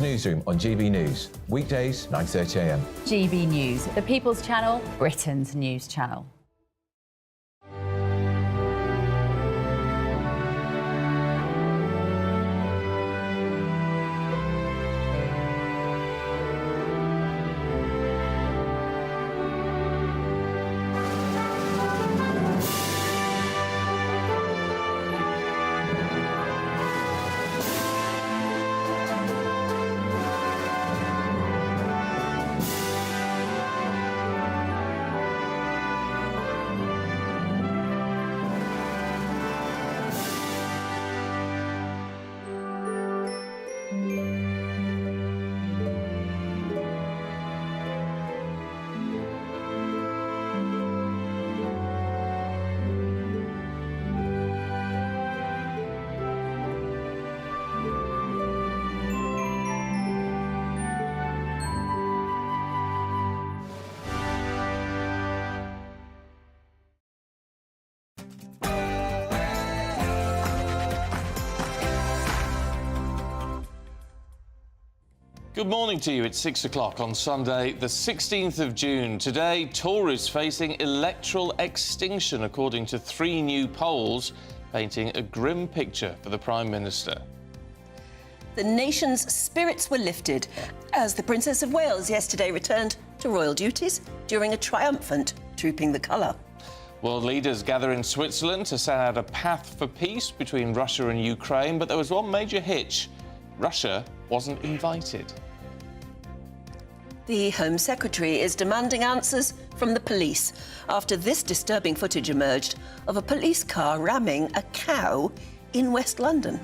Newsroom on GB News, weekdays 9:30 a.m. GB News, the People's Channel, Britain's news channel. Good morning to you. It's 6 o'clock on Sunday, the 16th of June. Today, Tories facing electoral extinction, according to 3 new polls, painting a grim picture for the Prime Minister. The nation's spirits were lifted as the Princess of Wales yesterday returned to royal duties during a triumphant Trooping the Colour. World leaders gather in Switzerland to set out a path for peace between Russia and Ukraine, but there was one major hitch. Russia wasn't invited. The Home Secretary is demanding answers from the police after this disturbing footage emerged of a police car ramming a cow in West London.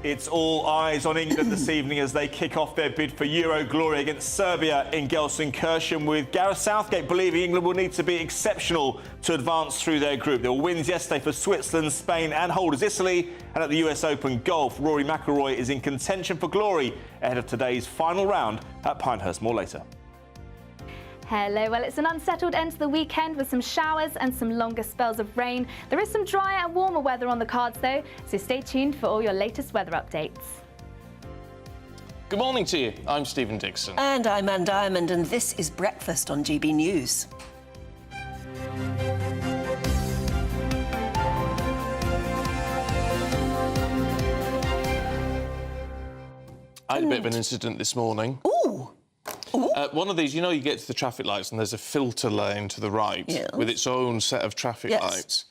It's all eyes on England this evening as they kick off their bid for Euro glory against Serbia in Gelsenkirchen, with Gareth Southgate believing England will need to be exceptional to advance through their group. There were wins yesterday for Switzerland, Spain and holders Italy. And at the US Open Golf, Rory McIlroy is in contention for glory ahead of today's final round at Pinehurst. More later. Hello, well, it's an unsettled end to the weekend with some showers and some longer spells of rain. There is some drier and warmer weather on the cards though, so stay tuned for all your latest weather updates. Good morning to you. I'm Stephen Dixon. And I'm Ann Diamond, and this is Breakfast on GB News. I had a bit of an incident this morning. Ooh! One of these, you know, you get to the traffic lights and there's a filter lane to the right with its own set of traffic lights.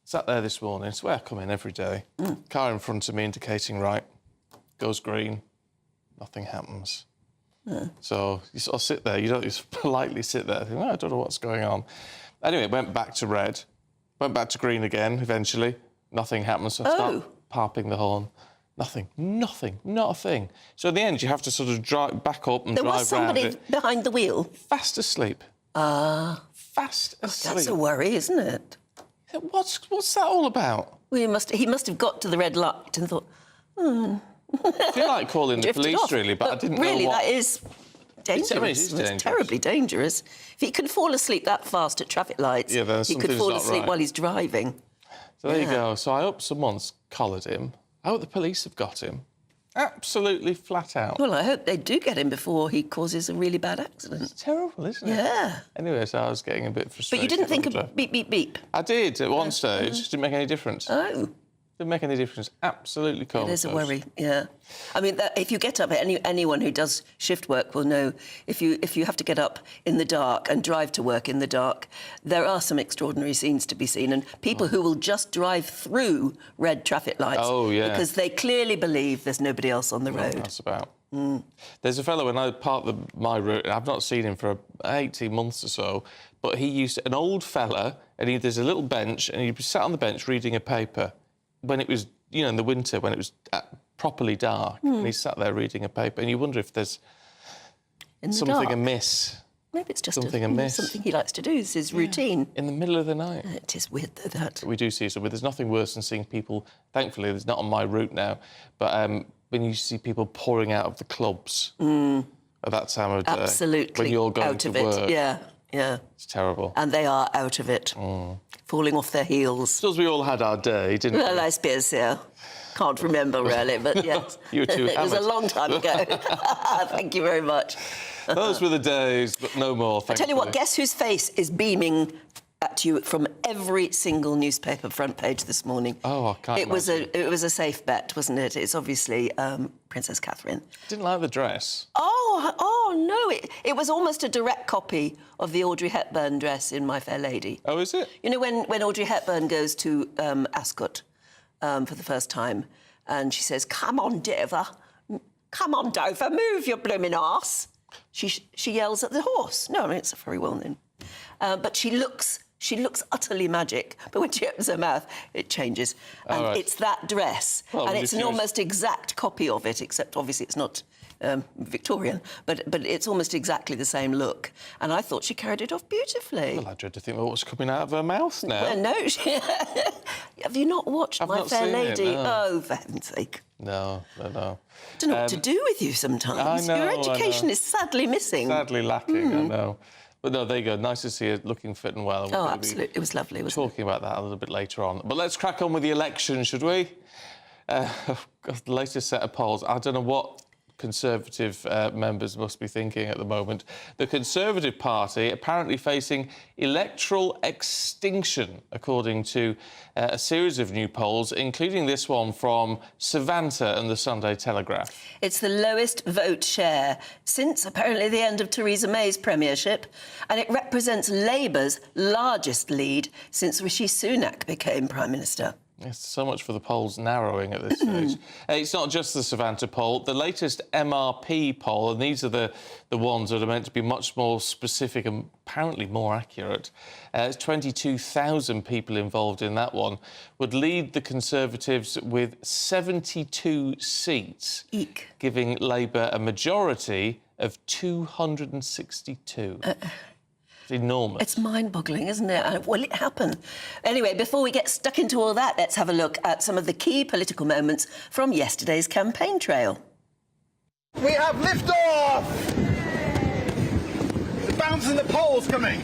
Sat there this morning, it's where I come in every day. Car in front of me indicating right, goes green, nothing happens. So you sort of sit there, you don't just politely sit there, think, oh, I don't know what's going on. Anyway, it went back to red, went back to green again eventually, nothing happens, so I start parping the horn. Nothing, not a thing. So in the end, you have to sort of drive back up and drive around it. There was somebody behind the wheel. Fast asleep. Fast asleep. That's a worry, isn't it? What's that all about? Well, he must have got to the red light and thought, I feel like calling the police, off. really, but I didn't really, know what... that is dangerous. It's terribly dangerous. If he can fall asleep that fast at traffic lights, he could fall asleep while he's driving. So there you go. So I hope someone's collared him. I hope the police have got him. Absolutely flat out. Well, I hope they do get him before he causes a really bad accident. It's terrible, isn't it? Yeah. Anyway, so I was getting a bit frustrated. But you didn't think of beep, beep, beep? I did at one stage. Didn't make any difference. Oh. Didn't make any difference. Absolutely cold. It is a worry, yeah. I mean, if you get up, anyone who does shift work will know, if you have to get up in the dark and drive to work in the dark, there are some extraordinary scenes to be seen, and people who will just drive through red traffic lights because they clearly believe there's nobody else on the road. That's about. There's a fellow, when I parked my route, I've not seen him for 18 months or so, but he used an old fella, and there's a little bench, and he'd sat on the bench reading a paper. When it was, you know, in the winter, when it was properly dark, and he sat there reading a paper, and you wonder if there's something amiss. Maybe it's just something amiss. Something he likes to do. It's his routine. In the middle of the night. It is weird, though, that. We do see some. There's nothing worse than seeing people, thankfully, there's not on my route now, but when you see people pouring out of the clubs at that time of day. Absolutely. When you're going out to of work. it, yeah. It's terrible. And they are out of it. Falling off their heels. Suppose we all had our day, didn't we? Well, I suppose so. can't remember really, but yes. You were too It was a hammered. long time ago. Thank you very much. Those were the days, but no more, I tell you what, guess whose face is beaming at you from every single newspaper front page this morning? Oh, I can't It was imagine. a safe bet, wasn't it? It's obviously Princess Catherine. Didn't like the dress. Oh no! It was almost a direct copy of the Audrey Hepburn dress in My Fair Lady. Oh, is it? You know when Audrey Hepburn goes to Ascot for the first time, and she says, "Come on, Dover, move your blooming arse." She yells at the horse. No, I mean it's a very well known. But she looks utterly magic. But when she opens her mouth, it changes. And right. it's that dress. Well, and if it's she an was- almost exact copy of it, except obviously it's not Victorian. But it's almost exactly the same look. And I thought she carried it off beautifully. Well, I dread to think about what's coming out of her mouth now. Well, no. Have you not watched I've My not Fair seen it, Lady? no. Oh, for heaven's sake. No. I don't know what to do with you sometimes. I know, Your I education know. is sadly missing. Sadly lacking, I know. But no, there you go. Nice to see her looking fit and well. And we're Oh, gonna be absolutely. It was lovely, wasn't it? talking about that a little bit later on. But let's crack on with the election, should we? The latest set of polls. I don't know what Conservative members must be thinking at the moment. The Conservative Party apparently facing electoral extinction, according to a series of new polls, including this one from Savanta and the Sunday Telegraph. It's the lowest vote share since apparently the end of Theresa May's premiership, and it represents Labour's largest lead since Rishi Sunak became Prime Minister. Yes, so much for the polls narrowing at this stage. It's not just the Savanta poll. The latest MRP poll, and these are the ones that are meant to be much more specific and apparently more accurate. It's 22,000 people involved in that one, would lead the Conservatives with 72 seats, Eek. giving Labour a majority of 262. It's enormous. It's mind-boggling, isn't it? Will it happen? Anyway, before we get stuck into all that, let's have a look at some of the key political moments from yesterday's campaign trail. We have liftoff! The bounce in the polls coming.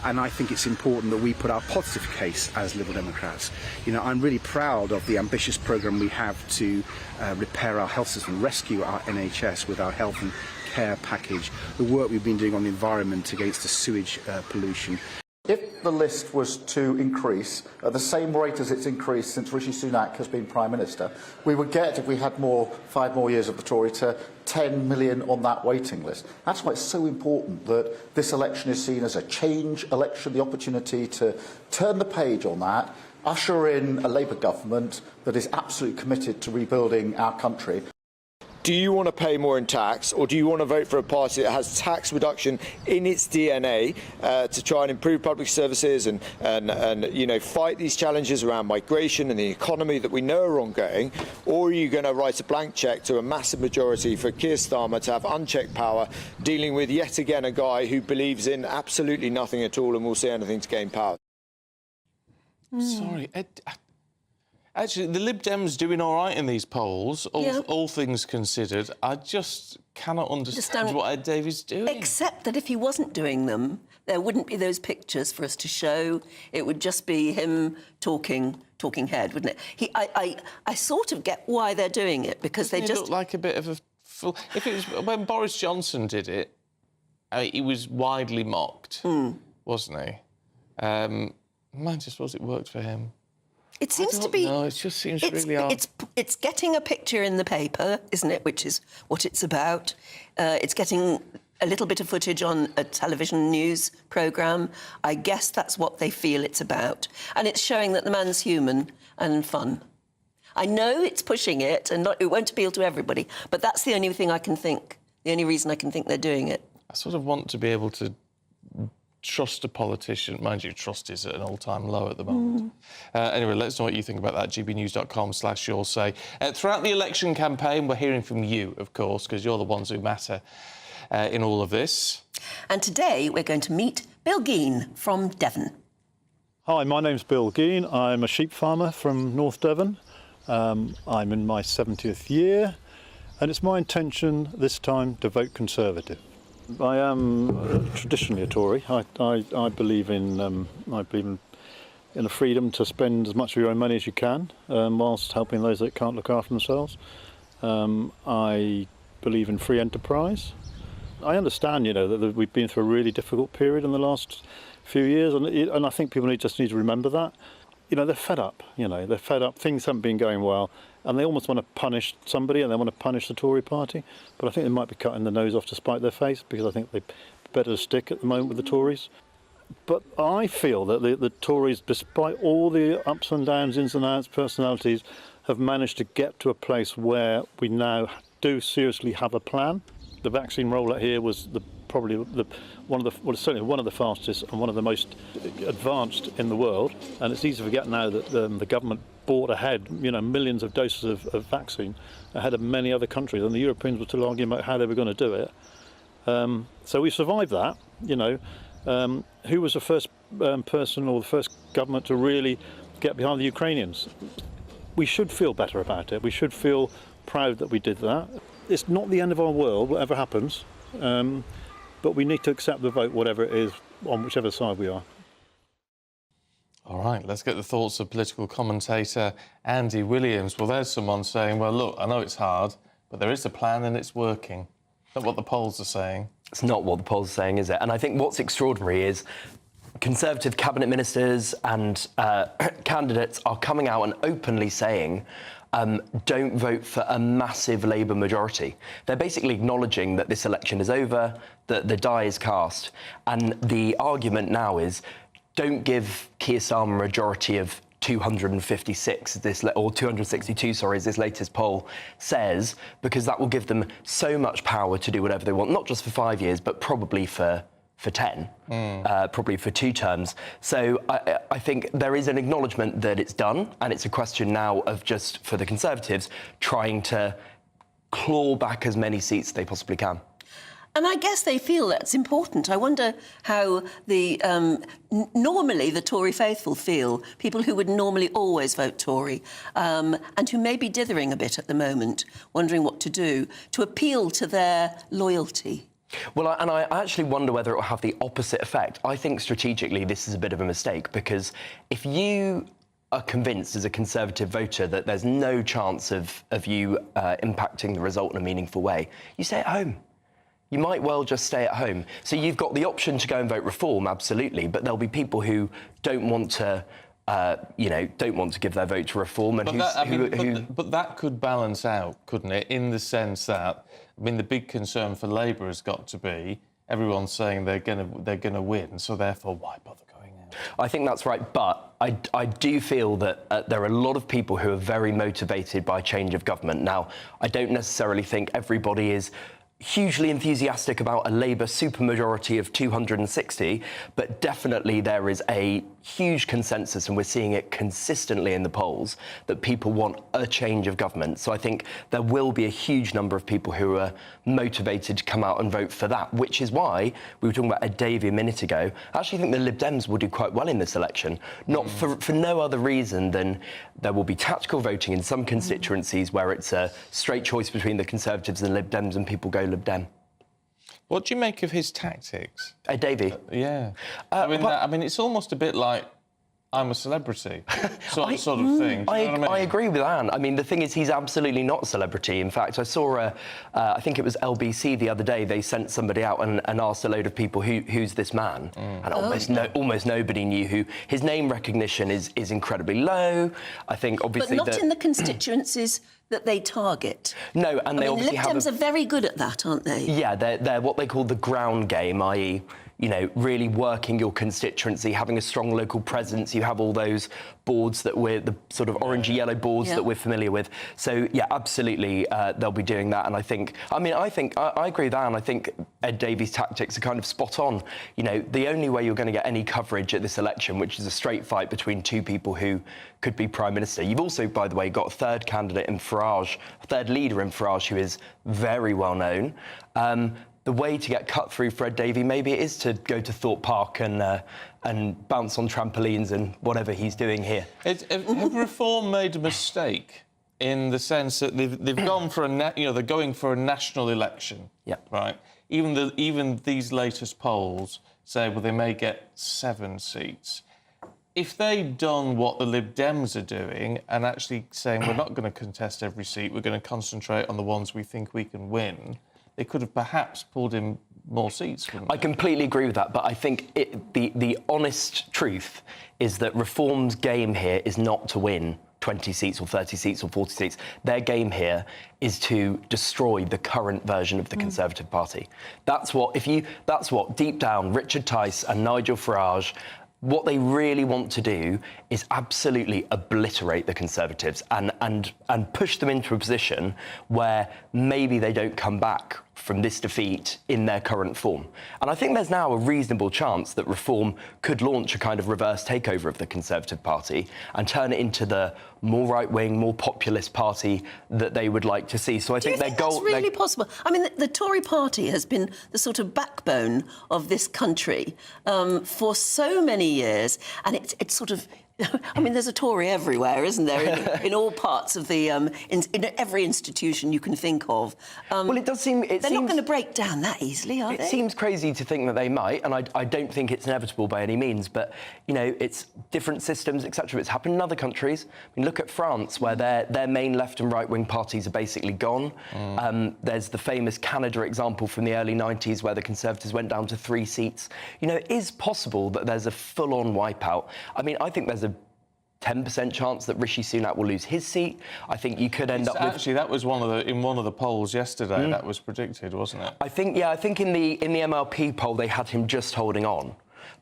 And I think it's important that we put our positive case as Liberal Democrats. You know, I'm really proud of the ambitious programme we have to repair our health system, rescue our NHS with our health and care package, the work we've been doing on the environment against the sewage pollution. If the list was to increase at the same rate as it's increased since Rishi Sunak has been Prime Minister, we would get, if we had 5 more years of the Tory, to 10 million on that waiting list. That's why it's so important that this election is seen as a change election, the opportunity to turn the page on that, usher in a Labour government that is absolutely committed to rebuilding our country. Do you want to pay more in tax, or do you want to vote for a party that has tax reduction in its DNA to try and improve public services and you know, fight these challenges around migration and the economy that we know are ongoing? Or are you going to write a blank cheque to a massive majority for Keir Starmer to have unchecked power, dealing with yet again a guy who believes in absolutely nothing at all and will say anything to gain power? Sorry, actually, the Lib Dems doing all right in these polls, all things considered. I just cannot understand what Ed Davey's doing. Except that if he wasn't doing them, there wouldn't be those pictures for us to show. It would just be him talking head, wouldn't it? I sort of get why they're doing it, because Doesn't they he just look like a bit of a fool. If it was when Boris Johnson did it, he was widely mocked, wasn't he? Man, just suppose it worked for him. It seems to be. No, it just seems really hard. It's getting a picture in the paper, isn't it? Which is what it's about. It's getting a little bit of footage on a television news programme. I guess that's what they feel it's about, and it's showing that the man's human and fun. I know it's pushing it, and it won't appeal to everybody, but that's the only thing I can think. The only reason I can think they're doing it. I sort of want to be able to trust a politician. Mind you, trust is at an all-time low at the moment. Anyway, let us know what you think about that. gbnews.com/you'll say. Throughout the election campaign, we're hearing from you, of course, because you're the ones who matter in all of this. And today we're going to meet Bill Geen from Devon. Hi, my name's Bill Geen. I'm a sheep farmer from North Devon. I'm in my 70th year, and it's my intention this time to vote Conservative. I am traditionally a Tory. I believe in a freedom to spend as much of your own money as you can, whilst helping those that can't look after themselves. I believe in free enterprise. I understand, that we've been through a really difficult period in the last few years, and I think people just need to remember that. They're fed up. They're fed up. Things haven't been going well, and they almost want to punish somebody, and they want to punish the Tory party. But I think they might be cutting the nose off to spite their face, because I think they're better to stick at the moment with the Tories. But I feel that the Tories, despite all the ups and downs, ins and outs, personalities, have managed to get to a place where we now do seriously have a plan. The vaccine rollout here was certainly one of the fastest and one of the most advanced in the world. And it's easy to forget now that the government bought ahead, millions of doses of vaccine ahead of many other countries, and the Europeans were still arguing about how they were going to do it. So we survived that. Who was the first person or the first government to really get behind the Ukrainians? We should feel better about it. We should feel proud that we did that. It's not the end of our world, whatever happens, but we need to accept the vote, whatever it is, on whichever side we are. All right, let's get the thoughts of political commentator Andy Williams. Well, there's someone saying, well, look, I know it's hard, but there is a plan and it's working. Not what the polls are saying. It's not what the polls are saying, is it? And I think what's extraordinary is Conservative cabinet ministers and candidates are coming out and openly saying, don't vote for a massive Labour majority. They're basically acknowledging that this election is over, that the die is cast. And the argument now is, don't give Keir Starmer a majority of 256, or 262, sorry, as this latest poll says, because that will give them so much power to do whatever they want, not just for 5 years, but probably for 10, probably for 2 terms. So I think there is an acknowledgement that it's done, and it's a question now of just, for the Conservatives, trying to claw back as many seats as they possibly can. And I guess they feel that's important. I wonder how normally the Tory faithful feel, people who would normally always vote Tory, and who may be dithering a bit at the moment, wondering what to do, to appeal to their loyalty. Well, I actually wonder whether it will have the opposite effect. I think strategically this is a bit of a mistake, because if you are convinced as a Conservative voter that there's no chance of you impacting the result in a meaningful way, you stay at home. You might well just stay at home. So you've got the option to go and vote Reform, absolutely, but there'll be people who don't want to, don't want to give their vote to Reform, and but that could balance out, couldn't it? In the sense that, the big concern for Labour has got to be everyone's saying they're gonna win, so therefore why bother going out? I think that's right, but I do feel that there are a lot of people who are very motivated by change of government. Now, I don't necessarily think everybody is hugely enthusiastic about a Labour supermajority of 260, but definitely there is a huge consensus, and we're seeing it consistently in the polls, that people want a change of government. So I think there will be a huge number of people who are motivated to come out and vote for that, which is why we were talking about Ed Davey a minute ago. I actually think the Lib Dems will do quite well in this election, not for no other reason than there will be tactical voting in some constituencies where it's a straight choice between the Conservatives and Lib Dems, and people go Lib Dem. What do you make of his tactics? Ed Davey? Yeah. It's almost a bit like I'm a celebrity sort of thing. I agree with Anne. The thing is, he's absolutely not a celebrity. In fact, I saw I think it was LBC the other day, they sent somebody out and asked a load of people, who's this man? And almost nobody knew who. His name recognition is incredibly low. I think, obviously... But not in the constituencies that they target. No, and they obviously Lib Dems are very good at that, aren't they? Yeah, they're what they call the ground game, i.e., really working your constituency, having a strong local presence. You have all those boards that we're, the sort of orangey yellow boards that we're familiar with. So, yeah, absolutely, they'll be doing that. And I agree with Anne. I think Ed Davey's tactics are kind of spot on. The only way you're going to get any coverage at this election, which is a straight fight between two people who could be Prime Minister. You've also, by the way, got a third candidate in Farage, a third leader in Farage, who is very well known. The way to get cut through for Ed Davey, maybe it is to go to Thorpe Park and bounce on trampolines and whatever he's doing here. Have Reform made a mistake in the sense that they've gone for they're going for a national election? Yep. Right. even these latest polls say, well, they may get 7 seats. If they'd done what the Lib Dems are doing and actually saying we're not going to contest every seat, we're going to concentrate on the ones we think we can win, they could have perhaps pulled in more seats, wouldn't they? I completely agree with that, but I think the honest truth is that Reform's game here is not to win 20 seats or 30 seats or 40 seats. Their game here is to destroy the current version of the Conservative Party. That's what deep down Richard Tice and Nigel Farage, what they really want to do is absolutely obliterate the Conservatives and push them into a position where maybe they don't come back from this defeat in their current form. And I think there's now a reasonable chance that Reform could launch a kind of reverse takeover of the Conservative Party and turn it into the more right-wing, more populist party that they would like to see. So I think their goal... that's really possible? I mean, the Tory party has been the sort of backbone of this country for so many years, and it's sort of... I mean, there's a Tory everywhere, isn't there? In all parts of the... in every institution you can think of. Well, it does seem... They're not going to break down that easily, are they? It seems crazy to think that they might, and I don't think it's inevitable by any means, but, you know, it's different systems, etc. It's happened in other countries. I mean, look at France, where their main left and right-wing parties are basically gone. There's the famous Canada example from the early 90s, where the Conservatives went down to 3 seats. You know, it is possible that there's a full-on wipeout. I mean, I think there's a 10% chance that Rishi Sunak will lose his seat. I think you could end up with... Actually, that was in one of the polls yesterday, that was predicted, wasn't it? I think in the MLP poll, they had him just holding on.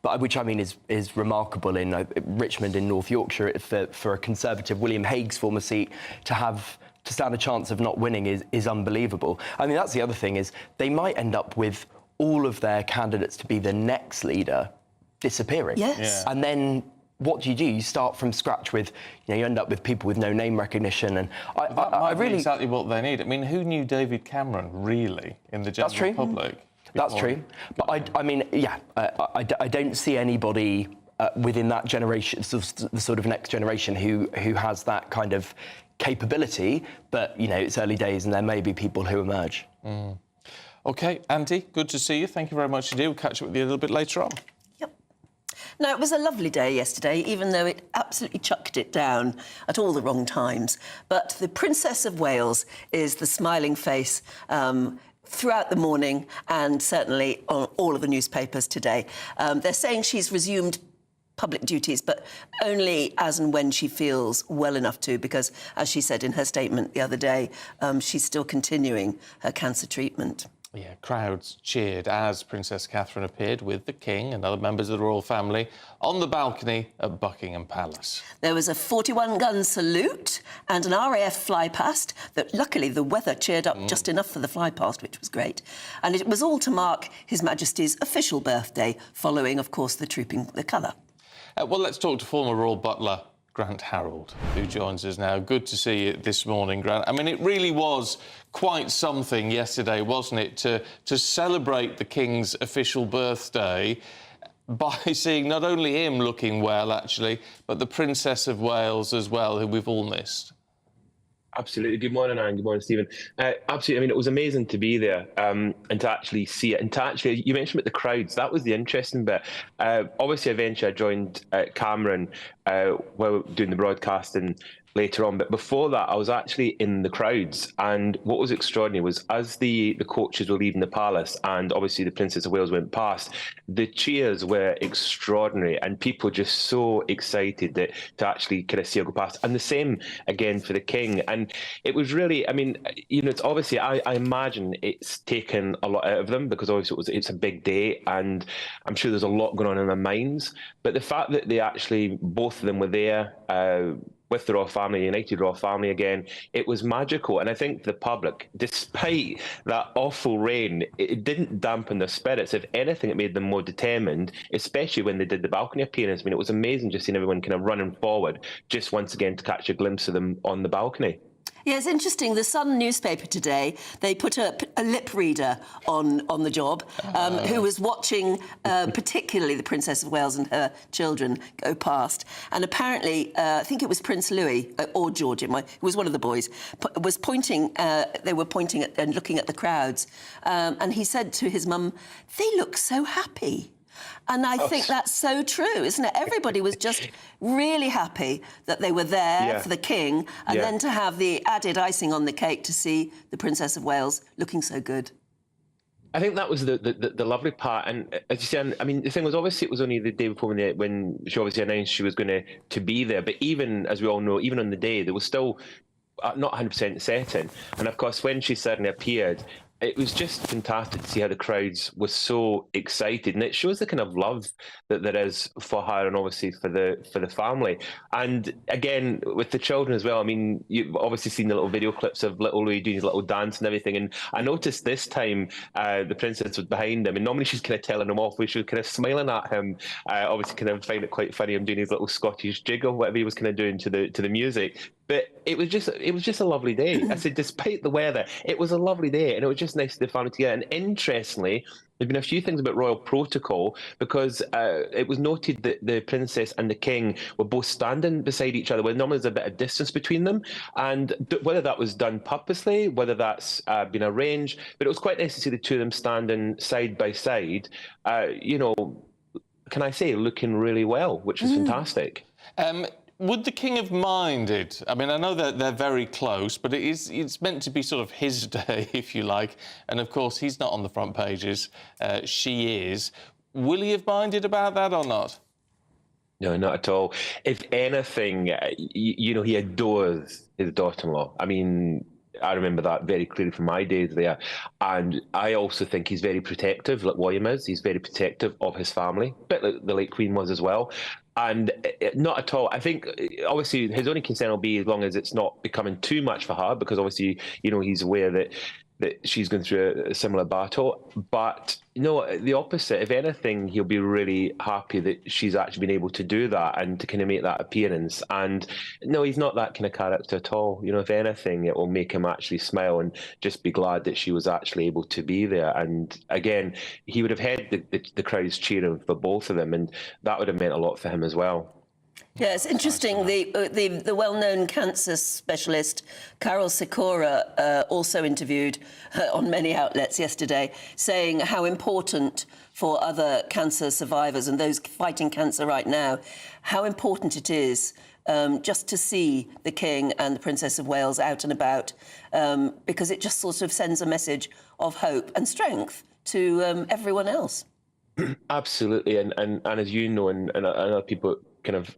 But which, I mean, is remarkable in Richmond in North Yorkshire for a Conservative, William Hague's former seat, to stand a chance of not winning is unbelievable. I mean, that's the other thing, is they might end up with all of their candidates to be the next leader disappearing. Yes. And then... what do? You start from scratch with, you know, you end up with people with no name recognition, and I really... be exactly what they need. I mean, who knew David Cameron, really, in the general public? That's true. But I mean, yeah, I don't see anybody within that generation, the sort of next generation, who has that kind of capability. But, you know, it's early days, and there may be people who emerge. OK, Andy, good to see you. Thank you very much indeed. We'll catch up with you a little bit later on. Now, it was a lovely day yesterday, even though it absolutely chucked it down at all the wrong times. But the Princess of Wales is the smiling face throughout the morning, and certainly on all of the newspapers today. They're saying she's resumed public duties, but only as and when she feels well enough to, because, as she said in her statement the other day, she's still continuing her cancer treatment. Yeah, crowds cheered as Princess Catherine appeared with the King and other members of the royal family on the balcony at Buckingham Palace. There was a 41-gun salute and an RAF fly-past that, luckily, the weather cheered up just enough for the fly-past, which was great. And it was all to mark His Majesty's official birthday, following, of course, the trooping the colour. Well, let's talk to former royal butler Grant Harold, who joins us now. Good to see you this morning, Grant. I mean, it really was quite something yesterday, wasn't it, to celebrate the King's official birthday by seeing not only him looking well, actually, but the Princess of Wales as well, who we've all missed. Absolutely. Good morning, Aaron. Good morning, Stephen. Absolutely. I mean, it was amazing to be there and to actually see it. And to actually, you mentioned about the crowds. That was the interesting bit. Obviously, eventually, I joined Cameron while doing the broadcasting later on. But before that, I was actually in the crowds. And what was extraordinary was, as the coaches were leaving the palace and obviously the Princess of Wales went past, the cheers were extraordinary and people just so excited to actually kind of see her go past. And the same again for the King. And it was really, I mean, you know, it's obviously, I imagine it's taken a lot out of them, because obviously it's a big day and I'm sure there's a lot going on in their minds. But the fact that they actually, both of them were there, with the royal family, united royal family again, it was magical. And I think the public, despite that awful rain, it didn't dampen their spirits. If anything, it made them more determined, especially when they did the balcony appearance. I mean, it was amazing just seeing everyone kind of running forward, just once again to catch a glimpse of them on the balcony. Yeah, it's interesting. The Sun newspaper today, they put a lip reader on the job who was watching particularly the Princess of Wales and her children go past. And apparently, I think it was Prince Louis or George, it was one of the boys, was pointing, they were pointing at and looking at the crowds. And he said to his mum, "They look so happy." And I think that's so true, isn't it? Everybody was just really happy that they were there for the King, and then to have the added icing on the cake to see the Princess of Wales looking so good. I think that was the lovely part, and as you said, I mean, the thing was, obviously, it was only the day before when she obviously announced she was going to be there. But even, as we all know, even on the day, there was still not 100% certain. And of course, when she suddenly appeared, it was just fantastic to see how the crowds were so excited, and it shows the kind of love that there is for her and obviously for the family. And again, with the children as well, I mean, you've obviously seen the little video clips of little Louis doing his little dance and everything. And I noticed this time the princess was behind him, and normally she's kind of telling him off, where she was kind of smiling at him. Obviously, kind of find it quite funny him doing his little Scottish jiggle, whatever he was kind of doing to the music. But it was just a lovely day. I said, despite the weather, it was a lovely day, and it was just nice to the family together. And interestingly, there've been a few things about royal protocol, because it was noted that the princess and the king were both standing beside each other, when normally there's a bit of distance between them. And whether that was done purposely, whether that's been arranged, but it was quite nice to see the two of them standing side by side. You know, can I say, looking really well, which is fantastic. Would the king have minded? I mean, I know that they're very close, but it's meant to be sort of his day, if you like. And, of course, he's not on the front pages. She is. Will he have minded about that or not? No, not at all. If anything, you know, he adores his daughter-in-law. I mean, I remember that very clearly from my days there. And I also think he's very protective, like William is. He's very protective of his family, a bit like the late Queen was as well. And not at all. I think, obviously, his only concern will be as long as it's not becoming too much for her, because obviously, you know, he's aware that she's going through a similar battle. But, no, the opposite. If anything, he'll be really happy that she's actually been able to do that and to kind of make that appearance. And, no, he's not that kind of character at all. You know, if anything, it will make him actually smile and just be glad that she was actually able to be there. And, again, he would have had the crowds cheering for both of them, and that would have meant a lot for him as well. Yeah, it's interesting. The well-known cancer specialist Carol Sikora also interviewed on many outlets yesterday, saying how important for other cancer survivors and those fighting cancer right now, how important it is just to see the King and the Princess of Wales out and about, because it just sort of sends a message of hope and strength to everyone else. Absolutely, and as you know, and other people kind of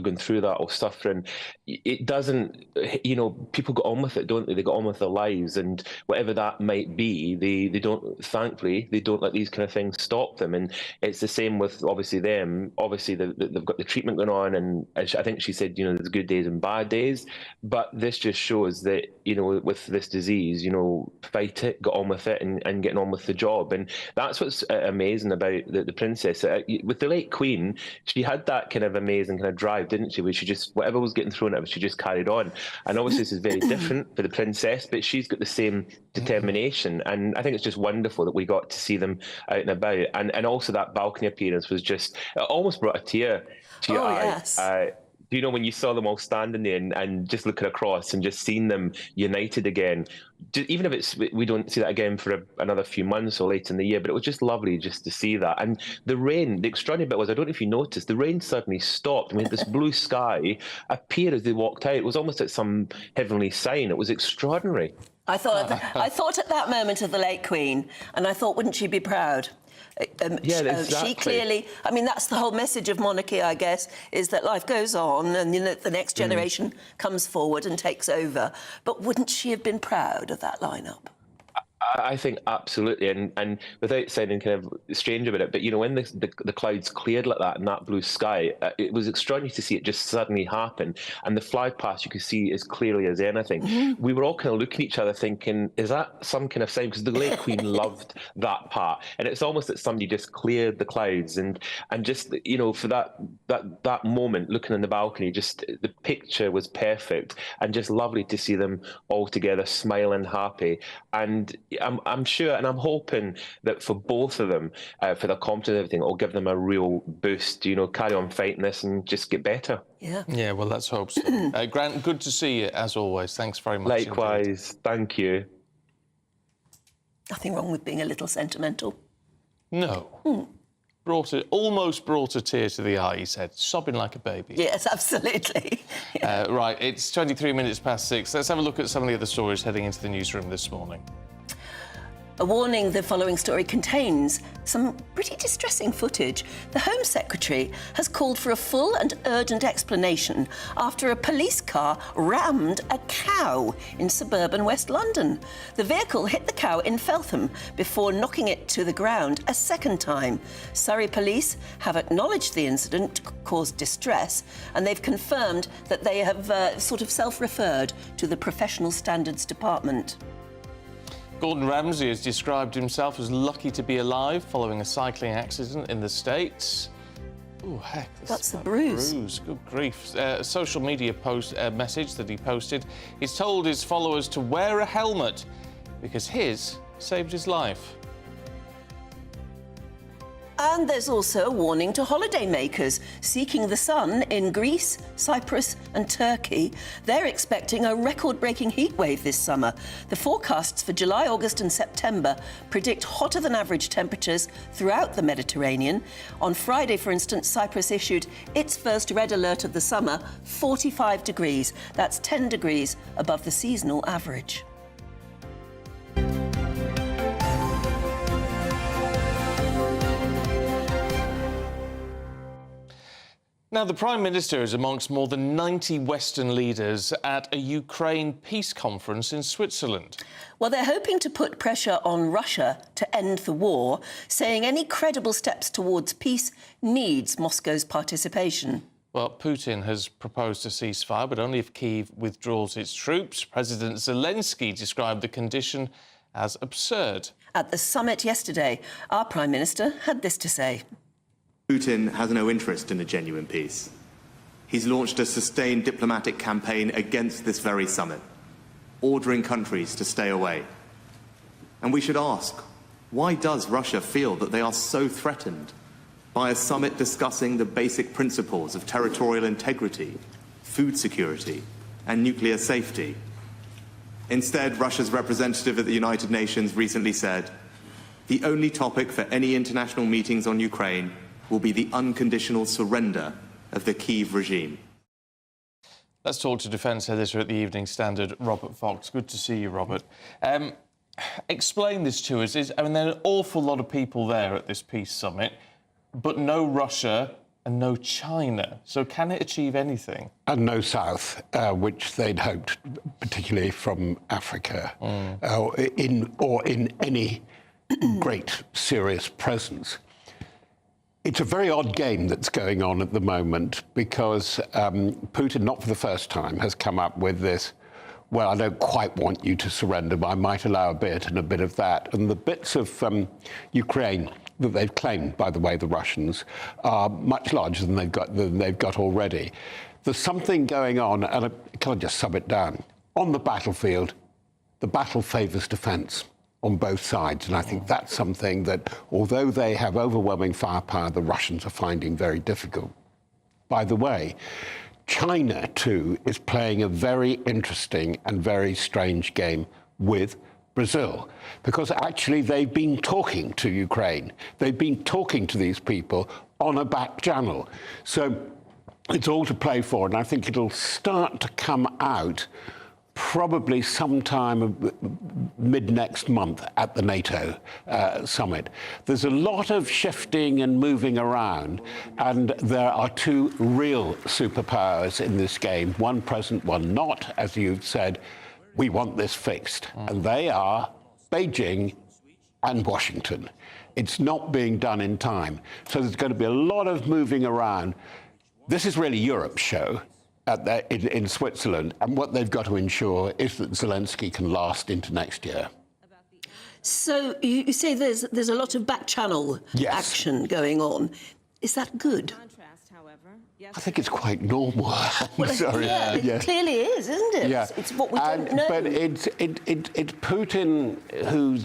going through that or suffering, it doesn't, you know, people go on with it, don't they? They go on with their lives, and whatever that might be, they don't, thankfully, they don't let these kind of things stop them. And it's the same with, obviously, them. Obviously, they've got the treatment going on, and I think she said, you know, there's good days and bad days, but this just shows that, you know, with this disease, you know, fight it, get on with it, and getting on with the job. And that's what's amazing about the princess. With the late Queen, she had that kind of amazing kind of drive, didn't she, where she just, whatever was getting thrown at her, she just carried on. And obviously this is very different for the princess, but she's got the same determination. And I think it's just wonderful that we got to see them out and about. And also that balcony appearance was just, it almost brought a tear to your eye. Yes. Do you know, when you saw them all standing there and just looking across and just seeing them united again, even if we don't see that again for another few months or later in the year, but it was just lovely just to see that. And the rain, the extraordinary bit was, I don't know if you noticed, the rain suddenly stopped. I mean, this blue sky appeared as they walked out. It was almost like some heavenly sign. It was extraordinary. I thought at that moment of the late Queen, and I thought, wouldn't she be proud? Exactly. She clearly, I mean, that's the whole message of monarchy, I guess, is that life goes on and, you know, the next generation comes forward and takes over. But wouldn't she have been proud of that lineup? I think absolutely, and without sounding kind of strange about it, but, you know, when the clouds cleared like that in that blue sky, it was extraordinary to see it just suddenly happen. And the fly past, you could see as clearly as anything. We were all kind of looking at each other thinking, is that some kind of sign? Because the late Queen loved that part. And it's almost that somebody just cleared the clouds and just, you know, for that that moment, looking on the balcony, just the picture was perfect, and just lovely to see them all together, smiling, happy. And I'm sure, and I'm hoping that for both of them, for their confidence and everything, it'll give them a real boost. You know, carry on fighting this and just get better. Yeah. Yeah. Well, let's hope so. Grant, good to see you as always. Thanks very much. Likewise. Indeed. Thank you. Nothing wrong with being a little sentimental. No. Almost brought a tear to the eye, he said, sobbing like a baby. Yes, absolutely. Right, it's 23 minutes past 6. Let's have a look at some of the other stories heading into the newsroom this morning. A warning: the following story contains some pretty distressing footage. The Home Secretary has called for a full and urgent explanation after a police car rammed a cow in suburban West London. The vehicle hit the cow in Feltham before knocking it to the ground a second time. Surrey police have acknowledged the incident caused distress, and they've confirmed that they have sort of self-referred to the Professional Standards Department. Gordon Ramsay has described himself as lucky to be alive following a cycling accident in the States. Oh, heck. That's the bruise. Good grief. A social media message that he posted. He's told his followers to wear a helmet because his saved his life. And there's also a warning to holidaymakers seeking the sun in Greece, Cyprus and Turkey. They're expecting a record-breaking heatwave this summer. The forecasts for July, August and September predict hotter than average temperatures throughout the Mediterranean. On Friday, for instance, Cyprus issued its first red alert of the summer, 45 degrees. That's 10 degrees above the seasonal average. Now, the Prime Minister is amongst more than 90 Western leaders at a Ukraine peace conference in Switzerland. Well, they're hoping to put pressure on Russia to end the war, saying any credible steps towards peace needs Moscow's participation. Well, Putin has proposed a ceasefire, but only if Kyiv withdraws its troops. President Zelensky described the condition as absurd. At the summit yesterday, our Prime Minister had this to say. Putin has no interest in a genuine peace. He's launched a sustained diplomatic campaign against this very summit, ordering countries to stay away. And we should ask, why does Russia feel that they are so threatened by a summit discussing the basic principles of territorial integrity, food security, and nuclear safety? Instead, Russia's representative at the United Nations recently said, the only topic for any international meetings on Ukraine will be the unconditional surrender of the Kyiv regime. Let's talk to Defence Editor at the Evening Standard, Robert Fox. Good to see you, Robert. Explain this to us. There are an awful lot of people there at this peace summit, but no Russia and no China. So can it achieve anything? And no South, which they'd hoped, particularly from Africa, or in any great serious presence. It's a very odd game that's going on at the moment because Putin, not for the first time, has come up with this, well, I don't quite want you to surrender, but I might allow a bit and a bit of that. And the bits of Ukraine that they've claimed, by the way, the Russians, are much larger than they've got already. There's something going on, and I can't just sub it down. On the battlefield, the battle favours defence on both sides. And I think that's something that, although they have overwhelming firepower, the Russians are finding very difficult. By the way, China, too, is playing a very interesting and very strange game with Brazil, because actually they've been talking to Ukraine. They've been talking to these people on a back channel. So it's all to play for, and I think it'll start to come out probably sometime mid-next month at the NATO summit. There's a lot of shifting and moving around, and there are two real superpowers in this game, one present, one not. As you've said, we want this fixed, and they are Beijing and Washington. It's not being done in time. So there's going to be a lot of moving around. This is really Europe's show. In Switzerland, and what they've got to ensure is that Zelensky can last into next year. So you say there's a lot of back channel action going on. Is that good? I think it's quite normal. I'm sorry. Yeah, it clearly is, isn't it? Yeah. It's what we don't know. But it's Putin who's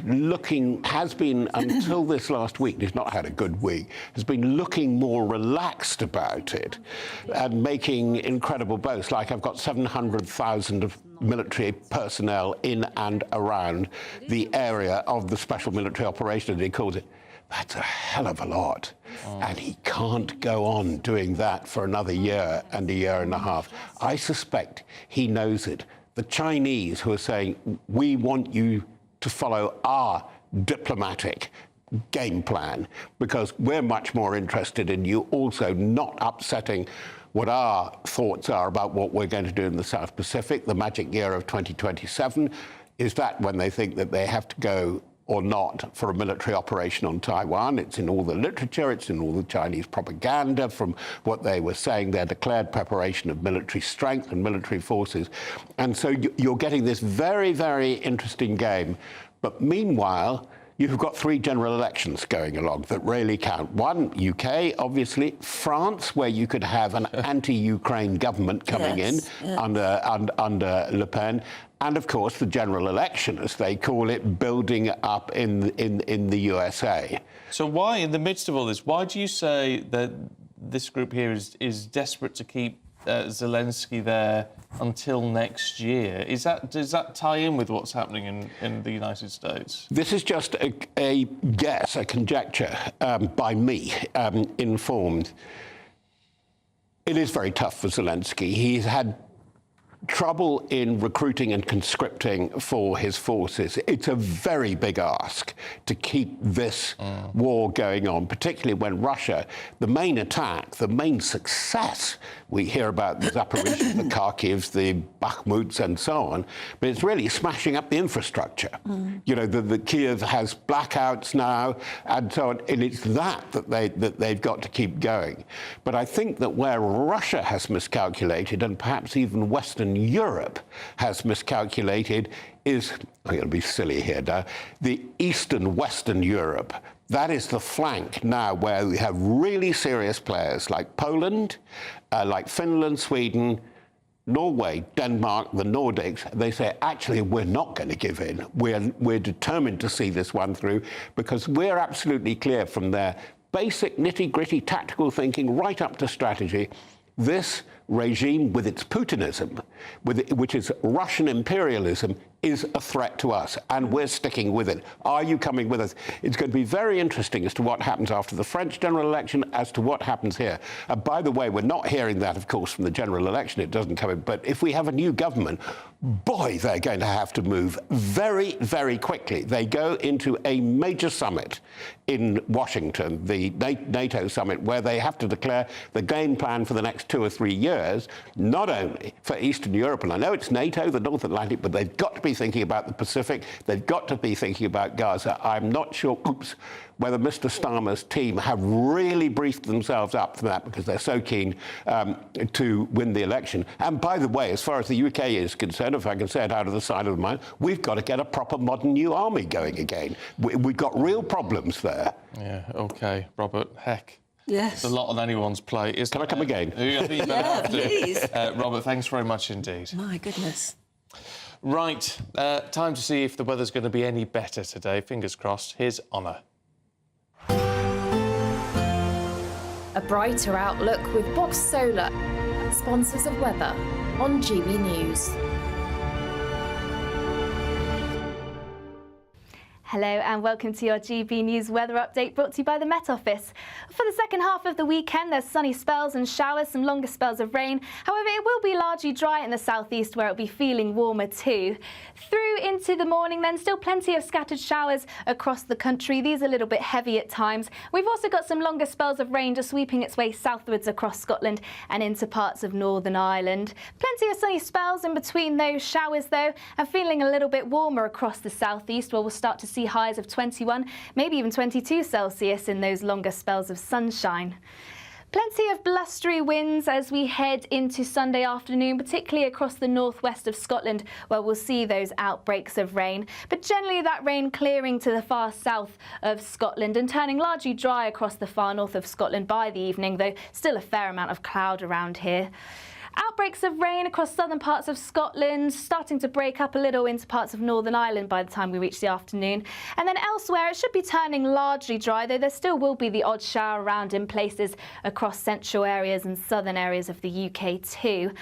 has been, until this last week, he's not had a good week, has been looking more relaxed about it and making incredible boasts, like I've got 700,000 of military personnel in and around the area of the special military operation, as he calls it. That's a hell of a lot. And he can't go on doing that for another year and a year and a half. I suspect he knows it. The Chinese who are saying, we want you to follow our diplomatic game plan because we're much more interested in you also not upsetting what our thoughts are about what we're going to do in the South Pacific, the magic year of 2027. Is that when they think that they have to go or not for a military operation on Taiwan? It's in all the literature, it's in all the Chinese propaganda from what they were saying, their declared preparation of military strength and military forces. And so you're getting this very, very interesting game. But meanwhile, you've got 3 general elections going along that really count. One, UK, obviously. France, where you could have an anti-Ukraine government coming in under Le Pen. And, of course, the general election, as they call it, building up in the USA. So why, in the midst of all this, why do you say that this group here is desperate to keep Zelensky there until next year? Does that tie in with what's happening in the United States? This is just a guess, a conjecture by me, informed. It is very tough for Zelensky. He's had trouble in recruiting and conscripting for his forces. It's a very big ask to keep this war going on, particularly when Russia, the main attack, the main success, we hear about the Zaporizhzhia, the Kharkivs, the Bakhmuts and so on, but it's really smashing up the infrastructure. You know, the Kiev has blackouts now and so on, and it's that they've got to keep going. But I think that where Russia has miscalculated, and perhaps even Western Europe has miscalculated, is, I'm going to be silly here now, the Eastern Western Europe. That is the flank now where we have really serious players like Poland, like Finland, Sweden, Norway, Denmark, the Nordics. They say, actually, we're not going to give in. We're determined to see this one through because we're absolutely clear from their basic nitty-gritty tactical thinking right up to strategy. This regime, with its Putinism, which is Russian imperialism, is a threat to us, and we're sticking with it. Are you coming with us? It's going to be very interesting as to what happens after the French general election, as to what happens here. By the way, we're not hearing that, of course, from the general election. It doesn't come in. But if we have a new government, boy, they're going to have to move very, very quickly. They go into a major summit in Washington, the NATO summit, where they have to declare the game plan for the next 2 or 3 years, not only for Eastern Europe, and I know it's NATO, the North Atlantic, but they've got to be thinking about the Pacific. They've got to be thinking about Gaza. I'm not sure, whether Mr. Starmer's team have really briefed themselves up for that because they're so keen to win the election. And by the way, as far as the UK is concerned, if I can say it out of the side of the mind, we've got to get a proper modern new army going again. We've got real problems there. Yeah, OK. Robert, heck. Yes. It's a lot on anyone's plate, isn't it? Can I come again? I think you better have to. Please. Robert, thanks very much indeed. My goodness. Right, time to see if the weather's going to be any better today. Fingers crossed. Here's Honor. A brighter outlook with Box Solar, sponsors of weather on GB News. Hello and welcome to your GB News weather update brought to you by the Met Office. For the second half of the weekend, there's sunny spells and showers, some longer spells of rain. However, it will be largely dry in the southeast where it'll be feeling warmer too. Through into the morning then, still plenty of scattered showers across the country. These are a little bit heavy at times. We've also got some longer spells of rain just sweeping its way southwards across Scotland and into parts of Northern Ireland. Plenty of sunny spells in between those showers though, and feeling a little bit warmer across the southeast where we'll start to see highs of 21, maybe even 22 Celsius in those longer spells of sunshine. Plenty of blustery winds as we head into Sunday afternoon, particularly across the northwest of Scotland, where we'll see those outbreaks of rain. But generally that rain clearing to the far south of Scotland and turning largely dry across the far north of Scotland by the evening, though still a fair amount of cloud around here. Outbreaks of rain across southern parts of Scotland, starting to break up a little into parts of Northern Ireland by the time we reach the afternoon. And then elsewhere, it should be turning largely dry, though there still will be the odd shower around in places across central areas and southern areas of the UK too.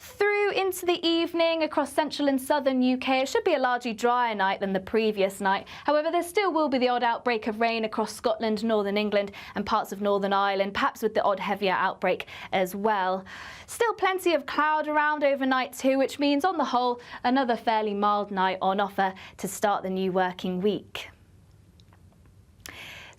Through into the evening across central and southern UK, it should be a largely drier night than the previous night. However, there still will be the odd outbreak of rain across Scotland, northern England and parts of Northern Ireland, perhaps with the odd heavier outbreak as well. Still plenty of cloud around overnight too, which means on the whole, another fairly mild night on offer to start the new working week.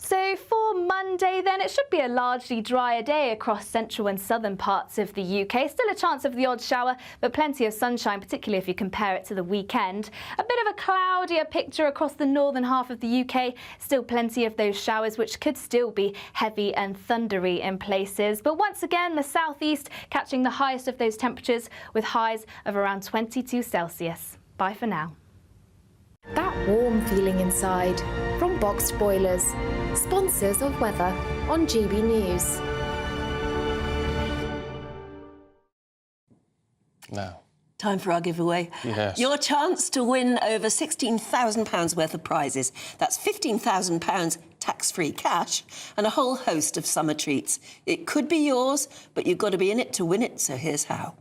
So for Monday then, it should be a largely drier day across central and southern parts of the UK. Still a chance of the odd shower, but plenty of sunshine, particularly if you compare it to the weekend. A bit of a cloudier picture across the northern half of the UK. Still plenty of those showers, which could still be heavy and thundery in places. But once again, the southeast catching the highest of those temperatures with highs of around 22 Celsius. Bye for now. That warm feeling inside from Boxed Boilers, sponsors of weather on GB News. Now. Time for our giveaway. Yes. Your chance to win over £16,000 worth of prizes. That's £15,000 tax-free cash and a whole host of summer treats. It could be yours, but you've got to be in it to win it, so here's how.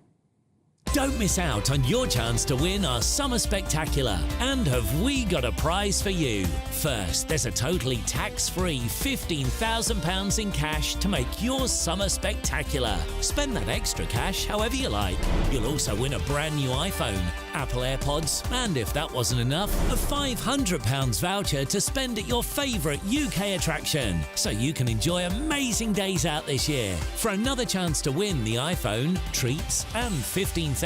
Don't miss out on your chance to win our Summer Spectacular. And have we got a prize for you? First, there's a totally tax-free £15,000 in cash to make your Summer Spectacular. Spend that extra cash however you like. You'll also win a brand new iPhone, Apple AirPods, and if that wasn't enough, a £500 voucher to spend at your favourite UK attraction. So you can enjoy amazing days out this year. For another chance to win the iPhone, treats, and £15,000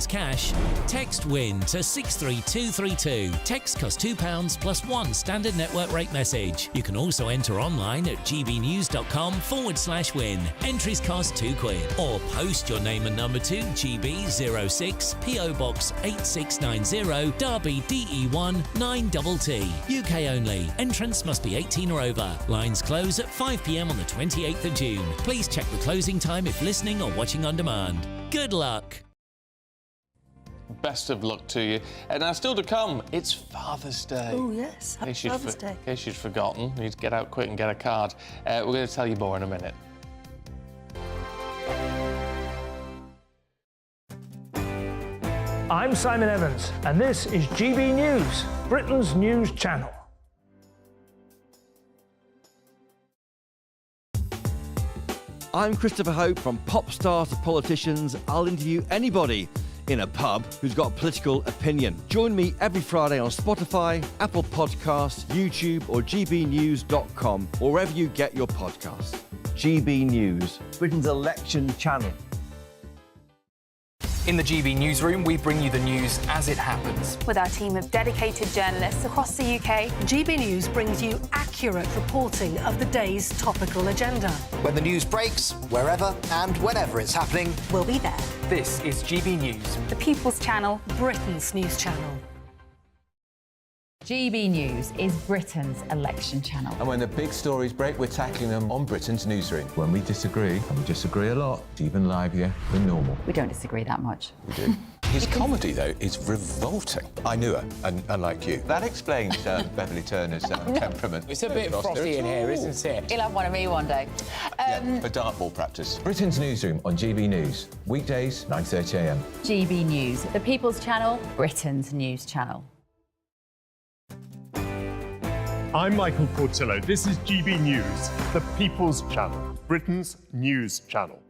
cash, text WIN to 63232. Text costs £2 plus one standard network rate message. You can also enter online at gbnews.com/win. Entries cost £2 or post your name and number to GB06 PO Box 8690 Derby DE1 9TT. UK only. Entrance must be 18 or over. Lines close at 5 p.m. on the 28th of June. Please check the closing time if listening or watching on demand. Good luck. Best of luck to you. And now still to come, it's Father's Day. Oh, yes. Happy Father's Day. In case you'd forgotten, you need to get out quick and get a card. We're going to tell you more in a minute. I'm Simon Evans, and this is GB News, Britain's news channel. I'm Christopher Hope. From pop stars to politicians, I'll interview anybody in a pub who's got a political opinion. Join me every Friday on Spotify, Apple Podcasts, YouTube or gbnews.com, or wherever you get your podcasts. GB News, Britain's election channel. In the GB Newsroom, we bring you the news as it happens. With our team of dedicated journalists across the UK, GB News brings you accurate reporting of the day's topical agenda. When the news breaks, wherever and whenever it's happening, we'll be there. This is GB News, the People's Channel, Britain's news channel. GB News is Britain's election channel. And when the big stories break, we're tackling them on Britain's Newsroom. When we disagree, and we disagree a lot, it's even livelier than normal. We don't disagree that much. We do. His comedy, though, is revolting. I knew her, unlike you. That explains Beverly Turner's temperament. It's a bit frosty in here, isn't it? He'll have one of me one day. Yeah, for dartball practice. Britain's Newsroom on GB News. Weekdays, 9:30 a.m. GB News, the People's Channel, Britain's news channel. I'm Michael Portillo. This is GB News, the People's Channel, Britain's news channel.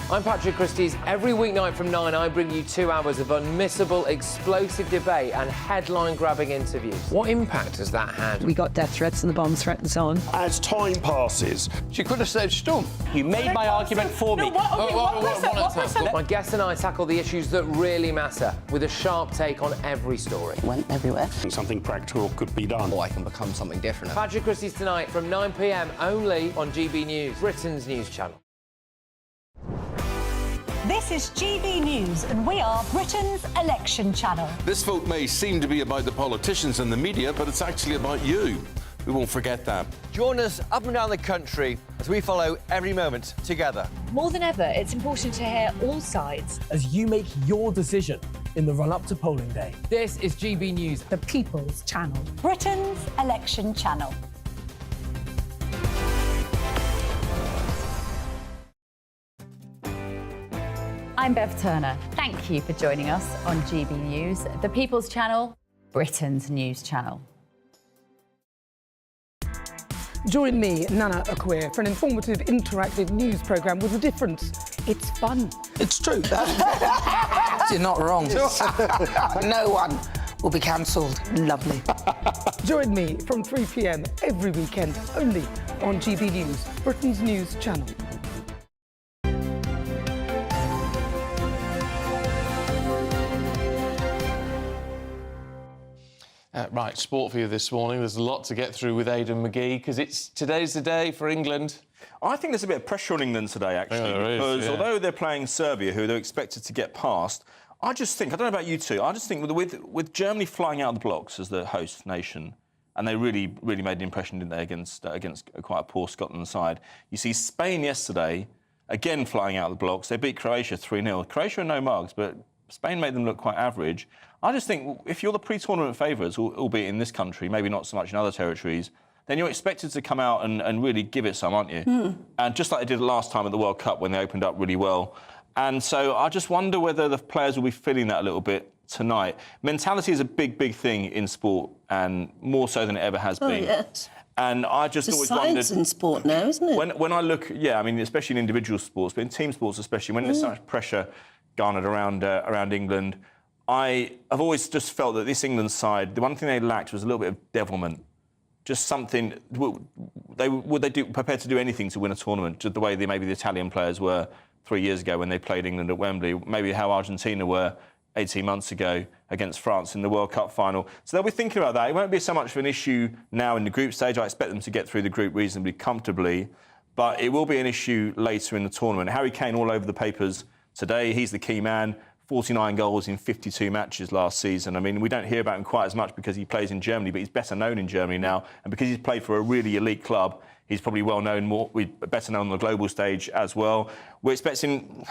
I'm Patrick Christie's. Every weeknight from 9, I bring you 2 hours of unmissable, explosive debate and headline-grabbing interviews. What impact has that had? We got death threats and the bomb threat and so on. As time passes, She could have said Stump. you made my argument for me. My guest and I tackle the issues that really matter with a sharp take on every story. Went everywhere. Something practical could be done. I can become something different. Patrick Christie's tonight from 9 p.m. only on GB News, Britain's news channel. This is GB News, and we are Britain's election channel. This vote may seem to be about the politicians and the media, but it's actually about you. We won't forget that. Join us up and down the country as we follow every moment together. More than ever, it's important to hear all sides as you make your decision in the run-up to polling day. This is GB News, the People's Channel. Britain's election channel. I'm Bev Turner. Thank you for joining us on GB News, the People's Channel, Britain's news channel. Join me, Nana Akweer, for an informative, interactive news programme with a difference. It's fun. It's true. You're not wrong. No one will be cancelled. Lovely. Join me from 3 p.m. every weekend, only on GB News, Britain's news channel. Right, sport for you this morning. There's a lot to get through with Aidan McGee because today's the day for England. I think there's a bit of pressure on England today, actually, because although they're playing Serbia, who they're expected to get past, I just think, I don't know about you two, I just think with Germany flying out of the blocks as the host nation, and they really made an impression, didn't they, against quite a poor Scotland side. You see Spain yesterday, again flying out of the blocks. They beat Croatia 3-0. Croatia are no mugs, but Spain made them look quite average. I just think if you're the pre-tournament favourites, albeit in this country, maybe not so much in other territories, then you're expected to come out and really give it some, aren't you? And just like they did last time at the World Cup when they opened up really well. And so I just wonder whether the players will be feeling that a little bit tonight. Mentality is a big thing in sport, and more so than it ever has been. Yes. And I just always wondered... It's science in sport now, isn't it? When I look, I mean, especially in individual sports, but in team sports especially, when there's so much pressure garnered around England, I have always just felt that this England side, the one thing they lacked was a little bit of devilment. Just something... Would they prepared to do anything to win a tournament, just the way maybe the Italian players were 3 years ago when they played England at Wembley, maybe how Argentina were 18 months ago against France in the World Cup final. So they'll be thinking about that. It won't be so much of an issue now in the group stage. I expect them to get through the group reasonably comfortably, but it will be an issue later in the tournament. Harry Kane all over the papers today. He's the key man. 49 goals in 52 matches last season. I mean, we don't hear about him quite as much because he plays in Germany, but he's better known in Germany now. And because he's played for a really elite club, he's probably better known on the global stage as well. We're expecting,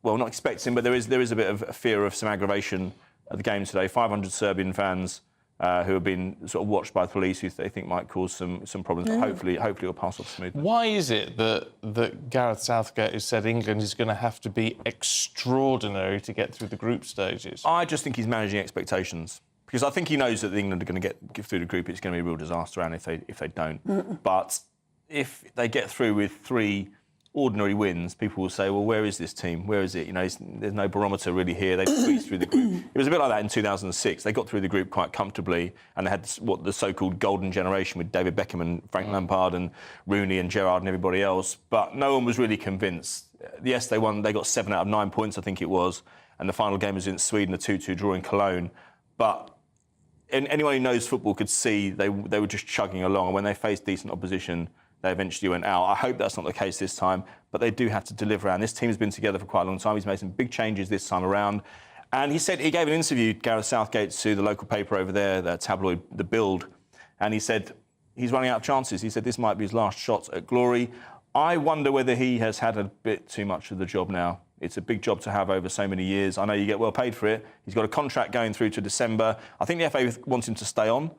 not expecting, but there is a bit of a fear of some aggravation at the game today. 500 Serbian fans who have been sort of watched by the police, who they think might cause some problems. But hopefully it'll pass off smoothly. Why is it that Gareth Southgate has said England is going to have to be extraordinary to get through the group stages? I just think he's managing expectations. Because I think he knows that England are going to get through the group. It's going to be a real disaster, and if they don't. But if they get through with 3 ordinary wins, people will say, well, where is this team? Where is it? You know, there's no barometer really here. They've squeezed through the group. It was a bit like that in 2006. They got through the group quite comfortably, and they had the so-called golden generation with David Beckham and Frank Lampard and Rooney and Gerrard and everybody else. But no one was really convinced. Yes, they won. They got 7 out of 9 points, I think it was, and the final game was in Sweden, a 2-2 draw in Cologne. But anyone who knows football could see they were just chugging along, and when they faced decent opposition, they eventually went out. I hope that's not the case this time, but they do have to deliver. And this team's been together for quite a long time. He's made some big changes this time around. And he gave an interview, Gareth Southgate, to the local paper over there, the tabloid, The Bild, and he said he's running out of chances. He said this might be his last shot at glory. I wonder whether he has had a bit too much of the job now. It's a big job to have over so many years. I know you get well paid for it. He's got a contract going through to December. I think the FA wants him to stay on.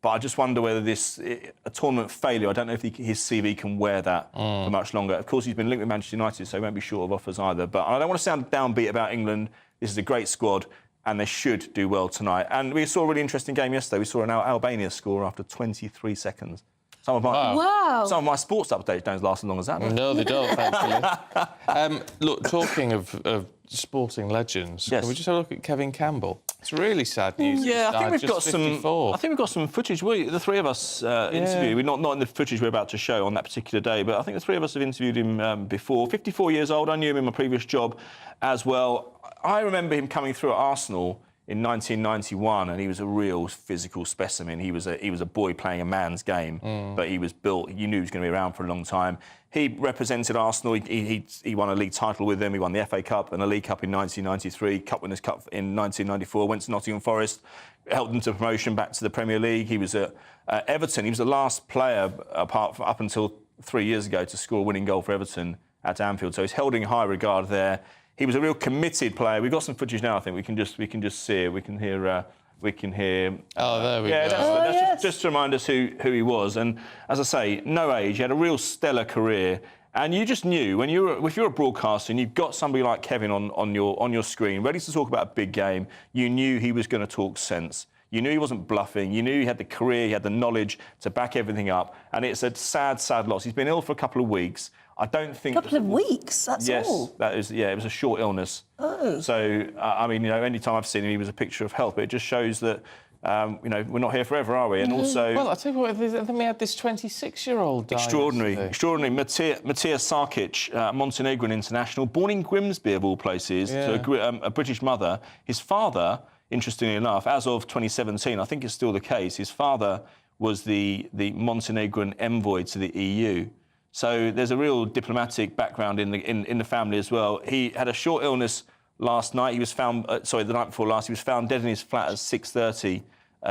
But I just wonder whether a tournament failure, I don't know if his CV can wear that for much longer. Of course, he's been linked with Manchester United, so he won't be short of offers either. But I don't want to sound downbeat about England. This is a great squad, and they should do well tonight. And we saw a really interesting game yesterday. We saw an Albania score after 23 seconds. Some of my Wow. some of my sports updates don't last as long as that. No, they don't, thankfully. Look, talking of sporting legends, Yes. can we just have a look at Kevin Campbell? It's really sad news. Yeah, I think we've Just got 54. some. I think we've got some footage. The three of us interviewed. We're not in the footage we're about to show on that particular day, but I think the three of us have interviewed him before. 54 years old. I knew him in my previous job as well. I remember him coming through at Arsenal in 1991, and he was a real physical specimen. He was a boy playing a man's game, but he was built. You knew he was going to be around for a long time. He represented Arsenal. He won a league title with them. He won the FA Cup and a League Cup in 1993, Cup Winners' Cup in 1994. Went to Nottingham Forest, helped them to promotion back to the Premier League. He was at Everton. He was the last player, up until 3 years ago, to score a winning goal for Everton at Anfield. So he's held in high regard there. He was a real committed player. We've got some footage now. I think we can just see it. We can hear. Oh, there we go. That's just to remind us who he was. And as I say, no age. He had a real stellar career. And you just knew if you're a broadcaster and you've got somebody like Kevin on your screen, ready to talk about a big game, you knew he was going to talk sense. You knew he wasn't bluffing. You knew he had the career, he had the knowledge to back everything up. And it's a sad, sad loss. He's been ill for a couple of weeks. I don't think... A couple of weeks, that's all? Yes, that is, it was a short illness. Oh. So, I mean, any time I've seen him, he was a picture of health, but it just shows that, we're not here forever, are we? And also... Well, I'll tell you what, I think we had this 26-year-old die Extraordinary. yesterday. Matija Sarkic, Montenegrin international, born in Grimsby, of all places, to a British mother. His father, interestingly enough, as of 2017, I think it's still the case, his father was the Montenegrin envoy to the EU. So there's a real diplomatic background in the family as well. He had a short illness last night. He was found, the night before last, he was found dead in his flat at 6:30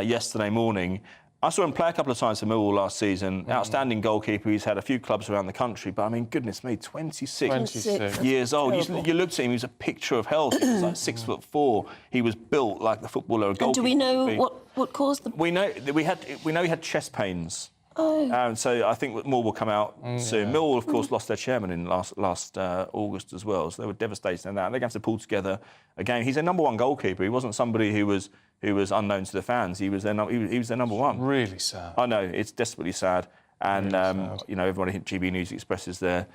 yesterday morning. I saw him play a couple of times for Millwall last season. Outstanding goalkeeper. He's had a few clubs around the country, but I mean, goodness me, 26 years old. You looked at him, he was a picture of health. He was like 6'4". He was built like the footballer. And do we know what caused the... We know he had chest pains. Oh. So I think more will come out soon. Millwall, of course, lost their chairman in last August as well, so they were devastated in that. And they're going to have to pull together a game. He's a number one goalkeeper. He wasn't somebody who was unknown to the fans. He was their number one. Really sad. I know, it's desperately sad. And everybody at GB News expresses their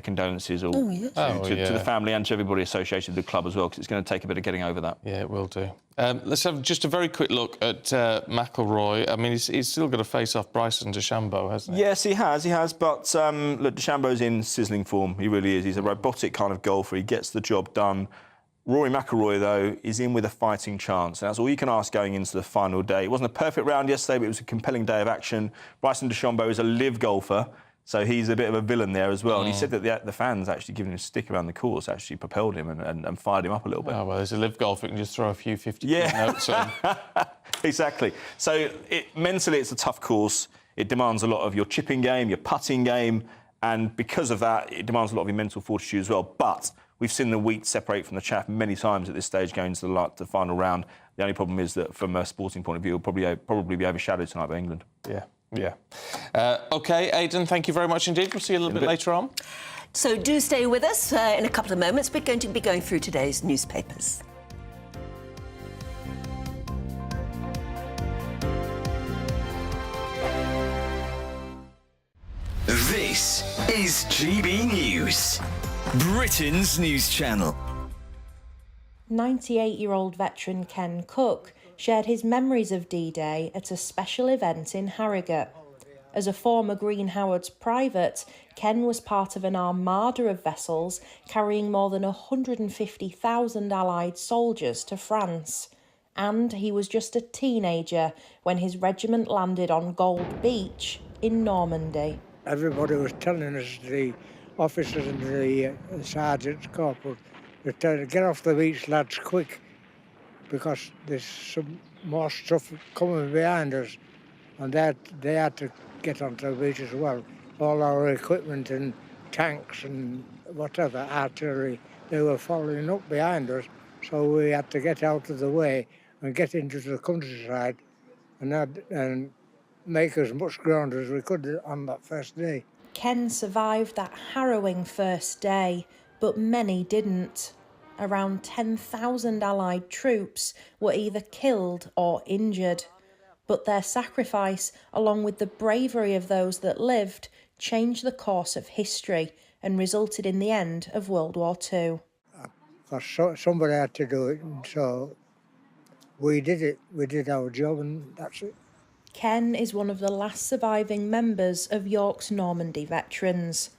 condolences to the family and to everybody associated with the club as well, because it's going to take a bit of getting over that. Yeah, it will do. Let's have just a very quick look at McIlroy. I mean, he's still got to face off Bryson DeChambeau, hasn't he? Yes, he has. But look, DeChambeau's in sizzling form. He really is. He's a robotic kind of golfer. He gets the job done. Rory McIlroy, though, is in with a fighting chance. And that's all you can ask going into the final day. It wasn't a perfect round yesterday, but it was a compelling day of action. Bryson DeChambeau is a live golfer, so he's a bit of a villain there as well. And he said that the fans actually giving him a stick around the course actually propelled him and fired him up a little bit. Oh, well, there's a live golfer, you can just throw a few 50 notes on. Exactly. So mentally, it's a tough course. It demands a lot of your chipping game, your putting game, and because of that, it demands a lot of your mental fortitude as well. But we've seen the wheat separate from the chaff many times at this stage going into the final round. The only problem is that from a sporting point of view, it'll probably be overshadowed tonight by England. Yeah. OK, Aidan, thank you very much indeed. We'll see you a little bit later on. So do stay with us. In a couple of moments, we're going to be going through today's newspapers. This is GB News, Britain's news channel. 98-year-old veteran Ken Cook shared his memories of D-Day at a special event in Harrogate. As a former Green Howards private, Ken was part of an armada of vessels carrying more than 150,000 Allied soldiers to France. And he was just a teenager when his regiment landed on Gold Beach in Normandy. Everybody was telling us, the officers and the sergeants, corporals, they said, get off the beach, lads, quick, because there's some more stuff coming behind us. And they had to get onto the beach as well. All our equipment and tanks and whatever, artillery, they were following up behind us, so we had to get out of the way and get into the countryside and make as much ground as we could on that first day. Ken survived that harrowing first day, but many didn't. Around 10,000 Allied troops were either killed or injured. But their sacrifice, along with the bravery of those that lived, changed the course of history and resulted in the end of World War II. Because somebody had to do it, and so we did it. We did our job, and that's it. Ken is one of the last surviving members of York's Normandy veterans.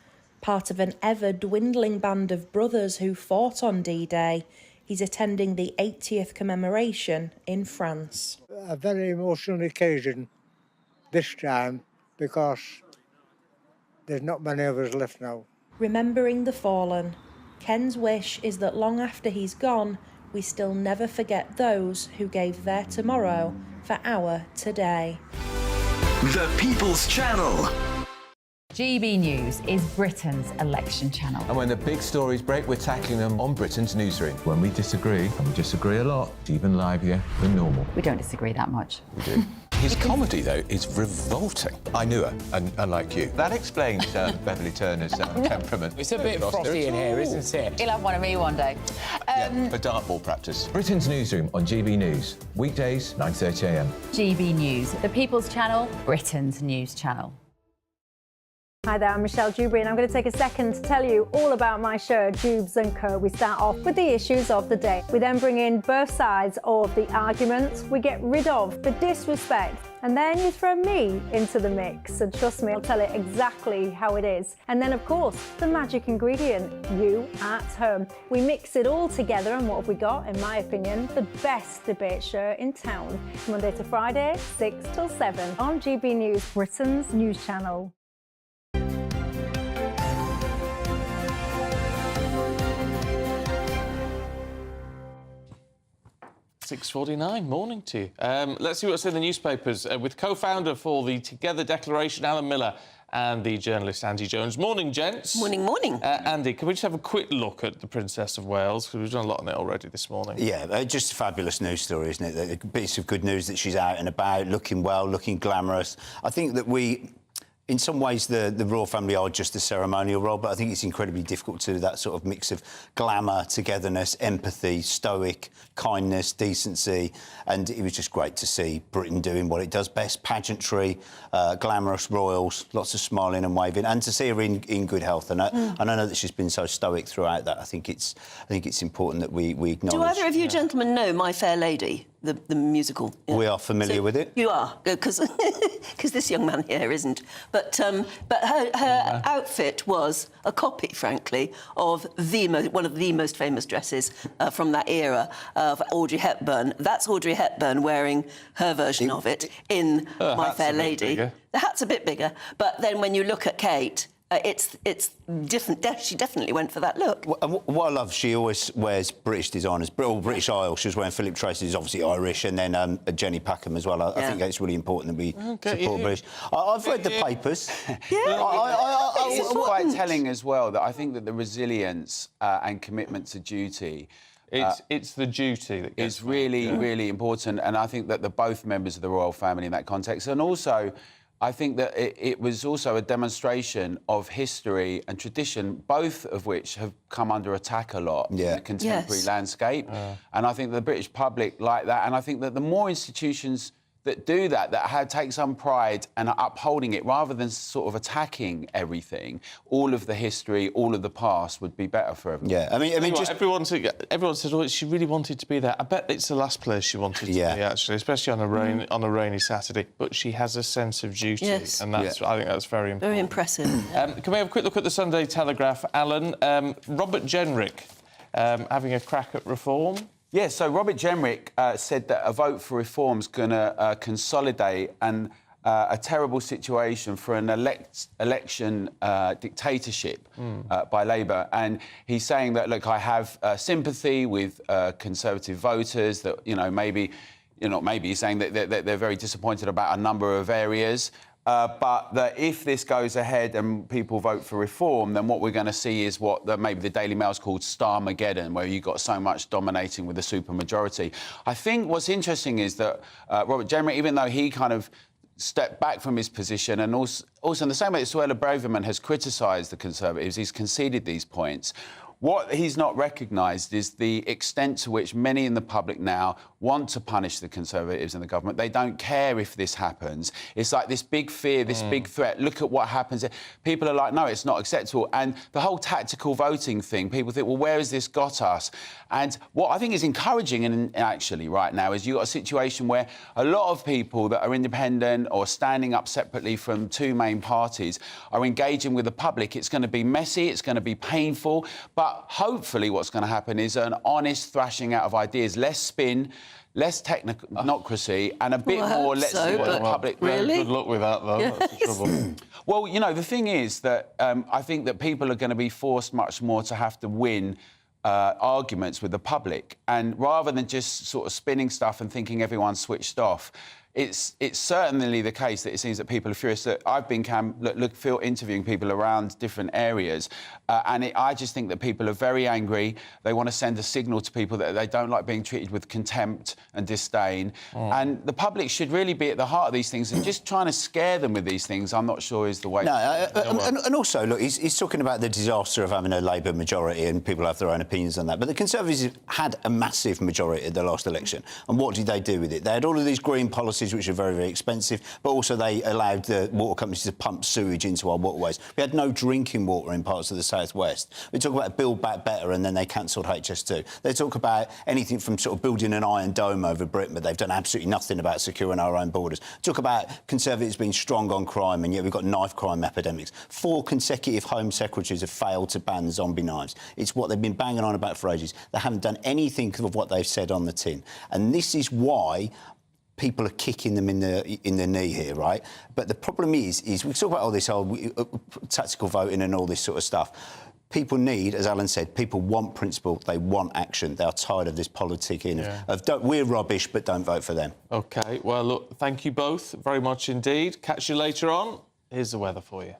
Part of an ever-dwindling band of brothers who fought on D-Day, he's attending the 80th commemoration in France. A very emotional occasion this time, because there's not many of us left now. Remembering the fallen, Ken's wish is that long after he's gone, we still never forget those who gave their tomorrow for our today. The People's Channel. GB News is Britain's election channel. And when the big stories break, we're tackling them on Britain's newsroom. When we disagree, and we disagree a lot, it's even livelier than normal. We don't disagree that much. We do. His comedy, though, is revolting. I knew her, and unlike you. That explains Beverly Turner's temperament. It's a bit frosty in here, isn't it? He'll have one of me one day. For dartball practice. Britain's newsroom on GB News. Weekdays, 9:30 a.m. GB News, the People's Channel, Britain's news channel. Hi there, I'm Michelle Dewberry and I'm going to take a second to tell you all about my show, Dubes & Co. We start off with the issues of the day. We then bring in both sides of the arguments. We get rid of the disrespect. And then you throw me into the mix. And trust me, I'll tell it exactly how it is. And then, of course, the magic ingredient, you at home. We mix it all together and what have we got, in my opinion, the best debate show in town. Monday to Friday, 6 till 7 on GB News, Britain's news channel. 6:49, morning to you. Let's see what's in the newspapers with co-founder for the Together Declaration, Alan Miller, and the journalist Andy Jones. Morning, gents. Morning, morning. Andy, can we just have a quick look at the Princess of Wales? Because we've done a lot on it already this morning. Yeah, just a fabulous news story, isn't it? The bits of good news that she's out and about, looking well, looking glamorous. I think that in some ways, the royal family are just a ceremonial role, but I think it's incredibly difficult to do that sort of mix of glamour, togetherness, empathy, stoic, kindness, decency, and it was just great to see Britain doing what it does best: pageantry, glamorous royals, lots of smiling and waving, and to see her in good health. And I know that she's been so stoic throughout that. I think it's important that we acknowledge. Do either of you gentlemen know My Fair Lady? The musical. Yeah. We are familiar with it. You are, because this young man here isn't. But her outfit was a copy, frankly, of one of the most famous dresses from that era of Audrey Hepburn. That's Audrey Hepburn wearing her version of it in My Fair Lady. The hat's a bit bigger, but then when you look at Kate, it's different. She definitely went for that look. What I love, she always wears British designers, British Isle. She was wearing Philip Tracy's, obviously Irish, and then Jenny Packham as well. I think it's really important that we support British. I've read the papers. It's quite telling as well that I think that the resilience and commitment to duty. It's the duty that gets really important, and I think that they're both members of the royal family in that context, and also. I think that it was also a demonstration of history and tradition, both of which have come under attack a lot in the contemporary landscape. And I think the British public like that. And I think that the more institutions that do that take some pride and are upholding it rather than sort of attacking everything, all of the history, all of the past would be better for everyone. Yeah, I mean, just everyone said, "Oh, she really wanted to be there." I bet it's the last place she wanted to be, actually, especially on a rainy Saturday. But she has a sense of duty, and I think that's very important. Very impressive. Can we have a quick look at the Sunday Telegraph, Alan? Robert Jenrick having a crack at reform. Yeah, so Robert Jenrick said that a vote for reform is going to consolidate a terrible situation for an election dictatorship by Labour. And he's saying that, look, I have sympathy with Conservative voters, that, he's saying that they're very disappointed about a number of areas. But that if this goes ahead and people vote for reform, then what we're going to see is what maybe the Daily Mail's called Starmageddon, where you've got so much dominating with a supermajority. I think what's interesting is that Robert Jenrick, even though he kind of stepped back from his position, and also in the same way that Suella Braverman has criticised the Conservatives, he's conceded these points. What he's not recognised is the extent to which many in the public now want to punish the Conservatives and the government. They don't care if this happens. It's like this big fear, this big threat. Look at what happens. People are like, no, it's not acceptable. And the whole tactical voting thing, people think, well, where has this got us? And what I think is encouraging, actually, right now, is you've got a situation where a lot of people that are independent or standing up separately from two main parties are engaging with the public. It's going to be messy, it's going to be painful, but hopefully what's going to happen is an honest thrashing out of ideas, less spin, less technocracy, and a bit more, let's see what the public... Really? Good luck with that, though. That's the trouble. Well, you know, the thing is that I think that people are going to be forced much more to have to win arguments with the public. And rather than just sort of spinning stuff and thinking everyone's switched off, it's certainly the case that it seems that people are furious. That I've been interviewing people around different areas, and I just think that people are very angry. They want to send a signal to people that they don't like being treated with contempt and disdain. And the public should really be at the heart of these things, and just trying to scare them with these things, I'm not sure is the way. No, and also, look, he's talking about the disaster of having a Labour majority, and people have their own opinions on that. But the Conservatives had a massive majority at the last election, and what did they do with it? They had all of these green policies which are very, very expensive, but also they allowed the water companies to pump sewage into our waterways. We had no drinking water in parts of the southwest. We talk about Build Back Better, and then they cancelled HS2. They talk about anything from sort of building an iron dome over Britain, but they've done absolutely nothing about securing our own borders. Talk about Conservatives being strong on crime, and yet we've got knife crime epidemics. 4 consecutive Home Secretaries have failed to ban zombie knives. It's what they've been banging on about for ages. They haven't done anything of what they've said on the tin. And this is why people are kicking them in the knee here, right? But the problem is we talk about all this tactical voting and all this sort of stuff. People need, as Alan said, people want principle, they want action. They are tired of this politicking of we're rubbish, but don't vote for them. OK, well, look, thank you both very much indeed. Catch you later on. Here's the weather for you.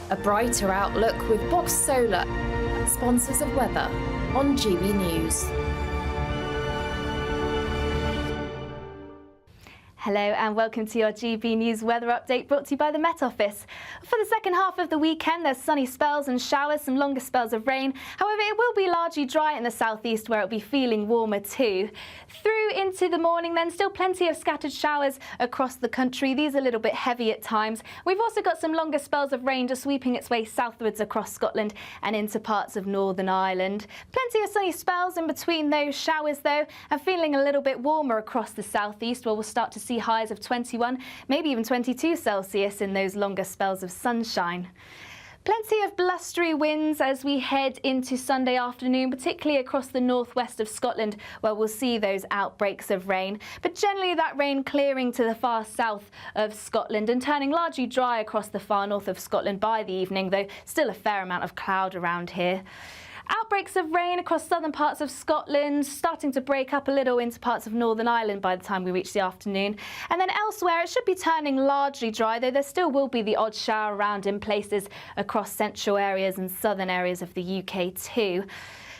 A brighter outlook with Box Solar, sponsors of weather on GB News. Hello and welcome to your GB News weather update brought to you by the Met Office. For the second half of the weekend, there's sunny spells and showers, some longer spells of rain. However, it will be largely dry in the southeast where it'll be feeling warmer too. Through into the morning then, still plenty of scattered showers across the country. These are a little bit heavy at times. We've also got some longer spells of rain just sweeping its way southwards across Scotland and into parts of Northern Ireland. Plenty of sunny spells in between those showers though, and feeling a little bit warmer across the southeast where we'll start to see highs of 21, maybe even 22 Celsius in those longer spells of sunshine. Plenty of blustery winds as we head into Sunday afternoon, particularly across the northwest of Scotland, where we'll see those outbreaks of rain. But generally that rain clearing to the far south of Scotland and turning largely dry across the far north of Scotland by the evening, though still a fair amount of cloud around here. Outbreaks of rain across southern parts of Scotland, starting to break up a little into parts of Northern Ireland by the time we reach the afternoon. And then elsewhere, it should be turning largely dry, though there still will be the odd shower around in places across central areas and southern areas of the UK too.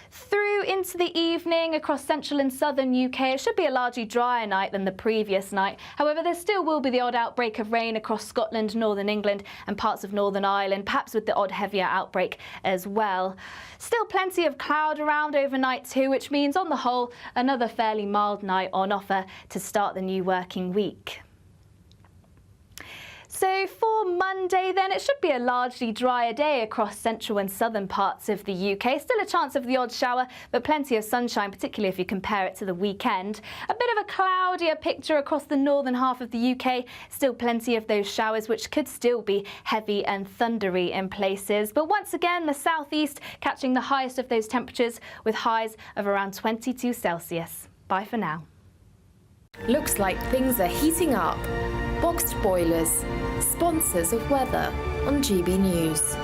Through into the evening across central and southern UK, it should be a largely drier night than the previous night. However, there still will be the odd outbreak of rain across Scotland, northern England and parts of Northern Ireland, perhaps with the odd heavier outbreak as well. Still plenty of cloud around overnight too, which means on the whole, another fairly mild night on offer to start the new working week. So for Monday then, it should be a largely drier day across central and southern parts of the UK. Still a chance of the odd shower, but plenty of sunshine, particularly if you compare it to the weekend. A bit of a cloudier picture across the northern half of the UK. Still plenty of those showers, which could still be heavy and thundery in places. But once again, the southeast catching the highest of those temperatures with highs of around 22 Celsius. Bye for now. Looks like things are heating up. Boxed boilers, sponsors of weather on GB News.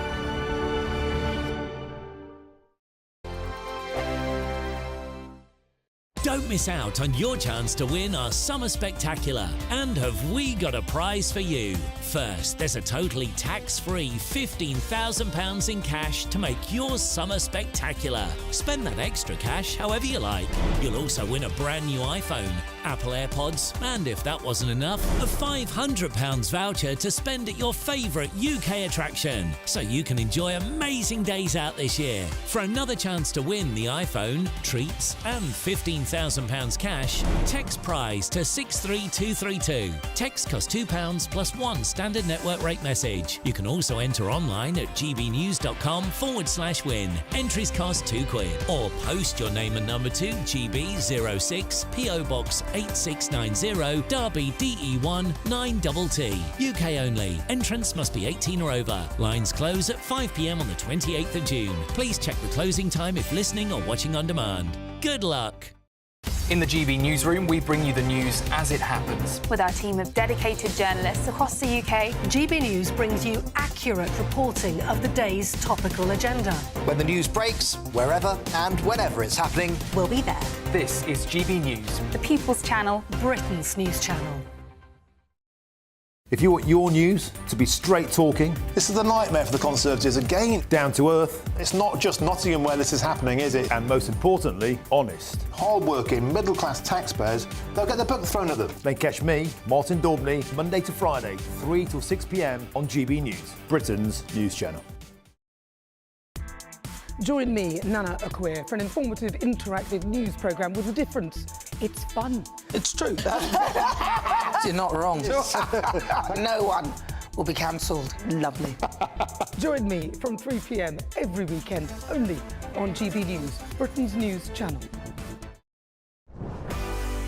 Don't miss out on your chance to win our Summer Spectacular. And have we got a prize for you? First, there's a totally tax-free £15,000 in cash to make your summer spectacular. Spend that extra cash however you like. You'll also win a brand new iPhone, Apple AirPods, and if that wasn't enough, a £500 voucher to spend at your favourite UK attraction, so you can enjoy amazing days out this year. For another chance to win the iPhone, treats, and £15,000 cash, text prize to 63232. Text costs £2 plus one standard network rate message. You can also enter online at gbnews.com/win. Entries cost £2, or post your name and number to GB06 PO Box 8690 Derby DE1 9TT. UK only. Entrance must be 18 or over. Lines close at 5 p.m. on the 28th of June. Please check the closing time if listening or watching on demand. Good luck. In the GB newsroom, we bring you the news as it happens. With our team of dedicated journalists across the UK, GB News brings you accurate reporting of the day's topical agenda. When the news breaks, wherever and whenever it's happening, We'll be there. This is GB News, the People's Channel, Britain's news channel. If you want your news to be straight talking... This is a nightmare for the Conservatives again. Down to earth. It's not just Nottingham where this is happening, is it? And most importantly, honest. Hard-working, middle-class taxpayers, they'll get their book thrown at them. Then catch me, Martin Daubney, Monday to Friday, 3 till 6 p.m. on GB News, Britain's news channel. Join me, Nana Akweer, for an informative, interactive news programme with a difference. It's fun. It's true. You're not wrong. No one will be cancelled. Lovely. Join me from 3 p.m. every weekend, only on GB News, Britain's news channel.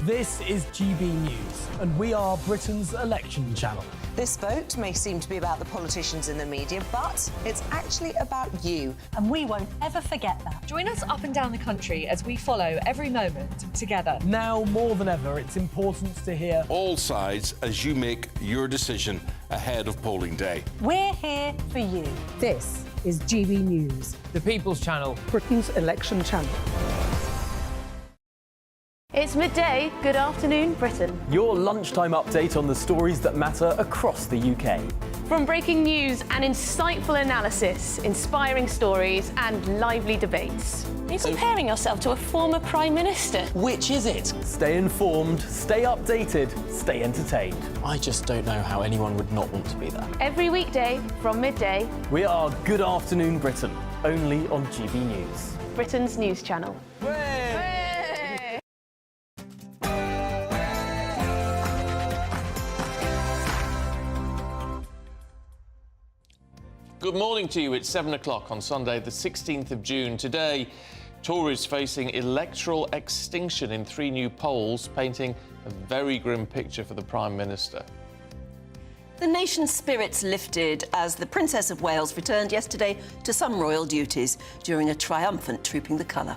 This is GB News, and we are Britain's election channel. This vote may seem to be about the politicians in the media, but it's actually about you. And we won't ever forget that. Join us up and down the country as we follow every moment together. Now, more than ever, it's important to hear all sides as you make your decision ahead of polling day. We're here for you. This is GB News, the People's Channel, Britain's election channel. It's midday. Good afternoon, Britain. your lunchtime update on the stories that matter across the UK. From breaking news and insightful analysis, inspiring stories and lively debates. Are you comparing yourself to a former Prime Minister? Which is it? Stay informed, stay updated, stay entertained. I just don't know how anyone would not want to be there. Every weekday from midday. We are Good Afternoon Britain, only on GB News, Britain's news channel. Good morning to you. It's 7 o'clock on Sunday, the 16th of June. Today, Tories facing electoral extinction in 3 new polls, painting a very grim picture for the Prime Minister. The nation's spirits lifted as the Princess of Wales returned yesterday to some royal duties during a triumphant Trooping the Colour.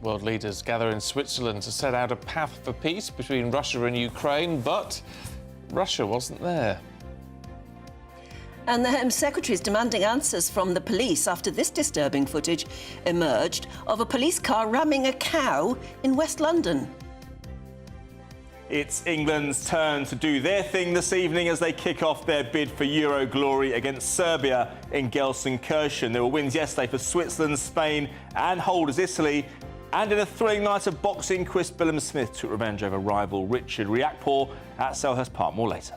World leaders gather in Switzerland to set out a path for peace between Russia and Ukraine, but Russia wasn't there. And the Home Secretary is demanding answers from the police after this disturbing footage emerged of a police car ramming a cow in West London. It's England's turn to do their thing this evening as they kick off their bid for Euro glory against Serbia in Gelsenkirchen. There were wins yesterday for Switzerland, Spain and holders Italy. And in a thrilling night of boxing, Chris Billam-Smith took revenge over rival Richard Riakporhe at Selhurst Park. More later.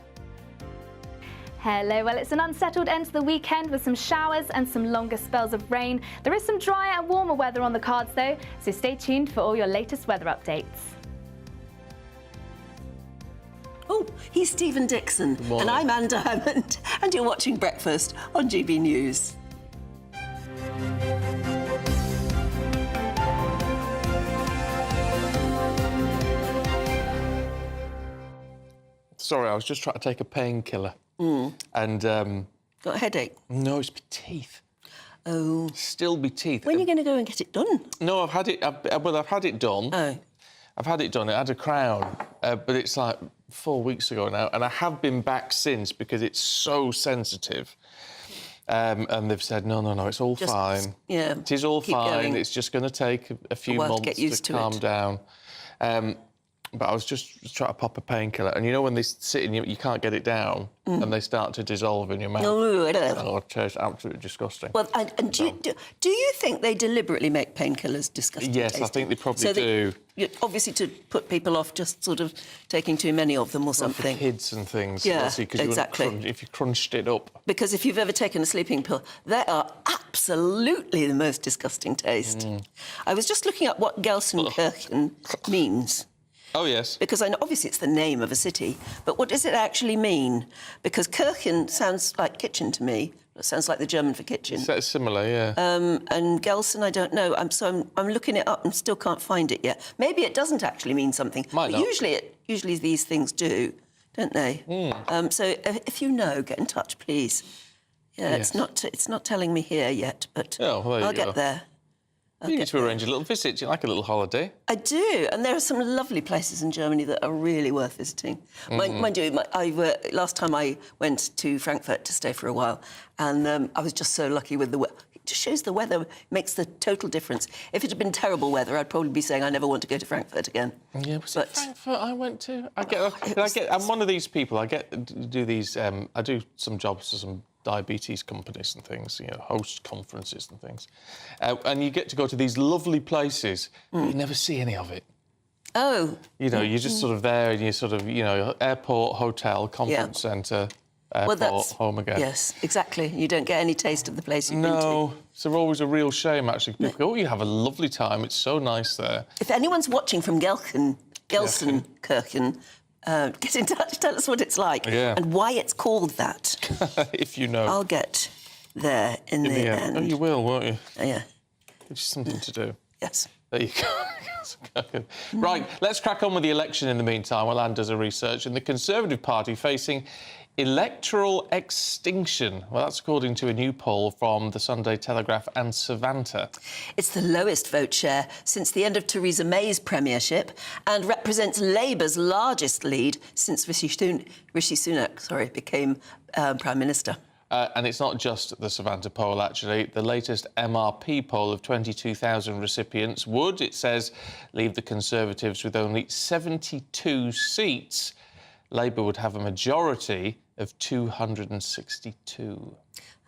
Hello, well, it's an unsettled end to the weekend with some showers and some longer spells of rain. There is some drier and warmer weather on the cards though, so stay tuned for all your latest weather updates. Oh, he's Stephen Dixon and I'm Anne Diamond and you're watching Breakfast on GB News. Sorry, I was just trying to take a painkiller. And got a headache? No, it's my teeth. Oh, still my teeth. When are you going to go and get it done? No, I've had it. I've had it done. Oh, I've had it done. It had a crown, but it's like 4 weeks ago now, and I have been back since because it's so sensitive. And they've said no, it's all fine. Yeah, it is all fine. Going. It's just going to take a few months to get used to calm down. But I was just trying to pop a painkiller, and you know when they sit in you can't get it down, and they start to dissolve in your mouth. Oh, I don't know. Oh, it tastes absolutely disgusting. Well, and do you think they deliberately make painkillers disgusting? Yes, I think they probably do. Obviously, to put people off just sort of taking too many of them or something. For kids and things. Yeah, obviously, 'cause exactly. If you crunched it up. Because if you've ever taken a sleeping pill, they are absolutely the most disgusting taste. I was just looking up what Gelsenkirchen means. Oh, yes. Because I know, obviously, it's the name of a city, but what does it actually mean? Because Kirchen sounds like kitchen to me. It sounds like the German for kitchen. It's similar, yeah. And Gelsen, I don't know. I'm looking it up and still can't find it yet. Maybe it doesn't actually mean something. Might but not. usually these things do, don't they? So if you know, get in touch, please. Yeah, Yes. it's not telling me here yet, but Oh, well, there I'll you go. get there. You need to arrange a little visit. You like a little holiday? I do, and there are some lovely places in Germany that are really worth visiting. Mind you, last time I went to Frankfurt to stay for a while, and I was just so lucky with the weather. It just shows the weather makes the total difference. If it had been terrible weather, I'd probably be saying I never want to go to Frankfurt again. Yeah, was it Frankfurt I went to? I'm one of these people. I do some jobs for some diabetes companies and things, host conferences and things. And you get to go to these lovely places, but you never see any of it. Oh. You're just sort of there and you're sort of, airport, hotel, conference centre, airport, home again. Yes, exactly. You don't get any taste of the place you've been to. No, it's always a real shame, actually. People go, you have a lovely time, it's so nice there. If anyone's watching from Gelsenkirchen, get in touch, tell us what it's like and why it's called that. If you know. I'll get there in the end. Oh, you will, won't you? Yeah. It's just something to do. Yes. There you go. Right, let's crack on with the election in the meantime while Anne does her research. And the Conservative Party facing electoral extinction. Well, that's according to a new poll from the Sunday Telegraph and Savanta. It's the lowest vote share since the end of Theresa May's premiership and represents Labour's largest lead since Rishi Sunak became Prime Minister. And it's not just the Savanta poll, actually. The latest MRP poll of 22,000 recipients would, it says, leave the Conservatives with only 72 seats. Labour would have a majority of 262.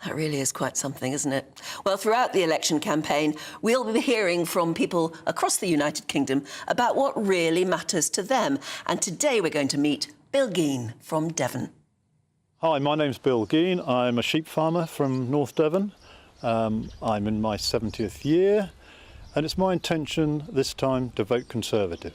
That really is quite something, isn't it? Well, throughout the election campaign, we'll be hearing from people across the United Kingdom about what really matters to them. And today we're going to meet Bill Geen from Devon. Hi, my name's Bill Geen. I'm a sheep farmer from North Devon. I'm in my 70th year, and it's my intention this time to vote Conservative.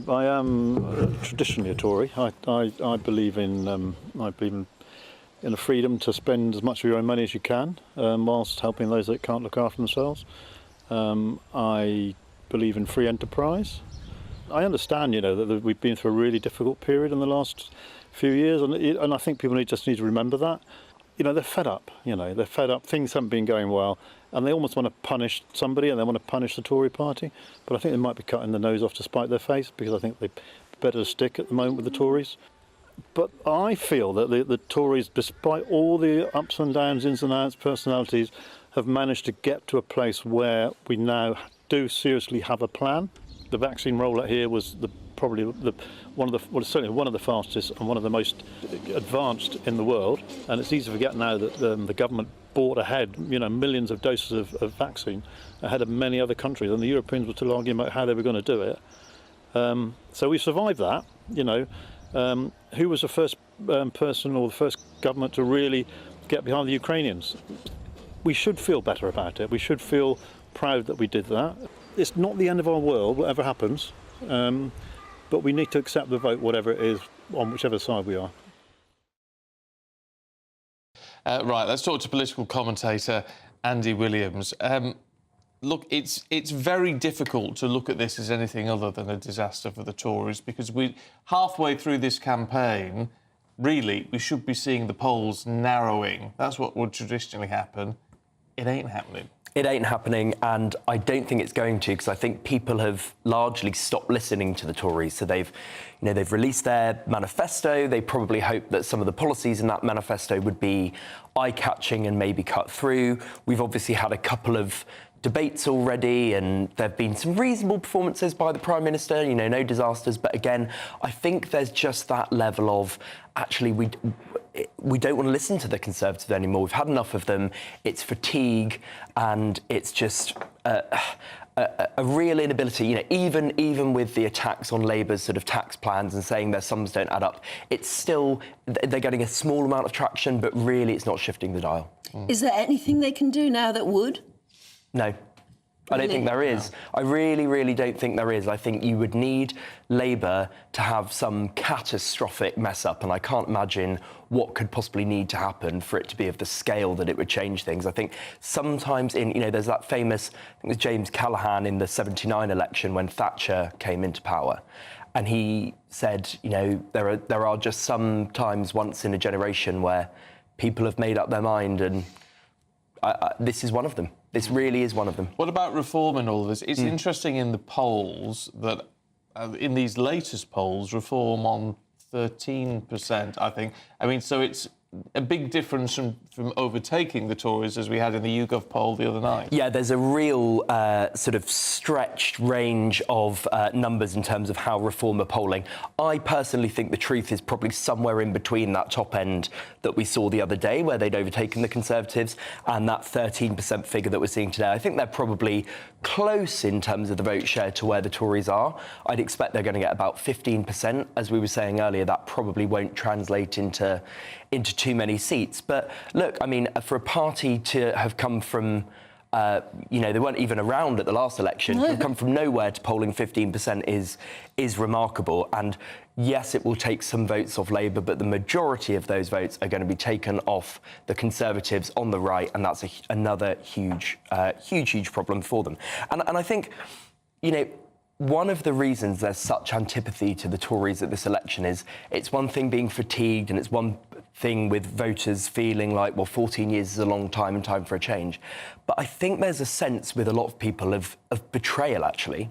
I am traditionally a Tory. I believe in a freedom to spend as much of your own money as you can, whilst helping those that can't look after themselves. I believe in free enterprise. I understand, that we've been through a really difficult period in the last few years, and I think people just need to remember that. They're fed up. They're fed up. Things haven't been going well, and they almost want to punish somebody, and they want to punish the Tory party. But I think they might be cutting their nose off to spite their face, because I think they're better to stick at the moment with the Tories. But I feel that the Tories, despite all the ups and downs, ins and outs, personalities, have managed to get to a place where we now do seriously have a plan. The vaccine rollout here was certainly one of the fastest and one of the most advanced in the world. And it's easy to forget now that the government bought ahead, millions of doses of vaccine ahead of many other countries, and the Europeans were still arguing about how they were going to do it. So we survived that. Who was the first person or the first government to really get behind the Ukrainians? We should feel better about it. We should feel proud that we did that. It's not the end of our world, whatever happens, but we need to accept the vote, whatever it is, on whichever side we are. Right, let's talk to political commentator Andy Williams. Look, it's very difficult to look at this as anything other than a disaster for the Tories, because halfway through this campaign, really, we should be seeing the polls narrowing. That's what would traditionally happen. It ain't happening. It ain't happening, and I don't think it's going to, because I think people have largely stopped listening to the Tories. So they've released their manifesto. They probably hoped that some of the policies in that manifesto would be eye-catching and maybe cut through. We've obviously had a couple of debates already, and there have been some reasonable performances by the Prime Minister, you know, no disasters. But again, I think there's just that level of, actually, we don't want to listen to the Conservatives anymore. We've had enough of them. It's fatigue, and it's just a real inability, you know, even with the attacks on Labour's sort of tax plans and saying their sums don't add up, it's still, they're getting a small amount of traction, but really it's not shifting the dial. Is there anything they can do now that would? No. I don't think there is. I really, really don't think there is. I think you would need Labour to have some catastrophic mess-up, and I can't imagine what could possibly need to happen for it to be of the scale that it would change things. I think sometimes there's that famous, I think it was James Callaghan in the 79 election when Thatcher came into power, and he said, you know, there are just some times once in a generation where people have made up their mind, and this is one of them. This really is one of them. What about reform and all of this? It's interesting in the polls that, in these latest polls, reform on 13%, I think. I mean, so it's a big difference from overtaking the Tories as we had in the YouGov poll the other night. Yeah, there's a real sort of stretched range of numbers in terms of how Reform are polling. I personally think the truth is probably somewhere in between that top end that we saw the other day, where they'd overtaken the Conservatives, and that 13% figure that we're seeing today. I think they're probably close in terms of the vote share to where the Tories are. I'd expect they're going to get about 15%. As we were saying earlier, that probably won't translate into too many seats. But look, I mean, for a party to have come from, they weren't even around at the last election, to have come from nowhere to polling 15% is remarkable. And yes, it will take some votes off Labour, but the majority of those votes are going to be taken off the Conservatives on the right, and that's another huge problem for them. And I think, you know, one of the reasons there's such antipathy to the Tories at this election is it's one thing being fatigued, and it's one thing with voters feeling like, well, 14 years is a long time and time for a change. But I think there's a sense with a lot of people of betrayal, actually.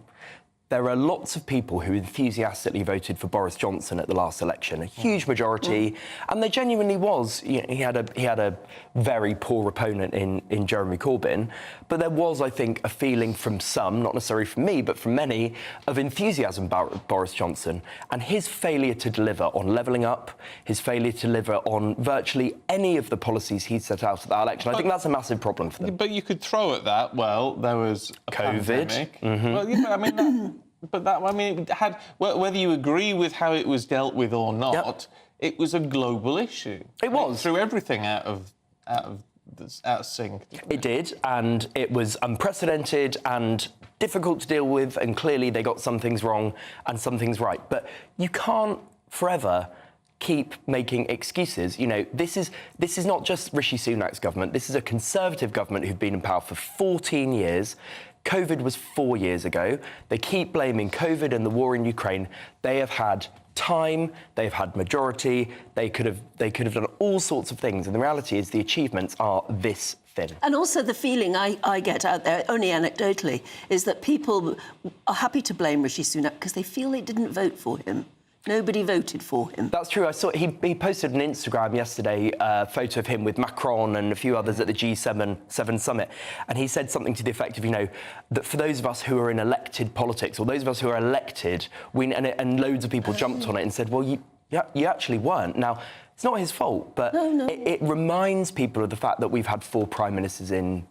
There are lots of people who enthusiastically voted for Boris Johnson at the last election, a huge majority, and there genuinely was. You know, he had a very poor opponent in Jeremy Corbyn, but there was, I think, a feeling from some, not necessarily from me, but from many, of enthusiasm about Boris Johnson, and his failure to deliver on levelling up, his failure to deliver on virtually any of the policies he set out at that election. I think that's a massive problem for them. But you could throw at that, well, there was a COVID. pandemic. Well, yeah, I mean, it had, whether you agree with how it was dealt with or not, it was a global issue. It was. It threw everything out of sync. It did, and it was unprecedented and difficult to deal with, and clearly they got some things wrong and some things right. But you can't forever keep making excuses. You know, this is not just Rishi Sunak's government. This is a Conservative government who've been in power for 14 years. COVID was 4 years ago. They keep blaming COVID and the war in Ukraine. They have had time, they've had majority, they could have done all sorts of things, and the reality is the achievements are this thin. And also the feeling I get out there, only anecdotally, is that people are happy to blame Rishi Sunak because they feel they didn't vote for him. Nobody voted for him. That's true. I saw he posted an Instagram yesterday, a photo of him with Macron and a few others at the G7 summit, and he said something to the effect of, you know, that for those of us who are in elected politics, or those of us who are elected, and loads of people jumped on it and said, well, you actually weren't. Now, it's not his fault, but it reminds people of the fact that we've had 4 prime ministers in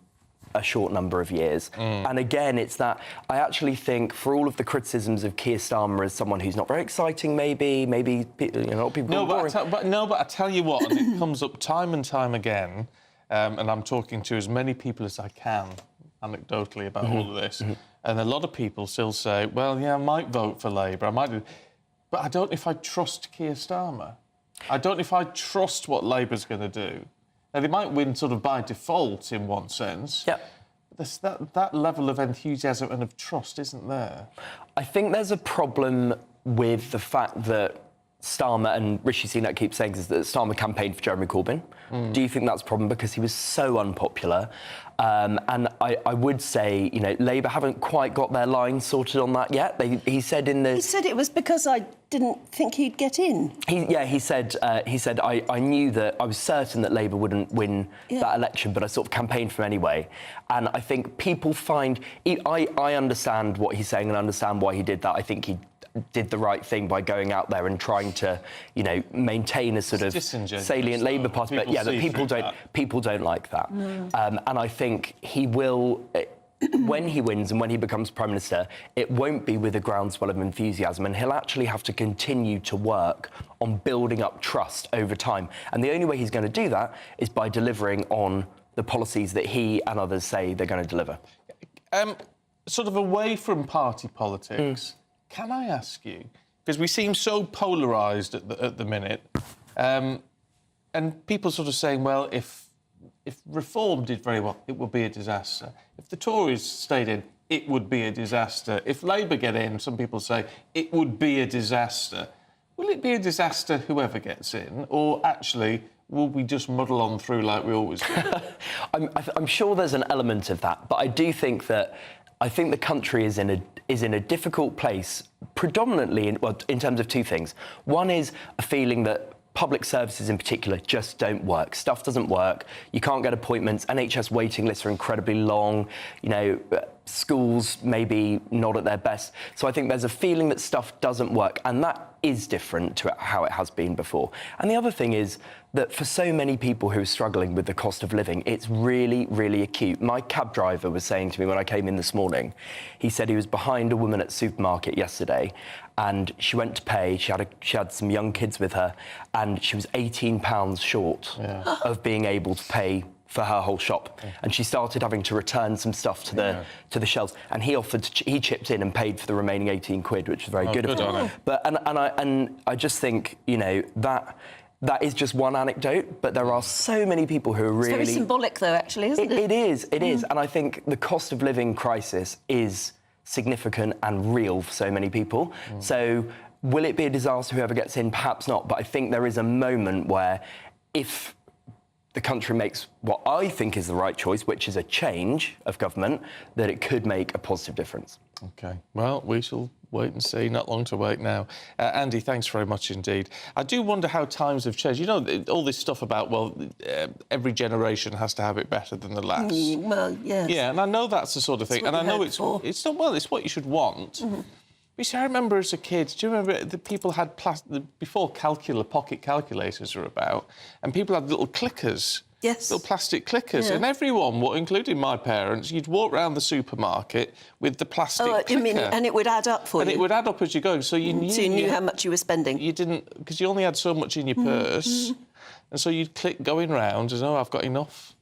a short number of years. And again, it's that I actually think, for all of the criticisms of Keir Starmer as someone who's not very exciting, maybe people. No, but I tell you what, and it comes up time and time again, and I'm talking to as many people as I can anecdotally about all of this, and a lot of people still say, well, yeah, I might vote for Labour, I might do, but I don't know if I trust Keir Starmer. I don't know if I trust what Labour's going to do. Now, they might win sort of by default in one sense. Yeah. But that level of enthusiasm and of trust isn't there. I think there's a problem with the fact that Starmer and Rishi Sunak keep saying is that Starmer campaigned for Jeremy Corbyn. Do you think that's a problem because he was so unpopular? And I would say, you know, Labour haven't quite got their line sorted on that yet. He said in the... He said it was because I didn't think he'd get in. He said I knew that, I was certain that Labour wouldn't win that election, but I sort of campaigned for him anyway. And I think people find... I understand what he's saying and understand why he did that. I think he did the right thing by going out there and trying to, you know, maintain a sort of salient Labour Party. But yeah, people don't like that. No. And I think he will, when he wins and when he becomes Prime Minister, it won't be with a groundswell of enthusiasm, and he'll actually have to continue to work on building up trust over time. And the only way he's going to do that is by delivering on the policies that he and others say they're going to deliver. Sort of away from party politics, can I ask you, because we seem so polarised at the minute, and people sort of saying, well, if Reform did very well, it would be a disaster. If the Tories stayed in, it would be a disaster. If Labour get in, some people say, it would be a disaster. Will it be a disaster whoever gets in, or actually will we just muddle on through like we always do? I'm sure there's an element of that, but I do think that the country is in a difficult place, predominantly in terms of two things. One is a feeling that public services in particular just don't work. Stuff doesn't work. You can't get appointments. NHS waiting lists are incredibly long. You know, schools maybe not at their best. So I think there's a feeling that stuff doesn't work, and that is different to how it has been before. And the other thing is that for so many people who are struggling with the cost of living, it's really, really acute. My cab driver was saying to me when I came in this morning, he said he was behind a woman at the supermarket yesterday, and she went to pay. She had some young kids with her, and she was £18 short of being able to pay for her whole shop, and she started having to return some stuff to the shelves. And he chipped in and paid for the remaining 18 quid, which was very good of him. But I just think, you know, that is just one anecdote, but there are so many people who are really... It's very symbolic, though, actually, isn't it? It is. And I think the cost of living crisis is significant and real for so many people. So will it be a disaster whoever gets in? Perhaps not. But I think there is a moment where if the country makes what I think is the right choice, which is a change of government, that it could make a positive difference. OK. Well, we shall wait and see. Not long to wait now. Andy, thanks very much indeed. I do wonder how times have changed. You know, all this stuff about, well, every generation has to have it better than the last. Well, yes. Yeah, and I know that's the sort of thing. And I know it's not, well, it's what you should want. You see, I remember as a kid, do you remember the people had, before pocket calculators were about, and people had little clickers. Yes. Little plastic clickers. Yeah. And everyone, including my parents, you'd walk around the supermarket with the plastic clicker. You mean, and it would add up for you? And it would add up as you go. So you knew how much you were spending. You didn't, because you only had so much in your purse. And so you'd click going round as, oh, I've got enough.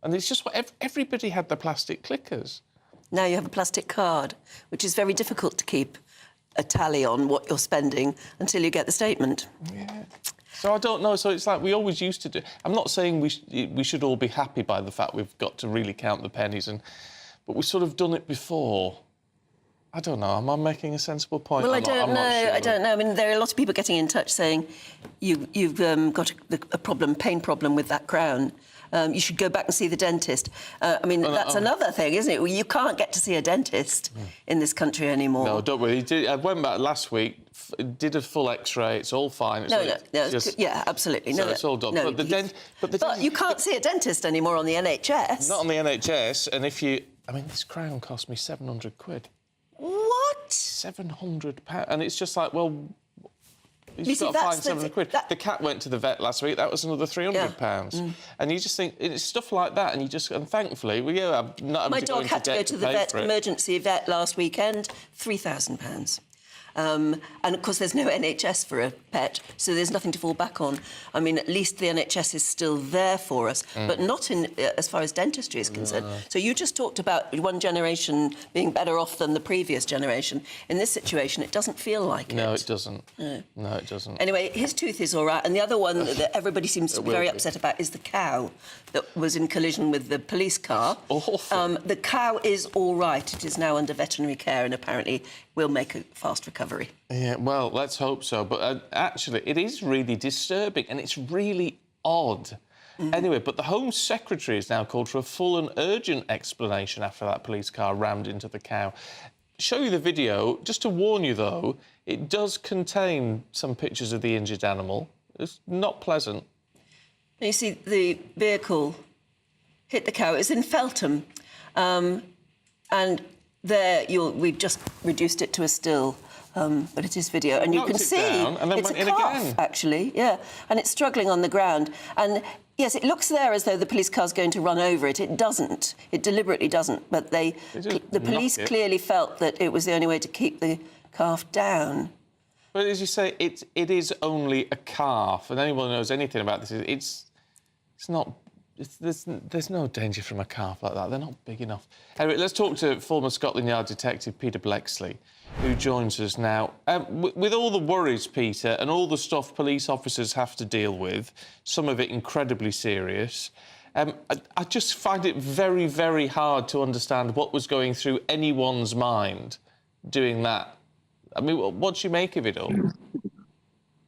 And it's just what everybody had the plastic clickers. Now you have a plastic card, which is very difficult to keep a tally on what you're spending until you get the statement. Yeah. So I don't know. So it's like we always used to do. I'm not saying we should all be happy by the fact we've got to really count the pennies, but we've sort of done it before. I don't know. Am I making a sensible point? Well, I don't know. Sure. I don't know. I mean, there are a lot of people getting in touch saying you've got a pain problem with that crown. You should go back and see the dentist. I mean, that's another thing, isn't it? Well, you can't get to see a dentist in this country anymore. No, don't worry. I went back last week, did a full X-ray. It's all fine. Yeah, absolutely. So it's all done. No, but you can't see a dentist anymore on the NHS. Not on the NHS. And I mean, this crown cost me 700 quid. What? £700. And it's just like, well... You've got to find 700 quid. The cat went to the vet last week. That was another £300. And you just think it's stuff like that, and thankfully, I'm not. My dog had to go to the emergency vet last weekend. £3,000. And, of course, there's no NHS for a pet, so there's nothing to fall back on. I mean, at least the NHS is still there for us, but not as far as dentistry is concerned. So you just talked about one generation being better off than the previous generation. In this situation, it doesn't feel like it. No, it doesn't. No, it doesn't. Anyway, his tooth is all right, and the other one that everybody seems to be very upset about is the cow that was in collision with the police car. Awful. The cow is all right. It is now under veterinary care and apparently will make a fast recovery. recovery. Yeah, well, let's hope so. But actually, it is really disturbing and it's really odd. Anyway, but the Home Secretary has now called for a full and urgent explanation after that police car rammed into the cow. Show you the video. Just to warn you, though, it does contain some pictures of the injured animal. It's not pleasant. You see, the vehicle hit the cow. It's in Feltham. And there, we've just reduced it to a still, but it is video. And you can see and then it's went a in calf, again. actually, yeah. And it's struggling on the ground. And, yes, it looks there as though the police car's going to run over it. It doesn't. It deliberately doesn't. But the police clearly felt that it was the only way to keep the calf down. But as you say, it is only a calf, and anyone who knows anything about this, it's not... There's no danger from a calf like that. They're not big enough. Anyway, let's talk to former Scotland Yard detective Peter Bleksley, who joins us now. With all the worries, Peter, and all the stuff police officers have to deal with, some of it incredibly serious, I just find it very, very hard to understand what was going through anyone's mind doing that. I mean, what do you make of it all?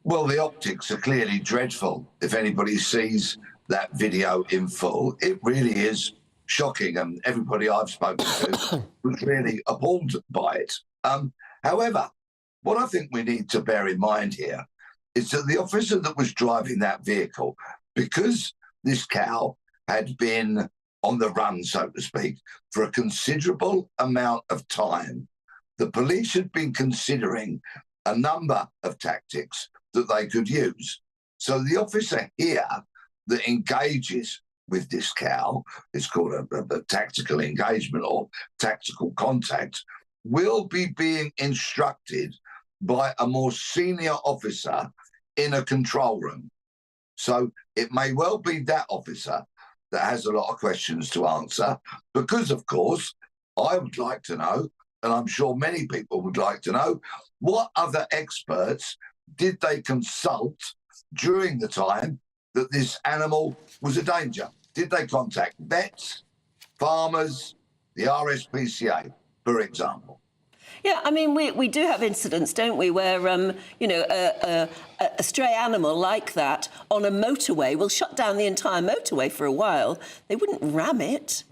Well, the optics are clearly dreadful. If anybody sees that video in full, it really is shocking, and everybody I've spoken to was really appalled by it. However, what I think we need to bear in mind here is that the officer that was driving that vehicle, because this cow had been on the run, so to speak, for a considerable amount of time, the police had been considering a number of tactics that they could use. So the officer here that engages with this cow, it's called a tactical engagement or tactical contact, will be being instructed by a more senior officer in a control room. So it may well be that officer that has a lot of questions to answer, because, of course, I would like to know, and I'm sure many people would like to know, what other experts did they consult during the time that this animal was a danger? Did they contact vets, farmers, the RSPCA, for example? Yeah, I mean, we do have incidents, don't we, where, you know, a stray animal like that on a motorway will shut down the entire motorway for a while. They wouldn't ram it.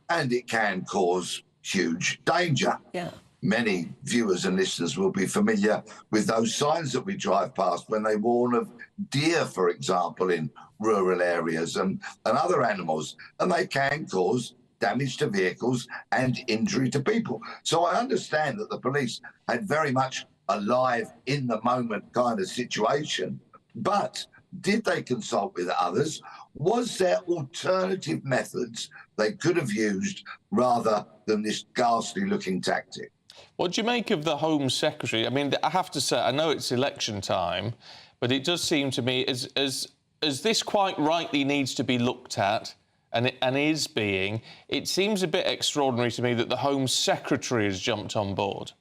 And it can cause huge danger. Yeah. Many viewers and listeners will be familiar with those signs that we drive past when they warn of deer, for example, in rural areas and other animals, and they can cause damage to vehicles and injury to people. So I understand that the police had very much a live, in-the-moment kind of situation, but did they consult with others? Was there alternative methods they could have used rather than this ghastly-looking tactic? What do you make of the Home Secretary? I mean, I have to say, I know it's election time, but it does seem to me, as this quite rightly needs to be looked at, and is being, it seems a bit extraordinary to me that the Home Secretary has jumped on board.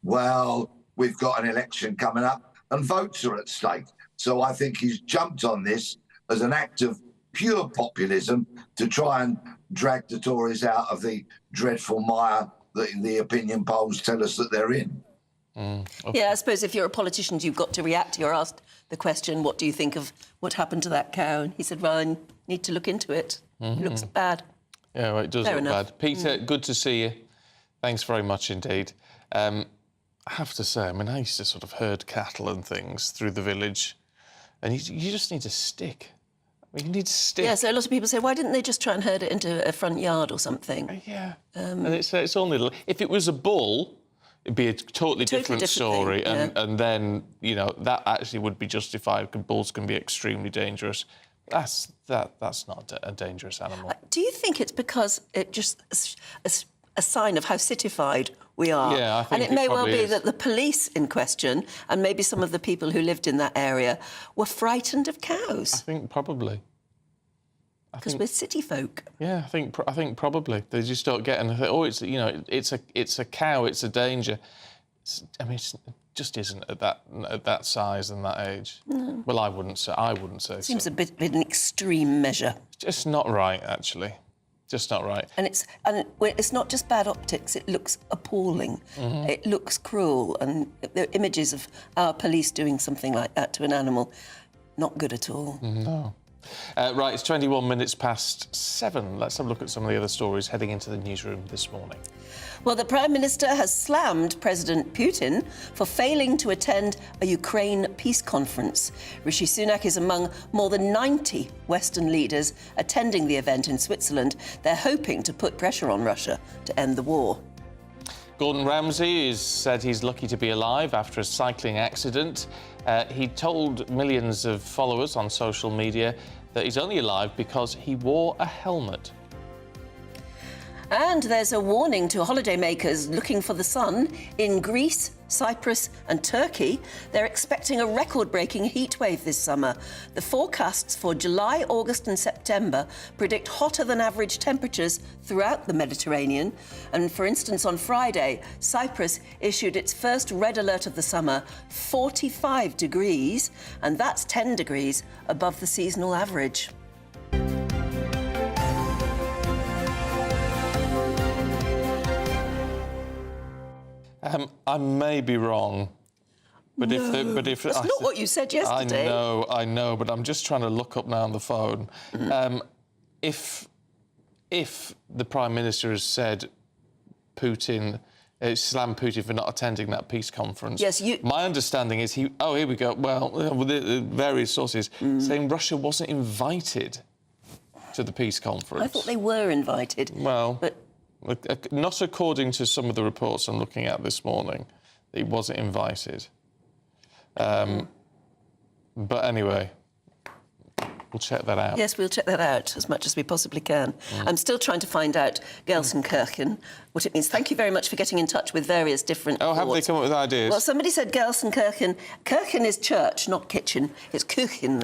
Well, we've got an election coming up and votes are at stake. So I think he's jumped on this as an act of pure populism to try and drag the Tories out of the dreadful mire that the opinion polls tell us that they're in. Okay. Yeah, I suppose if you're a politician, you've got to react. You're asked the question, what do you think of what happened to that cow? And he said, well, I need to look into it. It looks bad. Yeah, well, it does Fair look enough. bad. Peter, good to see you. Thanks very much indeed. I have to say, I mean, I used to sort of herd cattle and things through the village, and you just need a stick. I mean, you need a stick. Yeah, so a lot of people say, why didn't they just try and herd it into a front yard or something? Yeah. And it's only... If it was a bull, it'd be a totally different story, thing, yeah. and then, you know, that actually would be justified, because bulls can be extremely dangerous. That's not a dangerous animal. Do you think it's because it just a sign of how citified we are? Yeah, I think and it may well probably be is. that the police in question, and maybe some of the people who lived in that area, were frightened of cows. I think probably. Because we're city folk. Yeah, I think probably they just start getting. Oh, it's, you know, it's a cow. It's a danger. I mean, it just isn't at that size and that age. No. Well, I wouldn't say. Seems a bit of an extreme measure. It's just not right, actually. Just not right. And it's not just bad optics, it looks appalling. It looks cruel, and the images of our police doing something like that to an animal, not good at all. No. Right, it's 21 minutes past 7. Let's have a look at some of the other stories heading into the newsroom this morning. Well, the Prime Minister has slammed President Putin for failing to attend a Ukraine peace conference. Rishi Sunak is among more than 90 Western leaders attending the event in Switzerland. They're hoping to put pressure on Russia to end the war. Gordon Ramsay said he's lucky to be alive after a cycling accident. He told millions of followers on social media that he's only alive because he wore a helmet. And there's a warning to holidaymakers looking for the sun in Greece, Cyprus and Turkey. They're expecting a record-breaking heatwave this summer. The forecasts for July, August and September predict hotter than average temperatures throughout the Mediterranean. And for instance, on Friday, Cyprus issued its first red alert of the summer, 45 degrees, and that's 10 degrees above the seasonal average. I may be wrong, but if that's not what you said yesterday. I know, but I'm just trying to look up now on the phone. If the Prime Minister has said slammed Putin for not attending that peace conference. Yes, my understanding is here we go. Well, with various sources saying Russia wasn't invited to the peace conference. I thought they were invited. Well, but not according to some of the reports I'm looking at this morning. He wasn't invited. But anyway, we'll check that out. Yes, we'll check that out as much as we possibly can. I'm still trying to find out Gelsenkirchen, what it means. Thank you very much for getting in touch with various different have they come up with ideas? Well, somebody said Gelsenkirchen. Kirchen is church, not kitchen. It's Kuchen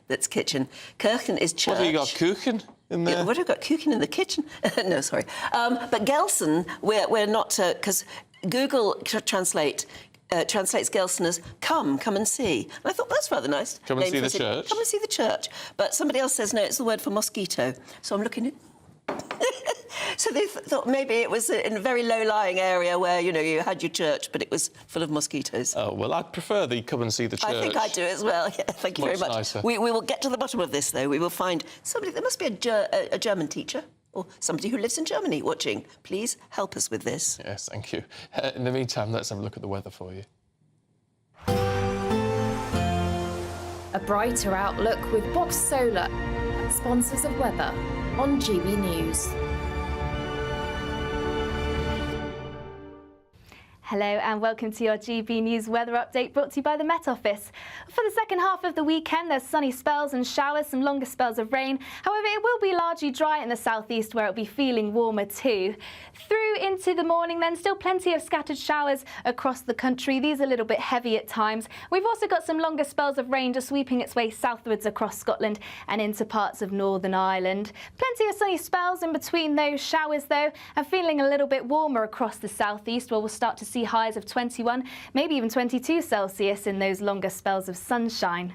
that's kitchen. Kirchen is church. What have you got, Kuchen in there? Yeah, what have we got, Kuchen in the kitchen? No, sorry. But Gelsen, we're not, because Google translates Gelsen as come and see. And I thought that's rather nice. Come and see the church? Come and see the church. But somebody else says no, it's the word for mosquito. So I'm looking at... So they thought maybe it was in a very low-lying area where, you had your church, but it was full of mosquitoes. Oh, well, I'd prefer the come and see the church. I think I do as well. Yeah, thank you very much. Nicer. We will get to the bottom of this, though. We will find somebody... There must be a German teacher or somebody who lives in Germany watching. Please help us with this. Yes, thank you. In the meantime, let's have a look at the weather for you. A brighter outlook with Box Solar, sponsors of weather on GB News. Hello and welcome to your GB News weather update brought to you by the Met Office. For the second half of the weekend, there's sunny spells and showers, some longer spells of rain. However, it will be largely dry in the southeast where it'll be feeling warmer too. Through into the morning then, still plenty of scattered showers across the country. These are a little bit heavy at times. We've also got some longer spells of rain just sweeping its way southwards across Scotland and into parts of Northern Ireland. Plenty of sunny spells in between those showers though, and feeling a little bit warmer across the southeast where we'll start to see highs of 21, maybe even 22 Celsius in those longer spells of sunshine.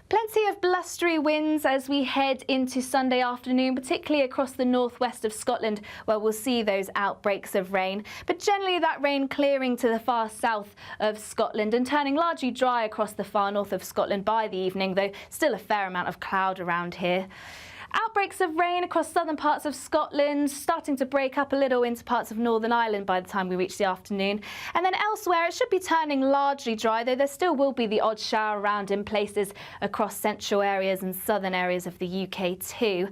Plenty of blustery winds as we head into Sunday afternoon, particularly across the northwest of Scotland, where we'll see those outbreaks of rain. But generally that rain clearing to the far south of Scotland and turning largely dry across the far north of Scotland by the evening, though still a fair amount of cloud around here. Outbreaks of rain across southern parts of Scotland, starting to break up a little into parts of Northern Ireland by the time we reach the afternoon. And then elsewhere, it should be turning largely dry, though there still will be the odd shower around in places across central areas and southern areas of the UK too.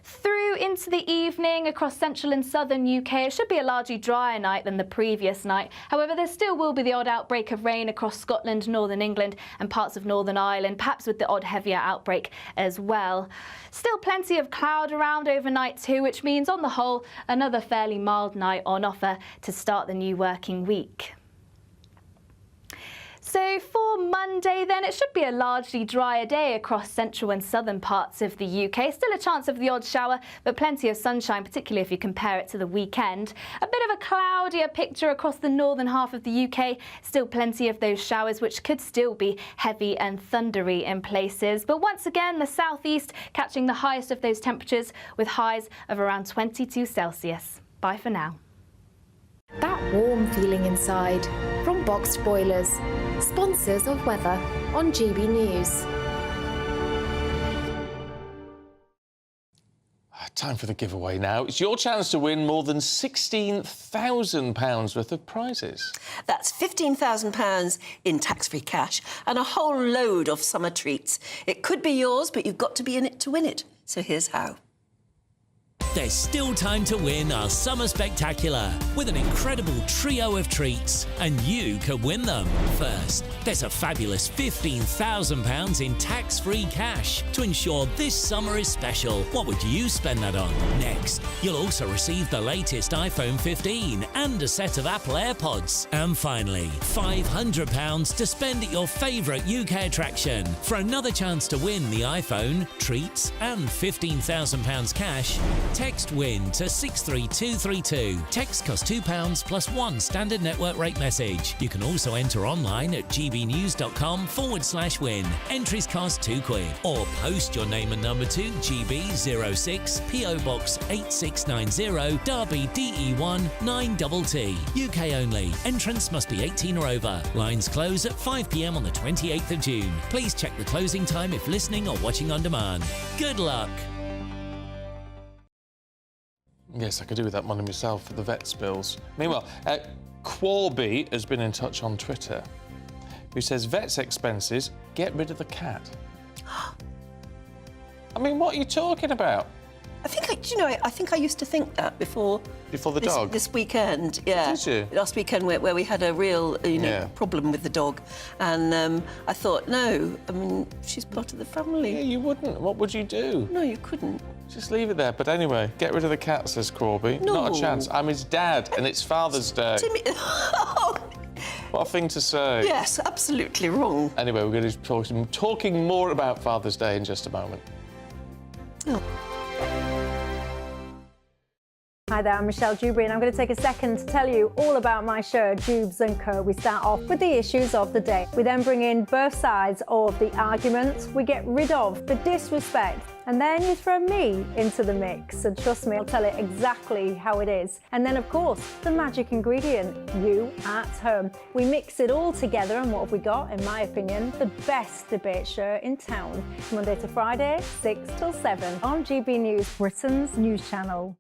Through into the evening across central and southern UK, it should be a largely drier night than the previous night. However, there still will be the odd outbreak of rain across Scotland, northern England and parts of Northern Ireland, perhaps with the odd heavier outbreak as well. Still plenty of cloud around overnight too, which means on the whole, another fairly mild night on offer to start the new working week. So for Monday then, it should be a largely drier day across central and southern parts of the UK. Still a chance of the odd shower, but plenty of sunshine, particularly if you compare it to the weekend. A bit of a cloudier picture across the northern half of the UK. Still plenty of those showers, which could still be heavy and thundery in places. But once again, the southeast catching the highest of those temperatures with highs of around 22 Celsius. Bye for now. That warm feeling inside from Boxed Boilers, sponsors of weather on GB News. Time for the giveaway now. It's your chance to win more than £16,000 worth of prizes. That's £15,000 in tax-free cash and a whole load of summer treats. It could be yours, but you've got to be in it to win it. So here's how. There's still time to win our Summer Spectacular with an incredible trio of treats, and you could win them. First, there's a fabulous £15,000 in tax-free cash to ensure this summer is special. What would you spend that on? Next, you'll also receive the latest iPhone 15 and a set of Apple AirPods. And finally, £500 to spend at your favourite UK attraction. For another chance to win the iPhone, treats and £15,000 cash, text WIN to 63232. Text costs £2 plus one standard network rate message. You can also enter online at gbnews.com/win. Entries cost £2. Or post your name and number to GB06 PO Box 8690 Derby DE1 9TT. UK only. Entrance must be 18 or over. Lines close at 5 p.m. on the 28th of June. Please check the closing time if listening or watching on demand. Good luck. Yes, I could do with that money myself for the vet bills. Meanwhile, Quorby has been in touch on Twitter, who says, vets expenses, get rid of the cat. I mean, what are you talking about? I think I used to think that before the dog? This weekend, yeah. Did you? Last weekend where we had a real, problem with the dog. And I thought, no, I mean, she's part of the family. Yeah, you wouldn't. What would you do? No, you couldn't. Just leave it there. But anyway, get rid of the cat, says Corby. No. Not a chance. I'm his dad, and it's Father's Day. What a thing to say. Yes, absolutely wrong. Anyway, we're going to be talking more about Father's Day in just a moment. Oh. Hi there, I'm Michelle Dewberry, and I'm going to take a second to tell you all about my show, Dubes & Co. We start off with the issues of the day. We then bring in both sides of the argument. We get rid of the disrespect, and then you throw me into the mix. And trust me, I'll tell it exactly how it is. And then, of course, the magic ingredient, you at home. We mix it all together, and what have we got? In my opinion, the best debate show in town. Monday to Friday, 6 till 7 on GB News, Britain's news channel.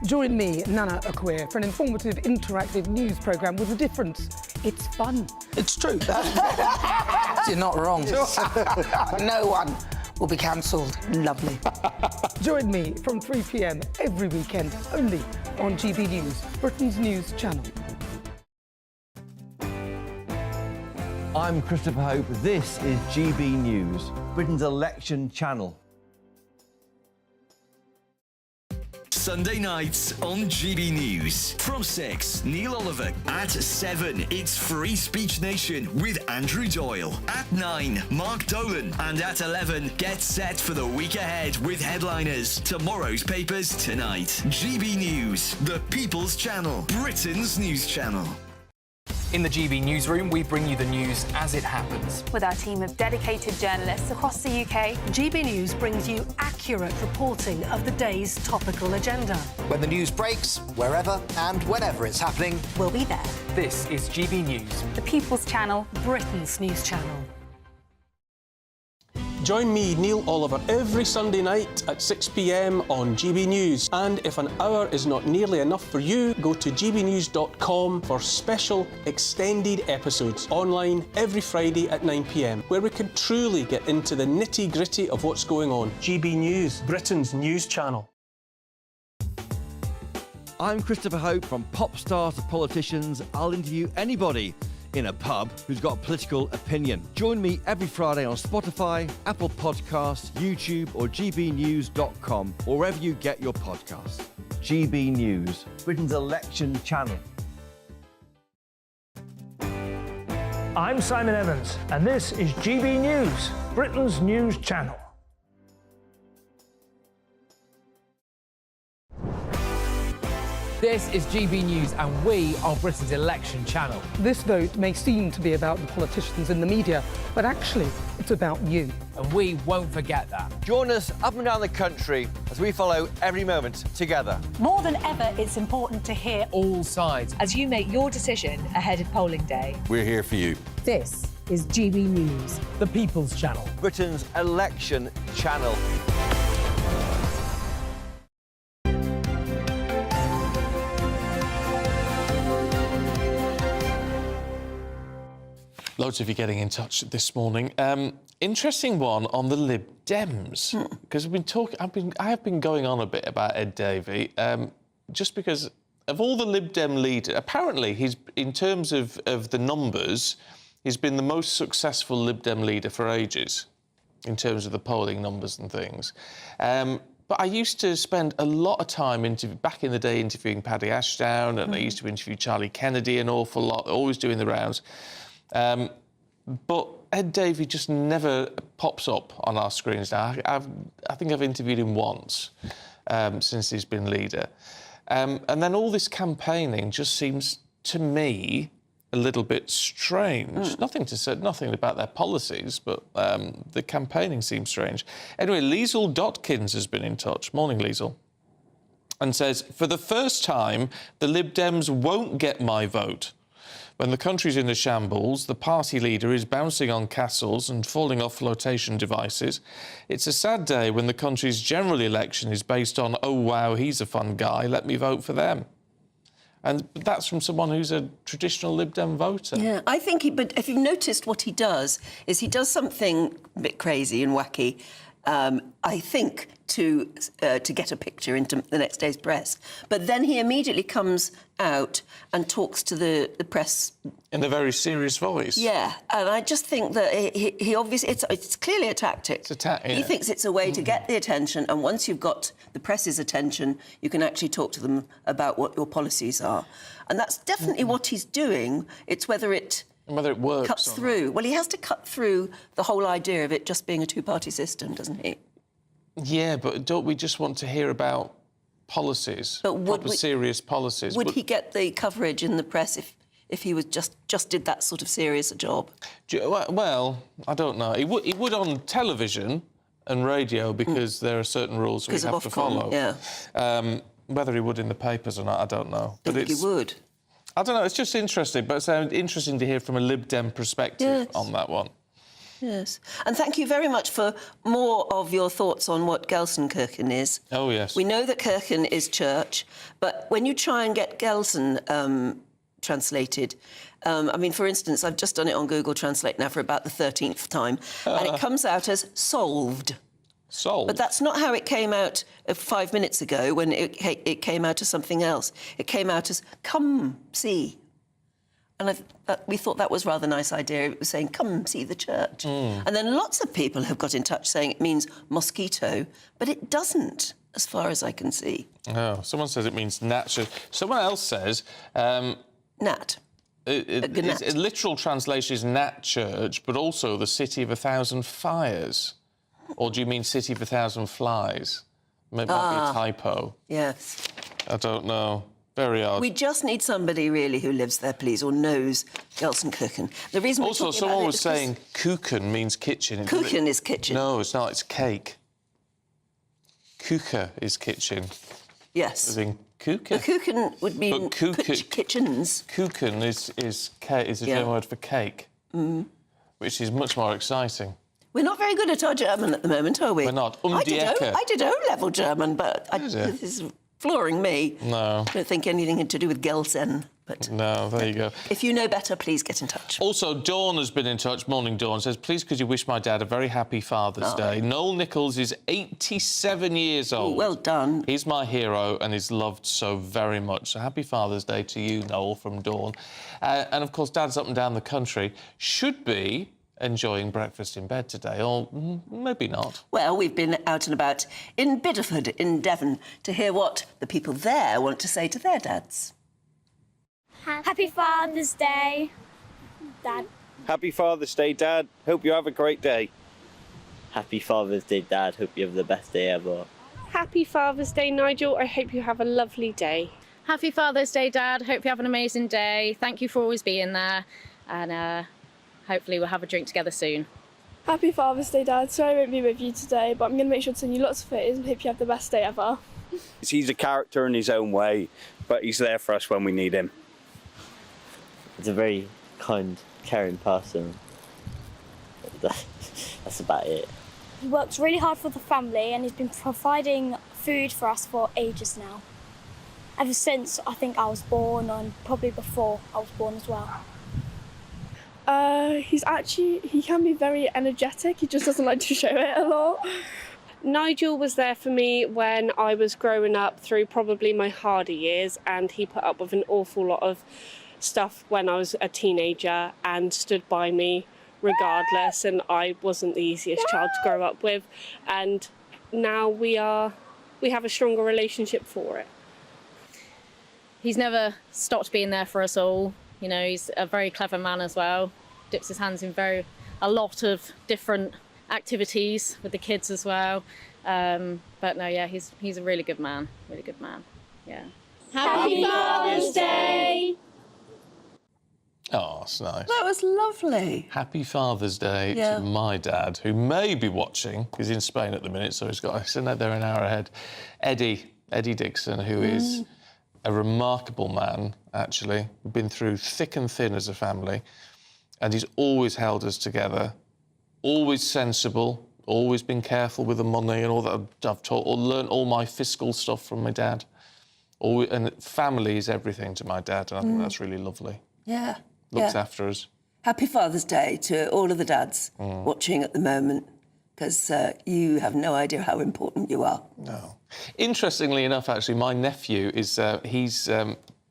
Join me, Nana Akweer, for an informative, interactive news programme with a difference. It's fun. It's true. You're not wrong. No one will be cancelled. Lovely. Join me from 3 p.m. every weekend, only on GB News, Britain's news channel. I'm Christopher Hope. This is GB News, Britain's election channel. Sunday nights on GB News. From 6, Neil Oliver. At 7, it's Free Speech Nation with Andrew Doyle. At 9, Mark Dolan. And at 11, get set for the week ahead with headliners. Tomorrow's papers tonight. GB News, the People's Channel, Britain's news channel. In the GB newsroom, we bring you the news as it happens. With our team of dedicated journalists across the UK, GB News brings you accurate reporting of the day's topical agenda. When the news breaks, wherever and whenever it's happening, we'll be there. This is GB News, the People's Channel, Britain's news channel. Join me, Neil Oliver, every Sunday night at 6 p.m. on GB News. And if an hour is not nearly enough for you, go to gbnews.com for special extended episodes online every Friday at 9 p.m, where we can truly get into the nitty-gritty of what's going on. GB News, Britain's news channel. I'm Christopher Hope. From pop stars to politicians, I'll interview anybody in a pub who's got a political opinion. Join me every Friday on Spotify, Apple Podcasts, YouTube or gbnews.com, or wherever you get your podcasts. GB News, Britain's election channel. I'm Simon Evans, and this is GB News, Britain's news channel. This is GB News, and we are Britain's election channel. This vote may seem to be about the politicians in the media, but actually, it's about you. And we won't forget that. Join us up and down the country as we follow every moment together. More than ever, it's important to hear all sides as you make your decision ahead of polling day. We're here for you. This is GB News, the People's Channel, Britain's election channel. Loads of you getting in touch this morning. Interesting one on the Lib Dems, because I have been going on a bit about Ed Davey, just because of all the Lib Dem leaders. Apparently, he's, in terms of the numbers, he's been the most successful Lib Dem leader for ages, in terms of the polling numbers and things. But I used to spend a lot of time back in the day interviewing Paddy Ashdown, and I used to interview Charlie Kennedy an awful lot, always doing the rounds. But Ed Davey just never pops up on our screens now. I think I've interviewed him once since he's been leader. And then all this campaigning just seems, to me, a little bit strange. Nothing about their policies, but the campaigning seems strange. Anyway, Liesl Dotkins has been in touch. Morning, Liesl. And says, for the first time, the Lib Dems won't get my vote. When the country's in a shambles, the party leader is bouncing on castles and falling off flotation devices. It's a sad day when the country's general election is based on, oh, wow, he's a fun guy, let me vote for them. And that's from someone who's a traditional Lib Dem voter. Yeah, I think, but if you've noticed what he does, is he does something a bit crazy and wacky, I think, to get a picture into the next day's press. But then he immediately comes out and talks to the press in a very serious voice. Yeah, and I just think that he obviously it's clearly a tactic. It's a He thinks it's a way to get the attention, and once you've got the press's attention, you can actually talk to them about what your policies are, and that's definitely what he's doing. It's whether it works, cuts through. Well, he has to cut through the whole idea of it just being a two-party system, doesn't he? Yeah, but don't we just want to hear about policies, proper serious policies? Would he get the coverage in the press if he was just did that sort of serious a job? Well, I don't know. He would on television and radio because there are certain rules we have to follow. Yeah. Whether he would in the papers or not, I don't know. I think he would. I don't know. It's just interesting, but it's interesting to hear from a Lib Dem perspective on that one. Yes. And thank you very much for more of your thoughts on what Gelsenkirchen is. Oh, yes. We know that Kirchen is church, but when you try and get Gelsen translated, I mean, for instance, I've just done it on Google Translate now for about the 13th time, and it comes out as solved. Solved? But that's not how it came out 5 minutes ago when it came out as something else. It came out as come see. And we thought that was a rather nice idea. It was saying, come see the church. And then lots of people have got in touch saying it means mosquito, but it doesn't, as far as I can see. Oh, someone says it means gnat. Someone else says... gnat. A literal translation is Nat Church, but also the City of 1,000 Fires. Or do you mean City of 1,000 Flies? It might be a typo. Yes. I don't know. Very odd. We just need somebody, really, who lives there, please, or knows Gelsenkirchen. The reason also, someone was saying Kuchen means kitchen. Kuchen is kitchen. No, it's not. It's cake. Kuche is kitchen. Yes. As in Kuche. The Kuchen would mean kitchens. Kuchen is a German word for cake, which is much more exciting. We're not very good at our German at the moment, are we? We're not. I did O-level German, but this is flooring me. No. I don't think anything to do with Gelsen. But no, there you go. If you know better, please get in touch. Also, Dawn has been in touch. Morning, Dawn. Says, please could you wish my dad a very happy Father's Day. Noel Nichols is 87 years old. Oh, well done. He's my hero and is loved so very much. So happy Father's Day to you, Noel, from Dawn. And, of course, Dad's up and down the country. Should be enjoying breakfast in bed today, or maybe not. Well, we've been out and about in Bideford in Devon to hear what the people there want to say to their dads. Happy Father's Day, Dad. Happy Father's Day, Dad. Hope you have a great day. Happy Father's Day, Dad. Hope you have the best day ever. Happy Father's Day, Nigel. I hope you have a lovely day. Happy Father's Day, Dad. Hope you have an amazing day. Thank you for always being there. And hopefully we'll have a drink together soon. Happy Father's Day, Dad. Sorry I won't be with you today, but I'm going to make sure to send you lots of photos and hope you have the best day ever. He's a character in his own way, but he's there for us when we need him. He's a very kind, caring person. That's about it. He works really hard for the family and he's been providing food for us for ages now. Ever since I think I was born, and probably before I was born as well. He can be very energetic, he just doesn't like to show it a lot. Nigel was there for me when I was growing up through probably my harder years, and he put up with an awful lot of stuff when I was a teenager and stood by me regardless, and I wasn't the easiest child to grow up with, and now we have a stronger relationship for it. He's never stopped being there for us all. You know, he's a very clever man as well. Dips his hands in a lot of different activities with the kids as well. But no, yeah, he's a really good man. Really good man. Yeah. Happy Father's Day! Oh, that's nice. That was lovely. Happy Father's Day to my dad, who may be watching. He's in Spain at the minute, so he's sitting out there an hour ahead. Eddie Dixon, who is a remarkable man, actually. We've been through thick and thin as a family, and he's always held us together, always sensible, always been careful with the money and all that. I've taught or learnt all my fiscal stuff from my dad. And family is everything to my dad, and I think that's really lovely. Yeah. Looks after us. Happy Father's Day to all of the dads watching at the moment, because you have no idea how important you are. No. Interestingly enough, actually, my nephew is, he's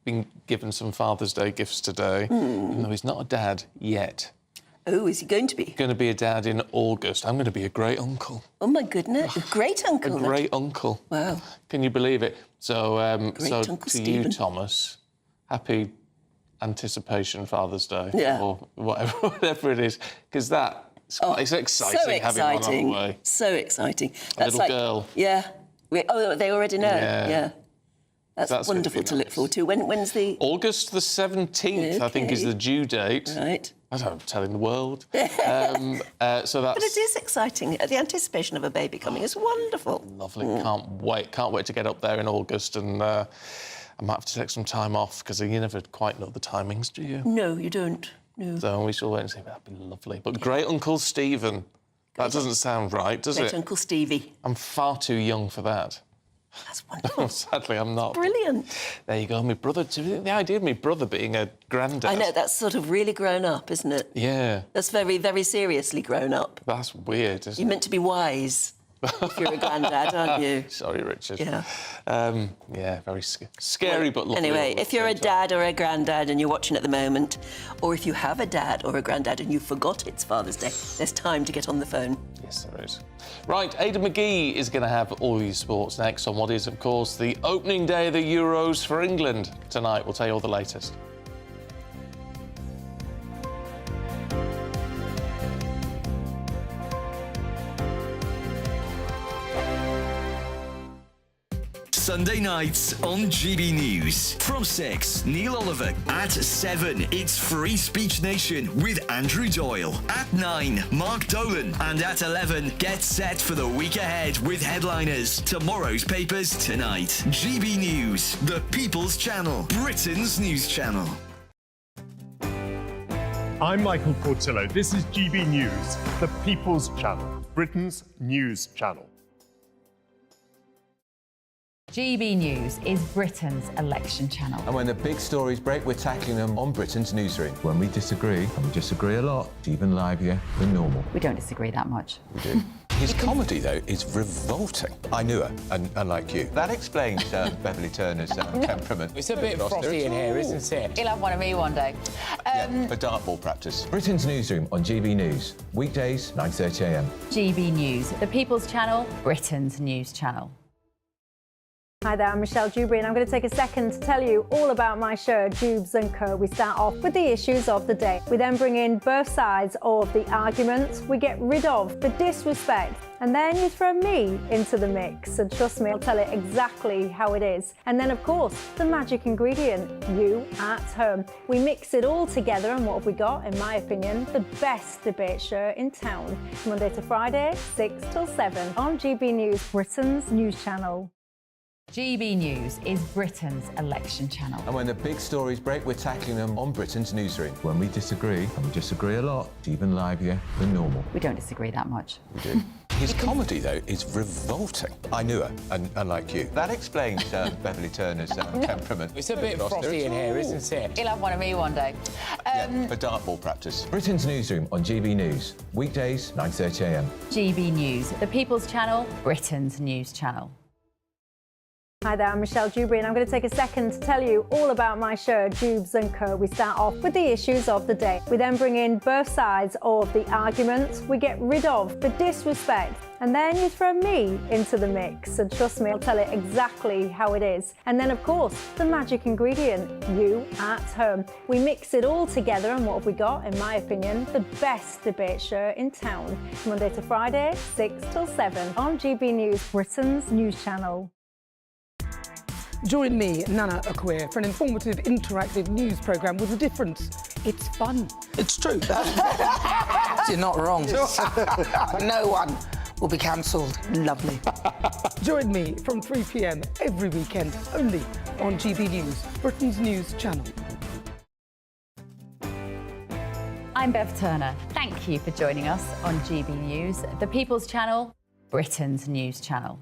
been given some Father's Day gifts today, even though he's not a dad yet. Oh, is he going to be? Going to be a dad in August. I'm going to be a great uncle. Oh, my goodness. A great uncle. A great uncle. Wow. Can you believe it? So, Uncle to Stephen. you, Thomas, happy anticipation Father's Day. Yeah. Or whatever it is. Because it's exciting, so having one on the way. So exciting. A little girl. Yeah. They already know. Yeah. That's wonderful to look forward to. When's the... August the 17th, I think, is the due date. Right. I don't know, telling the world. So that's... But it is exciting. The anticipation of a baby coming is wonderful. Lovely. Can't wait to get up there in August, and I might have to take some time off, because you never quite know the timings, do you? No, you don't. No. So we shall wait and see. That'd be lovely. But great Uncle Stephen. That doesn't sound right, does it? Great Uncle Stevie. I'm far too young for that. That's wonderful. Sadly, I'm not. Brilliant. There you go. My brother, the idea of my brother being a granddad. I know, that's sort of really grown up, isn't it? Yeah. That's very, very seriously grown up. That's weird, isn't it? You're meant to be wise if you're a granddad, aren't you? Sorry, Richard. Yeah. Very scary, but lovely. Anyway, if you're a dad or a granddad and you're watching at the moment, or if you have a dad or a granddad and you forgot it's Father's Day, there's time to get on the phone. Yes, there is. Right, Ada McGee is going to have all these sports next on what is, of course, the opening day of the Euros for England tonight. We'll tell you all the latest. Sunday nights on GB News. From 6, Neil Oliver. At 7, it's Free Speech Nation with Andrew Doyle. At 9, Mark Dolan. And at 11, get set for the week ahead with headliners. Tomorrow's papers tonight. GB News, the People's Channel, Britain's news channel. I'm Michael Portillo. This is GB News, the People's Channel, Britain's news channel. GB News is Britain's election channel. And when the big stories break, we're tackling them on Britain's newsroom. When we disagree, and we disagree a lot, it's even livelier than normal. We don't disagree that much. We do. His comedy, though, is revolting. I knew her, unlike you. That explains Beverly Turner's temperament. It's a bit frosty in here, isn't it? He'll have one of me one day. For dartball practice. Britain's newsroom on GB News. Weekdays, 9:30 a.m. GB News, the People's Channel, Britain's news channel. Hi there, I'm Michelle Dewberry and I'm going to take a second to tell you all about my show, Dubes & Co. We start off with the issues of the day. We then bring in both sides of the arguments. We get rid of the disrespect. And then you throw me into the mix. And trust me, I'll tell it exactly how it is. And then, of course, the magic ingredient, you at home. We mix it all together and what have we got, in my opinion, the best debate show in town. Monday to Friday, 6 till 7 on GB News, Britain's news channel. GB News is Britain's election channel. And when the big stories break, we're tackling them on Britain's newsroom. When we disagree, and we disagree a lot, it's even livelier than normal. We don't disagree that much. We do. His comedy, though, is revolting. I knew her, and unlike you. That explains Beverly Turner's temperament. It's a bit frosty in here, isn't it? He'll have one of me one day. For dartball practice. Britain's newsroom on GB News. Weekdays, 9:30 a.m. GB News, the People's Channel, Britain's news channel. Hi there, I'm Michelle Dewberry and I'm going to take a second to tell you all about my show, Dubes & Co. We start off with the issues of the day. We then bring in both sides of the arguments. We get rid of the disrespect. And then you throw me into the mix. And trust me, I'll tell it exactly how it is. And then, of course, the magic ingredient, you at home. We mix it all together and what have we got, in my opinion, the best debate show in town. Monday to Friday, 6 till 7 on GB News, Britain's news channel. Join me, Nana Akwe, for an informative, interactive news programme with a difference. It's fun. It's true. You're not wrong. No one will be cancelled. Lovely. Join me from 3 p.m. every weekend, only on GB News, Britain's news channel. I'm Bev Turner. Thank you for joining us on GB News, the People's Channel, Britain's news channel.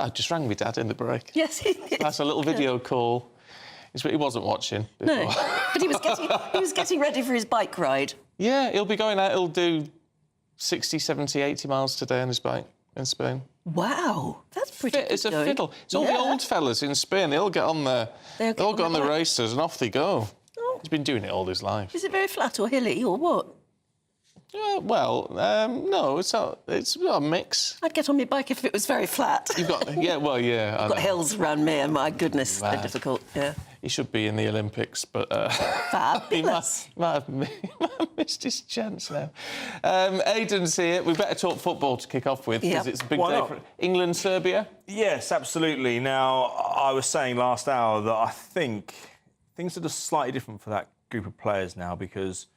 I just rang my dad in the break. Yes, he did. That's a little video call. He wasn't watching before. No, but he was getting ready for his bike ride. Yeah, he'll be going out. He'll do 60, 70, 80 miles today on his bike in Spain. Wow, that's pretty good It's a going. fiddle. It's all the old fellas in Spain. They all get on there. They all get on the races and off they go. Oh. He's been doing it all his life. Is it very flat or hilly or what? No, it's a mix. I'd get on my bike if it was very flat. You've got, I've got hills around me, and my goodness, they're difficult. Yeah. He should be in the Olympics, but he might have missed his chance now. Aidan's here. We better talk football to kick off with, because it's a big day for England, Serbia. Yes, absolutely. Now, I was saying last hour that I think things are just slightly different for that group of players now, because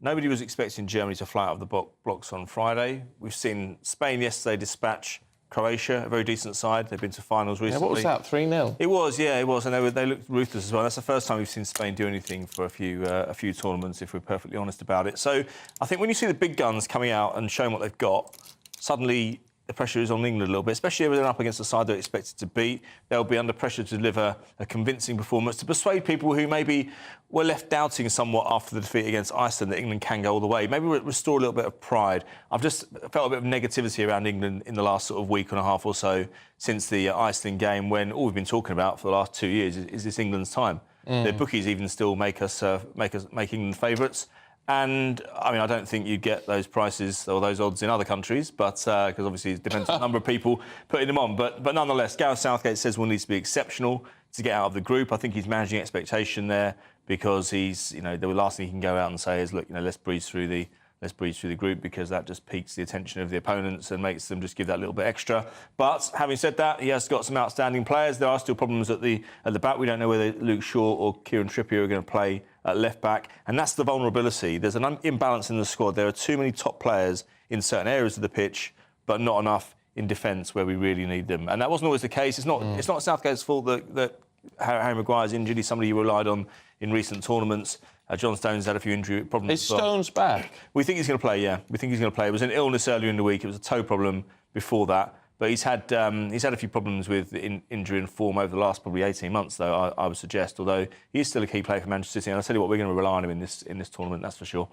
nobody was expecting Germany to fly out of the blocks on Friday. We've seen Spain yesterday dispatch Croatia, a very decent side. They've been to finals recently. Yeah, what was that, 3-0? It was, and they looked ruthless as well. That's the first time we've seen Spain do anything for a few tournaments, if we're perfectly honest about it. So I think when you see the big guns coming out and showing what they've got, suddenly the pressure is on England a little bit, especially if they're up against a side they're expected to beat. They'll be under pressure to deliver a convincing performance to persuade people who maybe were left doubting somewhat after the defeat against Iceland that England can go all the way. Maybe restore a little bit of pride. I've just felt a bit of negativity around England in the last sort of week and a half or so since the Iceland game, when all we've been talking about for the last 2 years is this England's time. The bookies even still make England favourites. And, I mean, I don't think you'd get those prices or those odds in other countries, but because obviously it depends on the number of people putting them on. But nonetheless, Gareth Southgate says one needs to be exceptional to get out of the group. I think he's managing expectation there, because he's, the last thing he can go out and say is, look, let's breeze through the group, because that just piques the attention of the opponents and makes them just give that little bit extra. But having said that, he has got some outstanding players. There are still problems at the back. We don't know whether Luke Shaw or Kieran Trippier are going to play at left back, and that's the vulnerability. There's an imbalance in the squad. There are too many top players in certain areas of the pitch, but not enough in defence where we really need them. And that wasn't always the case. It's not Southgate's fault that Harry Maguire's injured. He's somebody you relied on in recent tournaments. John Stones had a few injury problems. Is Stones back? We think he's going to play, yeah. We think he's going to play. It was an illness earlier in the week. It was a toe problem before that. But he's had a few problems with injury and form over the last probably 18 months, though, I would suggest, although he is still a key player for Manchester City. And I'll tell you what, we're going to rely on him in this tournament, that's for sure.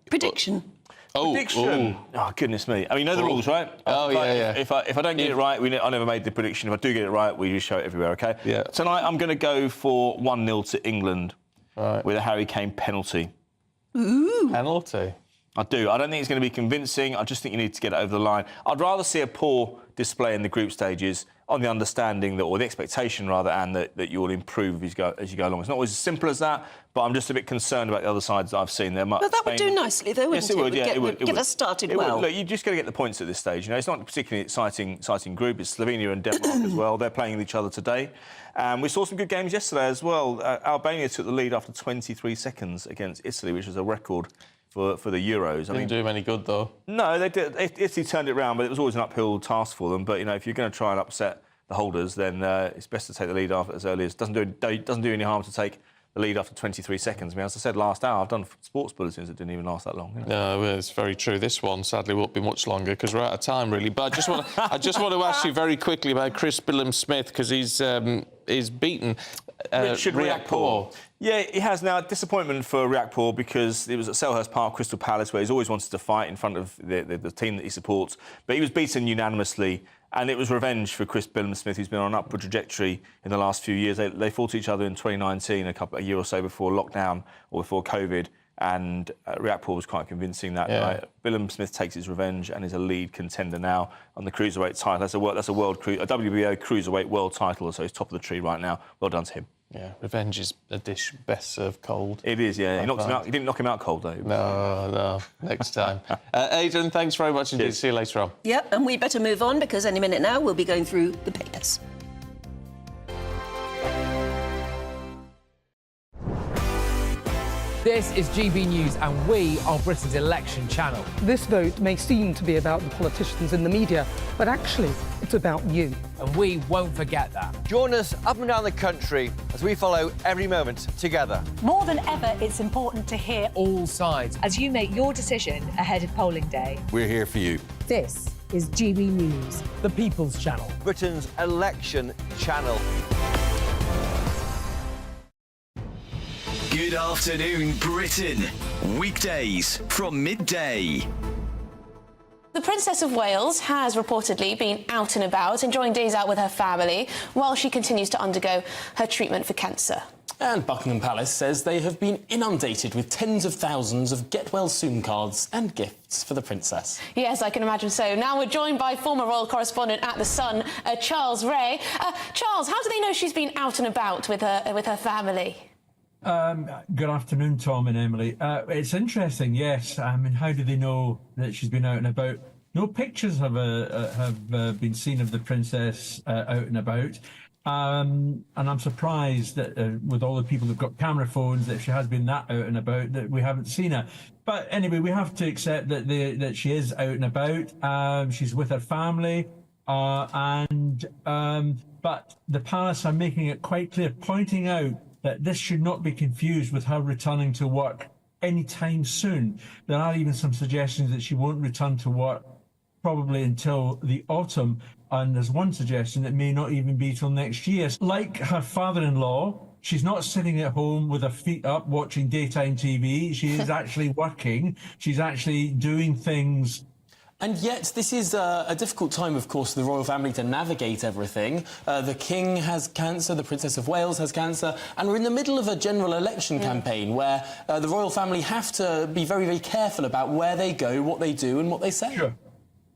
Prediction. Prediction. Oh, goodness me. I mean, you know the rules, right? If I don't get it right, I never made the prediction. If I do get it right, we just show it everywhere, OK? Yeah. Tonight, I'm going to go for 1-0 to England. with a Harry Kane penalty. Ooh. Penalty? I do. I don't think it's going to be convincing. I just think you need to get it over the line. I'd rather see a poor display in the group stages on the understanding that, or the expectation rather, and that you will improve as you go along. It's not always as simple as that, but I'm just a bit concerned about the other sides that I've seen. But that would do nicely, though, wouldn't it? It would Get us started well. Look, you just got to get the points at this stage. You know, it's not a particularly exciting group. It's Slovenia and Denmark as well. They're playing with each other today. We saw some good games yesterday as well. Albania took the lead after 23 seconds against Italy, which is a record for the Euros. Didn't do them any good, though. No, they did. Italy turned it around, but it was always an uphill task for them. But, you know, if you're going to try and upset the holders, then it's best to take the lead after as early as... Doesn't do any harm to take the lead after 23 seconds. I mean, as I said last hour, I've done sports bulletins that didn't even last that long. You know? No, it's very true. This one, sadly, won't be much longer because we're out of time, really. But I just want to ask you very quickly about Chris Billam-Smith because he's beaten Richard Riakporhe. Yeah, he has now. Disappointment for Riakporhe because it was at Selhurst Park, Crystal Palace, where he's always wanted to fight in front of the team that he supports. But he was beaten unanimously, and it was revenge for Chris Billam-Smith, who's been on an upward trajectory in the last few years. They fought each other in 2019, a year or so before lockdown or before COVID, and Riakporhe was quite convincing that night. Billam-Smith takes his revenge and is a lead contender now on the cruiserweight title. That's a WBO cruiserweight world title, so he's top of the tree right now. Well done to him. Yeah, revenge is a dish best served cold. It is, yeah. He didn't knock him out cold, though. No. Next time. Adrian, thanks very much indeed. See you later on. Yep, and we better move on because any minute now we'll be going through the papers. This is GB News and we are Britain's election channel. This vote may seem to be about the politicians in the media, but actually it's about you. And we won't forget that. Join us up and down the country as we follow every moment together. More than ever, it's important to hear all sides as you make your decision ahead of polling day. We're here for you. This is GB News, the People's Channel, Britain's election channel. Good afternoon, Britain. Weekdays from midday. The Princess of Wales has reportedly been out and about, enjoying days out with her family, while she continues to undergo her treatment for cancer. And Buckingham Palace says they have been inundated with tens of thousands of get well soon cards and gifts for the princess. Yes, I can imagine so. Now we're joined by former royal correspondent at The Sun, Charles Ray. Charles, how do they know she's been out and about with her family? Good afternoon, Tom and Emily. It's interesting, yes. I mean, how do they know that she's been out and about? No pictures have been seen of the princess out and about. And I'm surprised that with all the people who've got camera phones, that if she has been that out and about, that we haven't seen her. But anyway, we have to accept that she is out and about. She's with her family. But the palace are making it quite clear, pointing out that this should not be confused with her returning to work anytime soon. There are even some suggestions that she won't return to work probably until the autumn, and there's one suggestion that may not even be till next year. Like her father-in-law, she's not sitting at home with her feet up watching daytime TV. She is actually working. She's actually doing things. And yet, this is a difficult time, of course, for the royal family to navigate everything. The King has cancer, the Princess of Wales has cancer, and we're in the middle of a general election campaign where the royal family have to be very, very careful about where they go, what they do and what they say. Sure.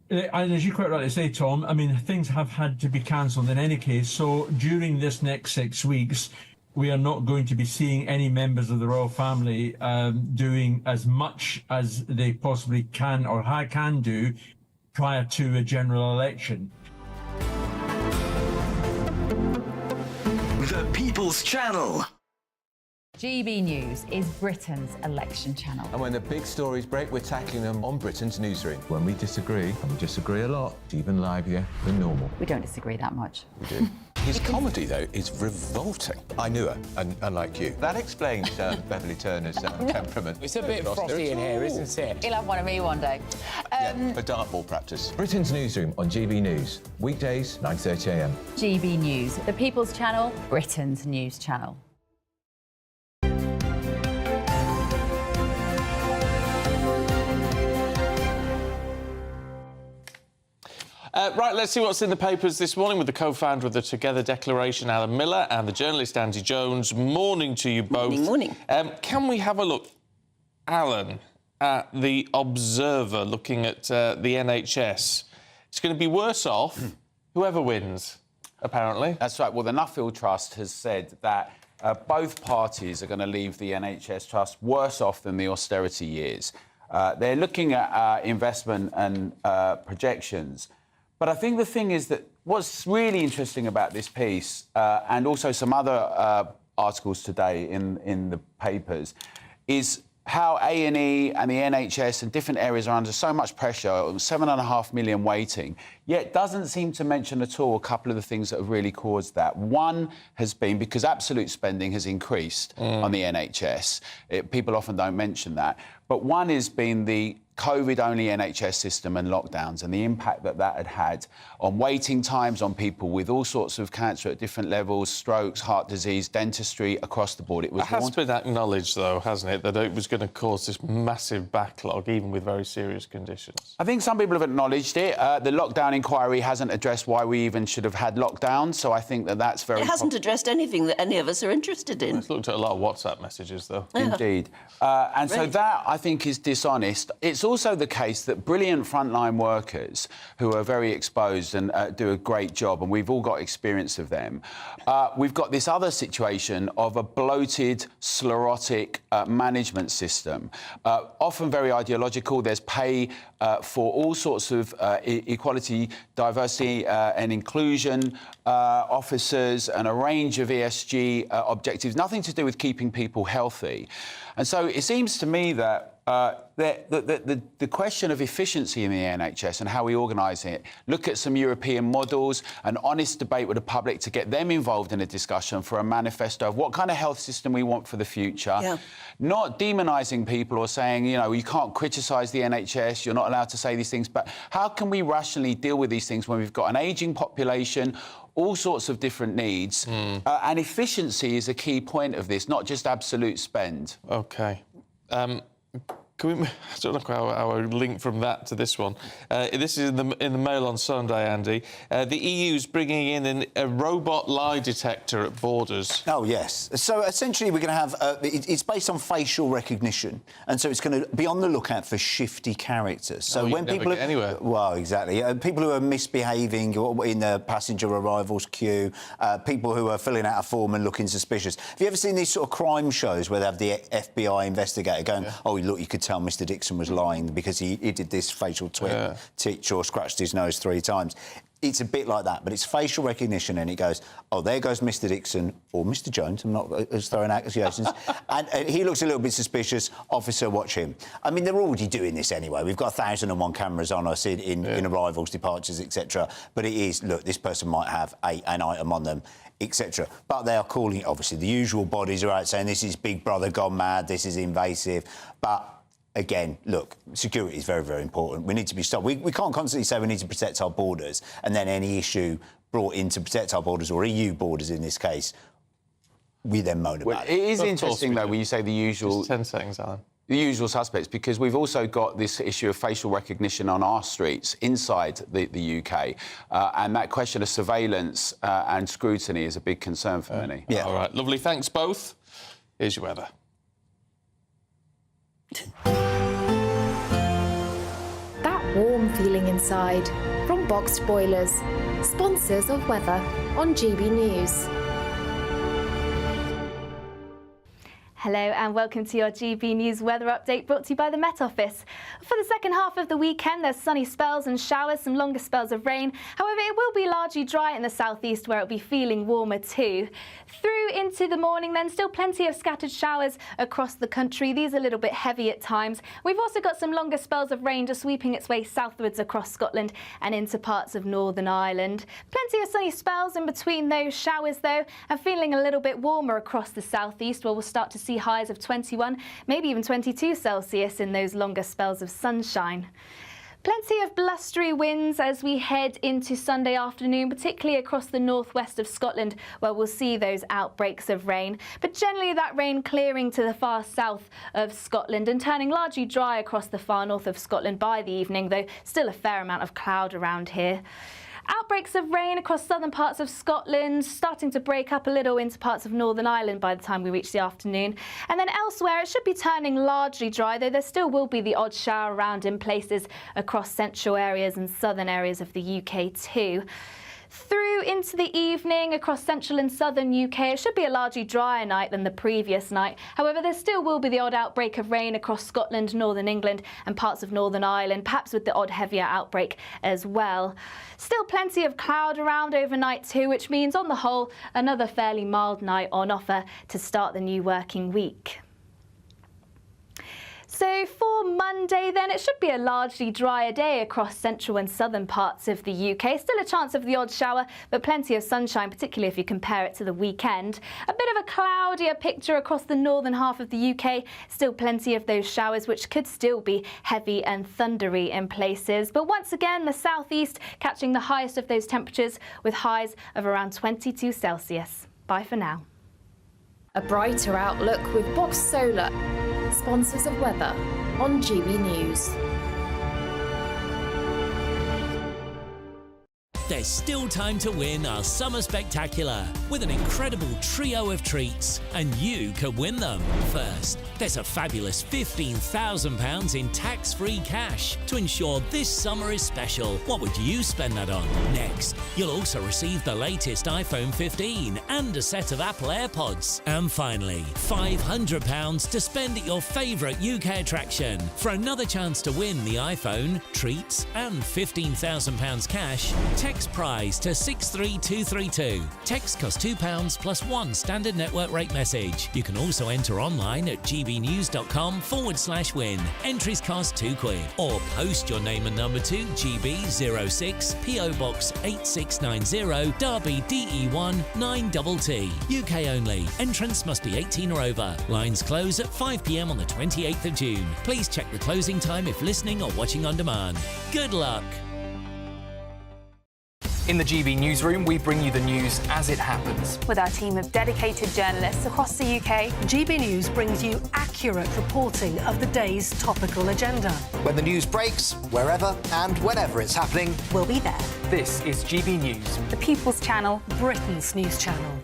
And as you quite rightly say, Tom, I mean, things have had to be cancelled in any case. So during this next 6 weeks, we are not going to be seeing any members of the royal family doing as much as they possibly can or can do prior to a general election. The People's Channel. GB News is Britain's election channel. And when the big stories break, we're tackling them on Britain's newsroom. When we disagree, and we disagree a lot, it's even livelier than normal. We don't disagree that much. We do. His comedy, though, is revolting. I knew her, unlike you. That explains Beverly Turner's temperament. It's a bit frothy in here, isn't it? He'll have one of me one day. For dartball practice. Britain's newsroom on GB News. Weekdays, 9:30 a.m. GB News, the People's Channel, Britain's news channel. Right, let's see what's in the papers this morning with the co-founder of the Together Declaration, Alan Miller, and the journalist Andy Jones. Morning to you both. Morning. Can we have a look, Alan, at the Observer looking at the NHS? It's going to be worse off whoever wins, apparently. That's right. Well, the Nuffield Trust has said that both parties are going to leave the NHS Trust worse off than the austerity years. They're looking at investment and projections. But I think the thing is that what's really interesting about this piece, and also some other articles today in the papers, is how A&E and the NHS and different areas are under so much pressure, 7.5 million waiting, yet doesn't seem to mention at all a couple of the things that have really caused that. One has been because absolute spending has increased on the NHS. People often don't mention that. But one has been the COVID-only NHS system and lockdowns and the impact that that had on waiting times, on people with all sorts of cancer at different levels, strokes, heart disease, dentistry, across the board. It has been acknowledged, though, hasn't it, that it was going to cause this massive backlog, even with very serious conditions. I think some people have acknowledged it. The lockdown inquiry hasn't addressed why we even should have had lockdown, so I think that that's very... It hasn't addressed anything that any of us are interested in. It's looked at a lot of WhatsApp messages, though. Yeah. Indeed. And so that, I think, is dishonest. It's also the case that brilliant frontline workers who are very exposed and do a great job, and we've all got experience of them, we've got this other situation of a bloated, sclerotic management system, often very ideological. There's pay for all sorts of equality, diversity and inclusion officers and a range of ESG objectives, nothing to do with keeping people healthy. And so it seems to me that the question of efficiency in the NHS and how we organise it, look at some European models, an honest debate with the public to get them involved in a discussion for a manifesto of what kind of health system we want for the future, not demonising people or saying, you know, you can't criticise the NHS, you're not allowed to say these things, but how can we rationally deal with these things when we've got an ageing population, all sorts of different needs, and efficiency is a key point of this, not just absolute spend. OK. Can we? I don't know how I link from that to this one. This is in the Mail on Sunday, Andy. The EU's bringing in a robot lie detector at borders. Oh, yes. So essentially we're going to have... it's based on facial recognition, and so it's going to be on the lookout for shifty characters. So when people... Get anywhere. Well, exactly. People who are misbehaving in the passenger arrivals queue, people who are filling out a form and looking suspicious. Have you ever seen these sort of crime shows where they have the FBI investigator going, oh, look, you could tell Mr Dixon was lying because he did this facial twitch or scratched his nose 3 times. It's a bit like that, but it's facial recognition, and it goes, oh, there goes Mr Dixon, or Mr Jones, I'm not throwing accusations, and he looks a little bit suspicious, officer, watch him. I mean, they're already doing this anyway. We've got 1,001 cameras on us in arrivals, departures, etc. But it is, look, this person might have an item on them, etc. But they are calling it, obviously, the usual bodies are out saying this is Big Brother gone mad, this is invasive, but... Again, look, security is very, very important. We need to be stopped. We can't constantly say we need to protect our borders and then any issue brought in to protect our borders, or EU borders in this case, we then moan about it. It is interesting, though, when you say the usual... Just 10 seconds, Alan. The usual suspects, because we've also got this issue of facial recognition on our streets inside the UK, and that question of surveillance and scrutiny is a big concern for many. Yeah. All right, lovely. Thanks, both. Here's your weather. That warm feeling inside from Boxed Boilers, sponsors of weather on GB News. Hello and welcome to your GB News weather update brought to you by the Met Office. For the second half of the weekend, there's sunny spells and showers, some longer spells of rain. However, it will be largely dry in the southeast where it'll be feeling warmer too. Through into the morning then, still plenty of scattered showers across the country. These are a little bit heavy at times. We've also got some longer spells of rain just sweeping its way southwards across Scotland and into parts of Northern Ireland. Plenty of sunny spells in between those showers though, and feeling a little bit warmer across the southeast where we'll start to see highs of 21, maybe even 22 Celsius in those longer spells of sunshine. Plenty of blustery winds as we head into Sunday afternoon, particularly across the northwest of Scotland, where we'll see those outbreaks of rain. But generally that rain clearing to the far south of Scotland and turning largely dry across the far north of Scotland by the evening, though still a fair amount of cloud around here. Outbreaks of rain across southern parts of Scotland, starting to break up a little into parts of Northern Ireland by the time we reach the afternoon. And then elsewhere, it should be turning largely dry, though there still will be the odd shower around in places across central areas and southern areas of the UK too. Through into the evening across central and southern UK, it should be a largely drier night than the previous night. However, there still will be the odd outbreak of rain across Scotland, northern England and parts of Northern Ireland, perhaps with the odd heavier outbreak as well. Still plenty of cloud around overnight too, which means on the whole, another fairly mild night on offer to start the new working week. So for Monday then, it should be a largely drier day across central and southern parts of the UK. Still a chance of the odd shower, but plenty of sunshine, particularly if you compare it to the weekend. A bit of a cloudier picture across the northern half of the UK. Still plenty of those showers, which could still be heavy and thundery in places. But once again, the southeast catching the highest of those temperatures with highs of around 22 Celsius. Bye for now. A brighter outlook with Box Solar, sponsors of weather on GB News. There's still time to win our Summer Spectacular with an incredible trio of treats, and you could win them. First, there's a fabulous £15,000 in tax-free cash to ensure this summer is special. What would you spend that on? Next, you'll also receive the latest iPhone 15 and a set of Apple AirPods. And finally, £500 to spend at your favourite UK attraction. For another chance to win the iPhone, treats and £15,000 cash, text prize to 63232. Text costs £2 plus one standard network rate message. You can also enter online at gbnews.com/win. Entries cost £2 or post your name and number to GB06 PO Box 8690 Derby DE1 9TT. UK only. Entrance must be 18 or over. Lines close at 5 p.m. on the 28th of June. Please check the closing time if listening or watching on demand. Good luck. In the GB newsroom, we bring you the news as it happens. With our team of dedicated journalists across the UK, GB News brings you accurate reporting of the day's topical agenda. When the news breaks, wherever and whenever it's happening, We'll be there. This is GB News. The People's Channel, Britain's news channel.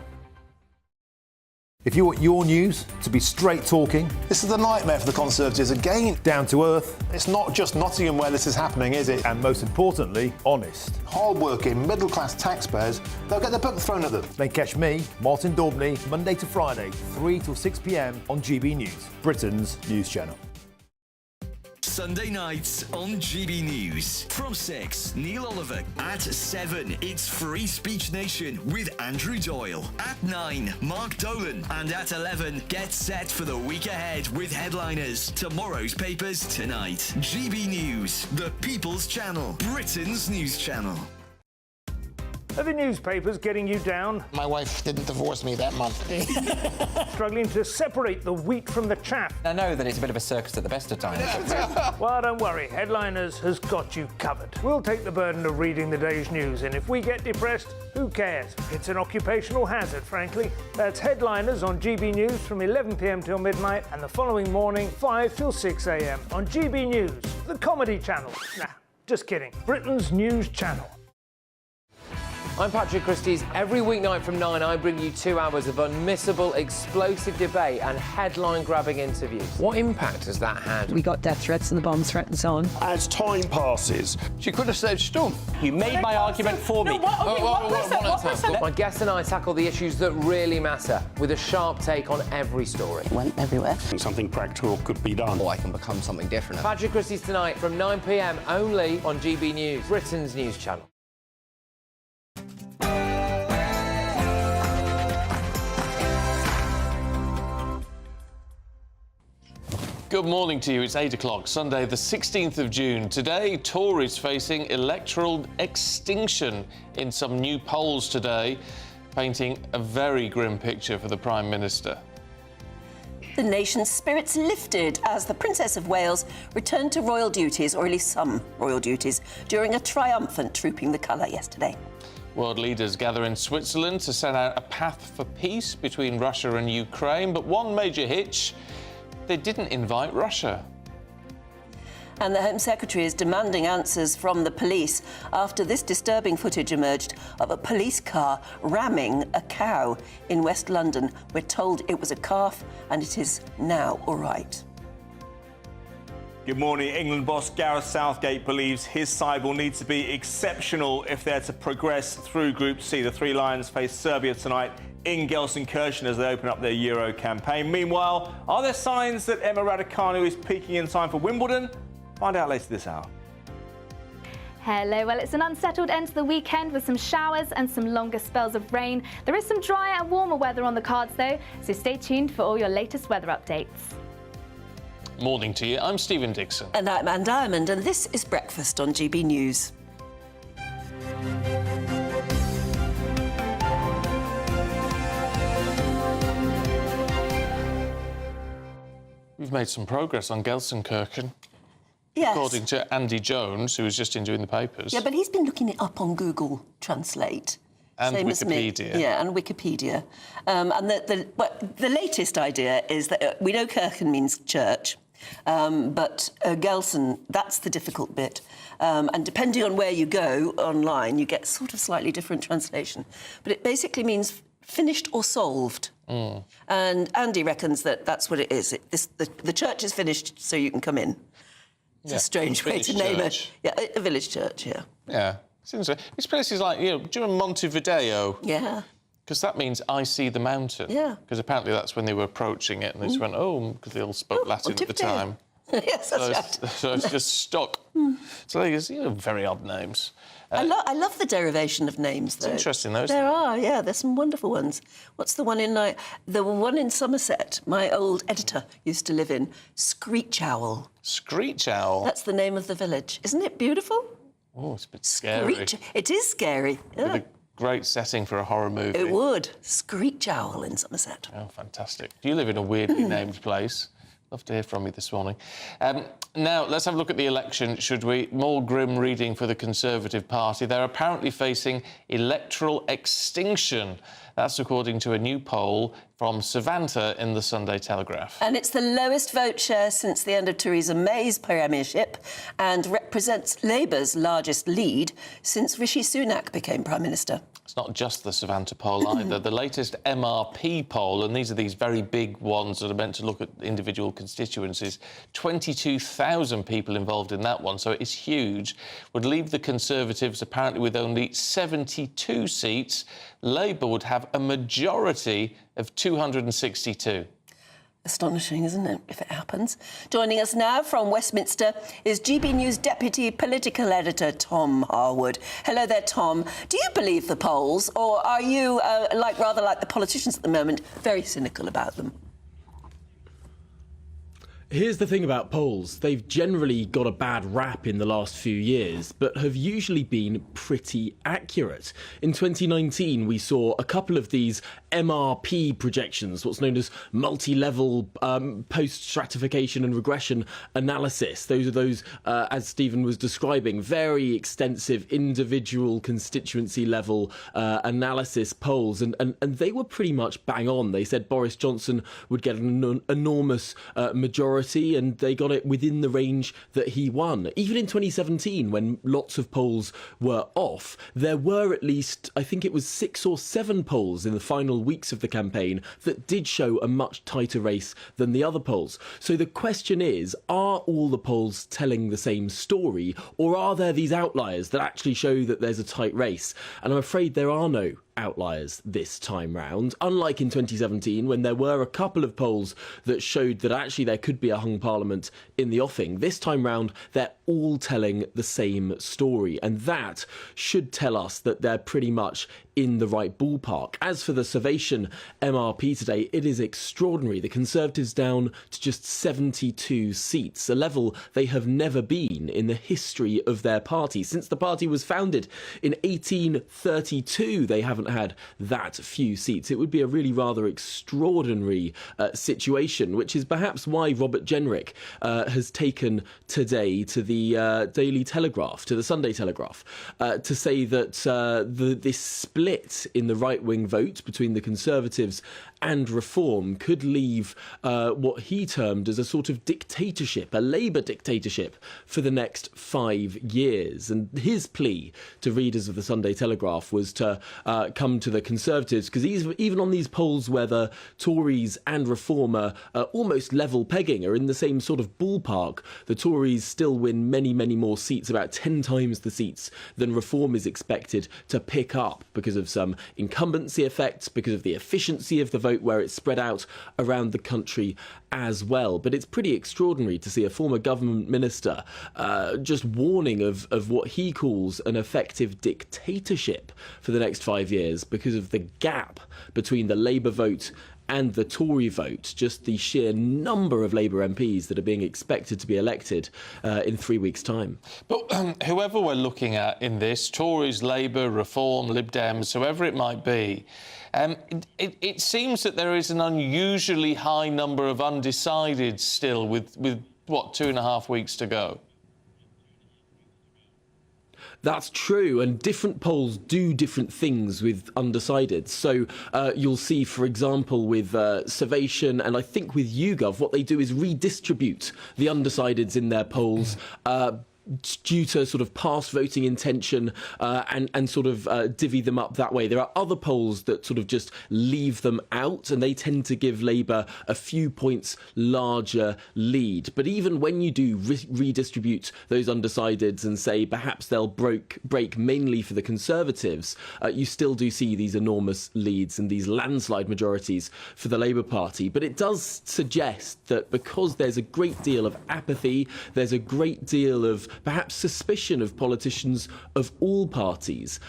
If you want your news to be straight talking... This is a nightmare for the Conservatives again. Down to earth. It's not just Nottingham where this is happening, is it? And most importantly, honest. Hard-working, middle-class taxpayers, they'll get the book thrown at them. Then catch me, Martin Daubney, Monday to Friday, 3 till 6 p.m. on GB News, Britain's news channel. Sunday nights on GB News. From 6, Neil Oliver. At 7, it's Free Speech Nation with Andrew Doyle. At 9, Mark Dolan. And at 11, get set for the week ahead with headliners. Tomorrow's papers tonight. GB News, the People's Channel, Britain's news channel. Are the newspapers getting you down? My wife didn't divorce me that month. Struggling to separate the wheat from the chaff? I know that it's a bit of a circus at the best of times. Well, don't worry. Headliners has got you covered. We'll take the burden of reading the day's news, and if we get depressed, who cares? It's an occupational hazard, frankly. That's Headliners on GB News from 11 p.m. till midnight, and the following morning, 5 till 6 a.m. on GB News, the comedy channel. Nah, just kidding. Britain's news channel. I'm Patrick Christie's. Every weeknight from 9, I bring you 2 hours of unmissable, explosive debate and headline-grabbing interviews. What impact has that had? We got death threats and the bomb threat and so on. As time passes, she could have said Storm. You made my argument for me. My guest and I tackle the issues that really matter with a sharp take on every story. It went everywhere. Something practical could be done. Or I can become something different. Patrick Christie's tonight from 9 p.m. only on GB News, Britain's news channel. Good morning to you. It's 8 o'clock, Sunday, the 16th of June. Today, Tories facing electoral extinction in some new polls today, painting a very grim picture for the Prime Minister. The nation's spirits lifted as the Princess of Wales returned to royal duties, or at least some royal duties, during a triumphant Trooping the Colour yesterday. World leaders gather in Switzerland to set out a path for peace between Russia and Ukraine, but one major hitch, they didn't invite Russia. And the Home Secretary is demanding answers from the police after this disturbing footage emerged of a police car ramming a cow in West London. We're told it was a calf and it is now all right. Good morning. England boss Gareth Southgate believes his side will need to be exceptional if they're to progress through Group C. The Three Lions face Serbia tonight in Gelsenkirchen as they open up their Euro campaign. Meanwhile, are there signs that Emma Raducanu is peaking in time for Wimbledon? Find out later this hour. Hello, well, it's an unsettled end to the weekend with some showers and some longer spells of rain. There is some drier and warmer weather on the cards though, so stay tuned for all your latest weather updates. Morning to you, I'm Stephen Dixon. And I'm Anne Diamond, and this is Breakfast on GB News. We've made some progress on Gelsenkirchen. Yes. According to Andy Jones, who was just interviewing the papers. Yeah, but he's been looking it up on Google Translate. And Same as me. Wikipedia. Yeah, and Wikipedia. And the latest idea is that we know Kirchen means church, but Gelsen, that's the difficult bit. And depending on where you go online, you get sort of slightly different translation. But it basically means finished or solved. And Andy reckons that that's what it is. The church is finished, so you can come in. It's a strange way to name it. Yeah, a village church, yeah. Yeah. It's places like, do you remember Montevideo? Yeah. Because that means I see the mountain. Yeah. Because apparently that's when they were approaching it and they just went, because they all spoke Latin at the time. Yes, that's right. So it's just stuck. So there's very odd names. I love the derivation of names, though. It's interesting, those. There are, yeah. There's some wonderful ones. What's the one in the one in Somerset? My old editor used to live in Screech Owl. Screech Owl. That's the name of the village. Isn't it beautiful? Oh, it's a bit scary. It is scary. Yeah. With a great setting for a horror movie. It would. Screech Owl in Somerset. Oh, fantastic. Do you live in a weirdly named place? Love to hear from you this morning. Now, let's have a look at the election, should we? More grim reading for the Conservative Party. They're apparently facing electoral extinction. That's according to a new poll from Savanta in the Sunday Telegraph. And it's the lowest vote share since the end of Theresa May's premiership and represents Labour's largest lead since Rishi Sunak became Prime Minister. It's not just the Savanta poll either. The latest MRP poll, and these are these very big ones that are meant to look at individual constituencies, 22,000 people involved in that one, so it's huge, would leave the Conservatives apparently with only 72 seats. Labour would have a majority of 262. Astonishing, isn't it, if it happens? Joining us now from Westminster is GB News Deputy Political Editor Tom Harwood. Hello there, Tom. Do you believe the polls, or are you, rather like the politicians at the moment, very cynical about them? Here's the thing about polls. They've generally got a bad rap in the last few years, but have usually been pretty accurate. In 2019, we saw a couple of these MRP projections, what's known as multi-level post-stratification and regression analysis. Those are those, as Stephen was describing, very extensive individual constituency level analysis polls, and they were pretty much bang on. They said Boris Johnson would get an enormous majority, and they got it within the range that he won. Even in 2017, when lots of polls were off, there were at least, I think it was 6 or 7 polls in the final weeks of the campaign that did show a much tighter race than the other polls. So the question is, are all the polls telling the same story, or are there these outliers that actually show that there's a tight race? And I'm afraid there are no outliers this time round, unlike in 2017 when there were a couple of polls that showed that actually there could be a hung parliament in the offing. This time round, they're all telling the same story, and that should tell us that they're pretty much in the right ballpark. As for the Salvation MRP today, it is extraordinary. The Conservatives down to just 72 seats, a level they have never been in the history of their party. Since the party was founded in 1832, they haven't had that few seats. It would be a really rather extraordinary situation, which is perhaps why Robert Jenrick has taken today to the Daily Telegraph, to the Sunday Telegraph, to say that this split in the right-wing vote between the Conservatives and Reform could leave what he termed as a sort of dictatorship, a Labour dictatorship, for the next 5 years. And his plea to readers of the Sunday Telegraph was to come to the Conservatives, because even on these polls where the Tories and Reform are almost level pegging, are in the same sort of ballpark, the Tories still win many, many more seats, about 10 times the seats than Reform is expected to pick up, because of some incumbency effects, because of the efficiency of the vote where it's spread out around the country as well. But it's pretty extraordinary to see a former government minister just warning of what he calls an effective dictatorship for the next 5 years because of the gap between the Labour vote and the Tory vote, just the sheer number of Labour MPs that are being expected to be elected in 3 weeks' time. But whoever we're looking at in this, Tories, Labour, Reform, Lib Dems, whoever it might be, it seems that there is an unusually high number of undecideds still with what, 2.5 weeks to go? That's true, and different polls do different things with undecideds. So you'll see, for example, with Salvation and I think with YouGov, what they do is redistribute the undecideds in their polls due to sort of past voting intention and sort of divvy them up that way. There are other polls that sort of just leave them out, and they tend to give Labour a few points larger lead. But even when you do redistribute those undecideds and say perhaps they'll break mainly for the Conservatives, you still do see these enormous leads and these landslide majorities for the Labour Party. But it does suggest that because there's a great deal of apathy, there's a great deal of perhaps suspicion of politicians of all parties.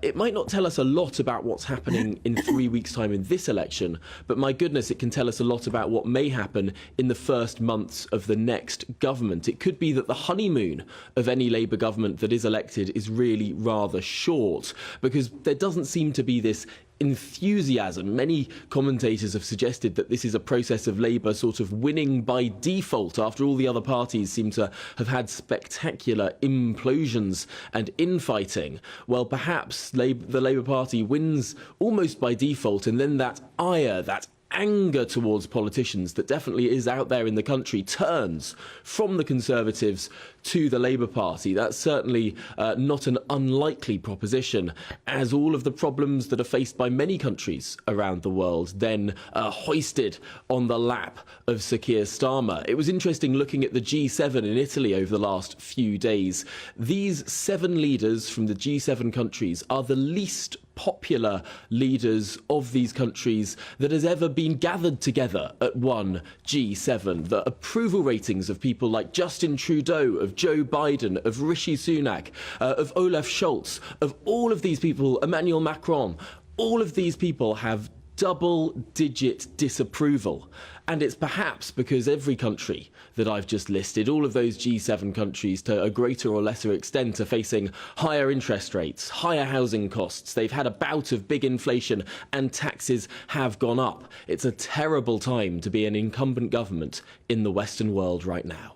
It might not tell us a lot about what's happening in 3 weeks' time in this election, but my goodness, it can tell us a lot about what may happen in the first months of the next government. It could be that the honeymoon of any Labour government that is elected is really rather short, because there doesn't seem to be this enthusiasm. Many commentators have suggested that this is a process of Labour sort of winning by default after all the other parties seem to have had spectacular implosions and infighting. Well, perhaps the Labour Party wins almost by default, and then that ire, that anger towards politicians that definitely is out there in the country turns from the Conservatives to the Labour Party. That's certainly not an unlikely proposition, as all of the problems that are faced by many countries around the world then hoisted on the lap of Sir Keir Starmer. It was interesting looking at the G7 in Italy over the last few days. These 7 leaders from the G7 countries are the least popular leaders of these countries that has ever been gathered together at one G7. The approval ratings of people like Justin Trudeau, of Joe Biden, of Rishi Sunak, of Olaf Scholz, of all of these people, Emmanuel Macron, all of these people have double-digit disapproval. And it's perhaps because every country that I've just listed, all of those G7 countries to a greater or lesser extent are facing higher interest rates, higher housing costs. They've had a bout of big inflation and taxes have gone up. It's a terrible time to be an incumbent government in the Western world right now.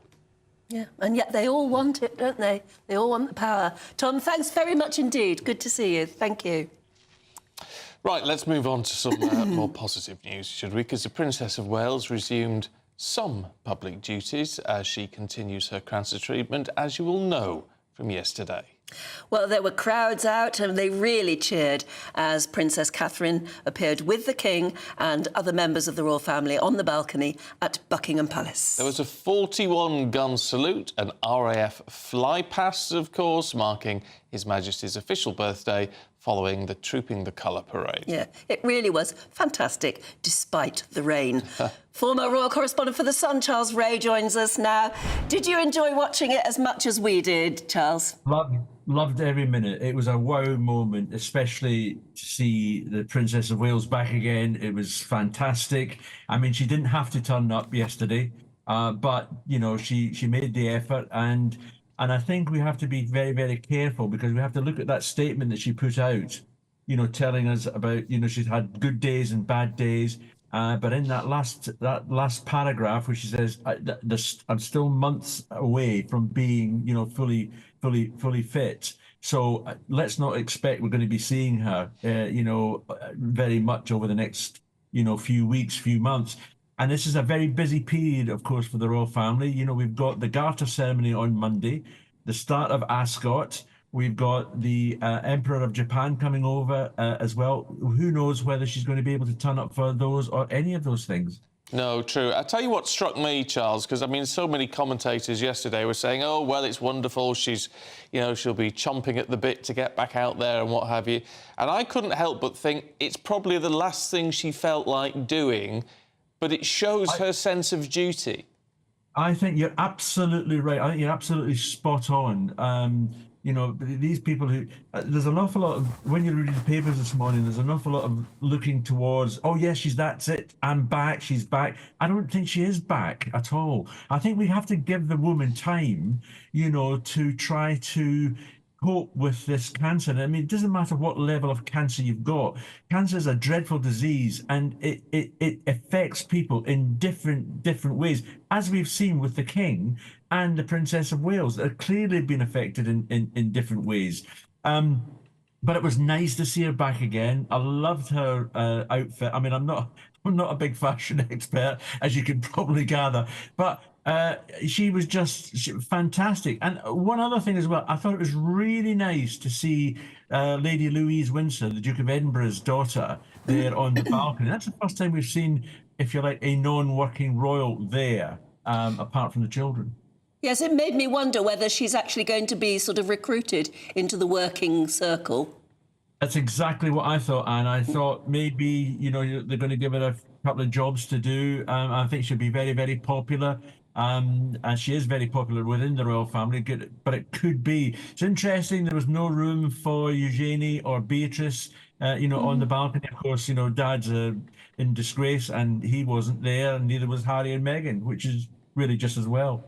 Yeah, and yet they all want it, don't they? They all want the power. Tom, thanks very much indeed. Good to see you. Thank you. Right, let's move on to some more positive news, should we? Because the Princess of Wales resumed some public duties as she continues her cancer treatment, as you will know from yesterday. Well, there were crowds out and they really cheered as Princess Catherine appeared with the King and other members of the royal family on the balcony at Buckingham Palace. There was a 41-gun salute, an RAF fly past, of course, marking His Majesty's official birthday, following the Trooping the Colour parade. Yeah, it really was fantastic, despite the rain. Former royal correspondent for The Sun, Charles Ray, joins us now. Did you enjoy watching it as much as we did, Charles? Loved every minute. It was a wow moment, especially to see the Princess of Wales back again. It was fantastic. I mean, she didn't have to turn up yesterday, but, you know, she made the effort. And I think we have to be very, very careful, because we have to look at that statement that she put out, you know, telling us about, you know, she's had good days and bad days. But in that last paragraph, where she says, I'm still months away from being, you know, fully fit. So let's not expect we're going to be seeing her, you know, very much over the next, you know, few weeks, few months. And this is a very busy period, of course, for the royal family. You know, we've got the Garter ceremony on Monday, the start of Ascot. We've got the Emperor of Japan coming over as well. Who knows whether she's going to be able to turn up for those or any of those things. No, true. I tell you what struck me, Charles, because I mean, so many commentators yesterday were saying, "Oh, well, it's wonderful. She's, you know, she'll be chomping at the bit to get back out there and what have you." And I couldn't help but think it's probably the last thing she felt like doing, but it shows her sense of duty. I think you're absolutely right. I think you're absolutely spot on. You know, these people who... there's an awful lot of... When you read the papers this morning, there's an awful lot of looking towards, oh, yes, that's it. I'm back. She's back. I don't think she is back at all. I think we have to give the woman time, you know, to try to cope with this cancer. I mean, it doesn't matter what level of cancer you've got. Cancer is a dreadful disease, and it affects people in different ways, as we've seen with the King and the Princess of Wales. They're clearly been affected in different ways. But it was nice to see her back again. I loved her outfit. I mean, I'm not a big fashion expert, as you can probably gather, but she was just fantastic. And one other thing as well, I thought it was really nice to see Lady Louise Windsor, the Duke of Edinburgh's daughter, there on the balcony. That's the first time we've seen, if you like, a non-working royal there, apart from the children. Yes, it made me wonder whether she's actually going to be sort of recruited into the working circle. That's exactly what I thought, and I thought maybe, you know, they're going to give her a couple of jobs to do. I think she'll be very, very popular. And she is very popular within the royal family, but it could be. It's interesting, there was no room for Eugenie or Beatrice, you know, on the balcony. Of course, you know, Dad's in disgrace, and he wasn't there, and neither was Harry and Meghan, which is really just as well.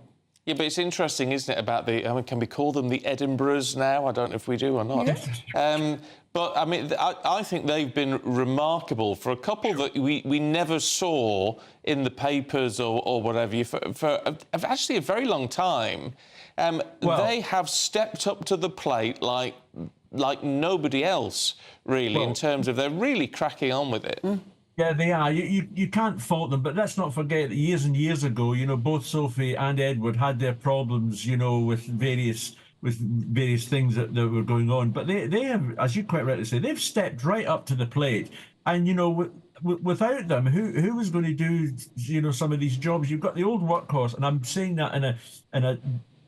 Yeah, but it's interesting, isn't it, about the... I mean, can we call them the Edinburghs now? I don't know if we do or not. Yeah. But, I mean, I think they've been remarkable for a couple that we never saw in the papers or whatever for actually a very long time. They have stepped up to the plate like nobody else, really, in terms of they're really cracking on with it. Yeah, they are. You can't fault them, but let's not forget that years and years ago, you know, both Sophie and Edward had their problems, you know, with various things that were going on. But they have, as you quite rightly say, they've stepped right up to the plate. And, you know, without them, who was going to do, you know, some of these jobs? You've got the old workhorse, and I'm saying that in a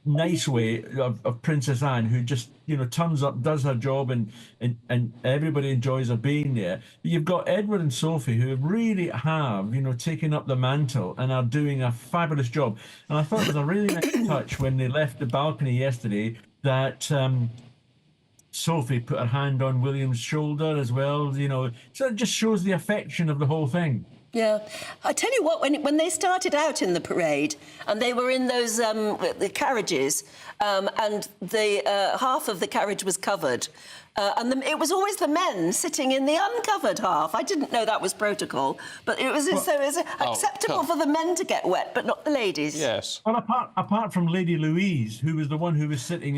nice way of Princess Anne, who just, you know, turns up, does her job, and everybody enjoys her being there. But you've got Edward and Sophie, who really have, you know, taken up the mantle and are doing a fabulous job. And I thought it was a really nice touch when they left the balcony yesterday that Sophie put her hand on William's shoulder as well, you know. So it just shows the affection of the whole thing. Yeah. I tell you what, when they started out in the parade and they were in those the carriages and the half of the carriage was covered and it was always the men sitting in the uncovered half. I didn't know that was protocol, but it was acceptable for the men to get wet, but not the ladies. Yes. Well, apart from Lady Louise, who was the one who was sitting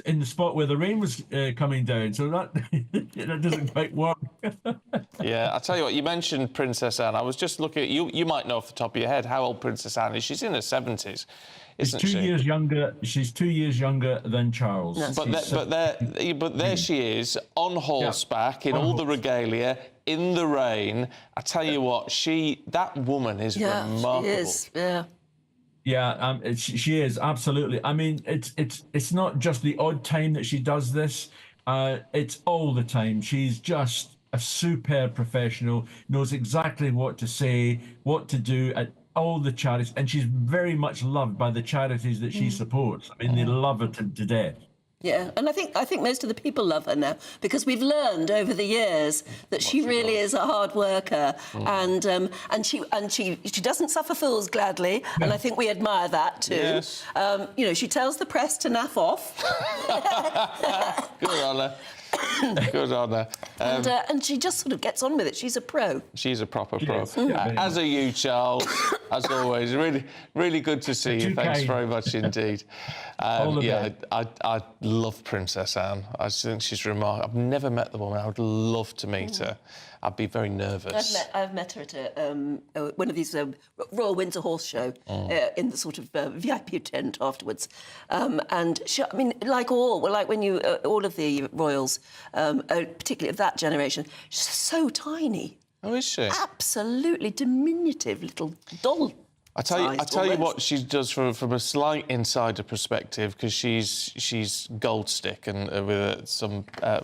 in the spot where the rain was coming down, so that that doesn't quite work. Yeah, I tell you what, you mentioned Princess Anne. I was just looking at you. You might know off the top of your head how old Princess Anne is. She's in her 70s, isn't she? 2 years younger. She's 2 years younger than Charles. Yes. But there she is on horseback in all the regalia in the rain. I tell you what, that woman is remarkable. She is. Yeah. Yeah, she is, absolutely. I mean, it's not just the odd time that she does this. It's all the time. She's just a superb professional, knows exactly what to say, what to do at all the charities, and she's very much loved by the charities that she supports. I mean, they love her to death. Yeah, and I think most of the people love her now because we've learned over the years that she really is a hard worker, and she doesn't suffer fools gladly, and I think we admire that too. Yes. You know, she tells the press to naff off. Good on her. Good on her. And she just sort of gets on with it. She's a pro. She's a proper pro. Yeah, as are you, Charles. As always, really good to see you. Thanks very much indeed. I love Princess Anne. I think she's remarkable. I've never met the woman. I would love to meet her. I'd be very nervous. I've met her at one of these Royal Windsor Horse Show in the sort of VIP tent afterwards, and she, I mean, like when you all of the royals, particularly of that generation, she's so tiny. Oh, is she? Absolutely diminutive little doll. I tell you what she does from a slight insider perspective, because she's gold stick and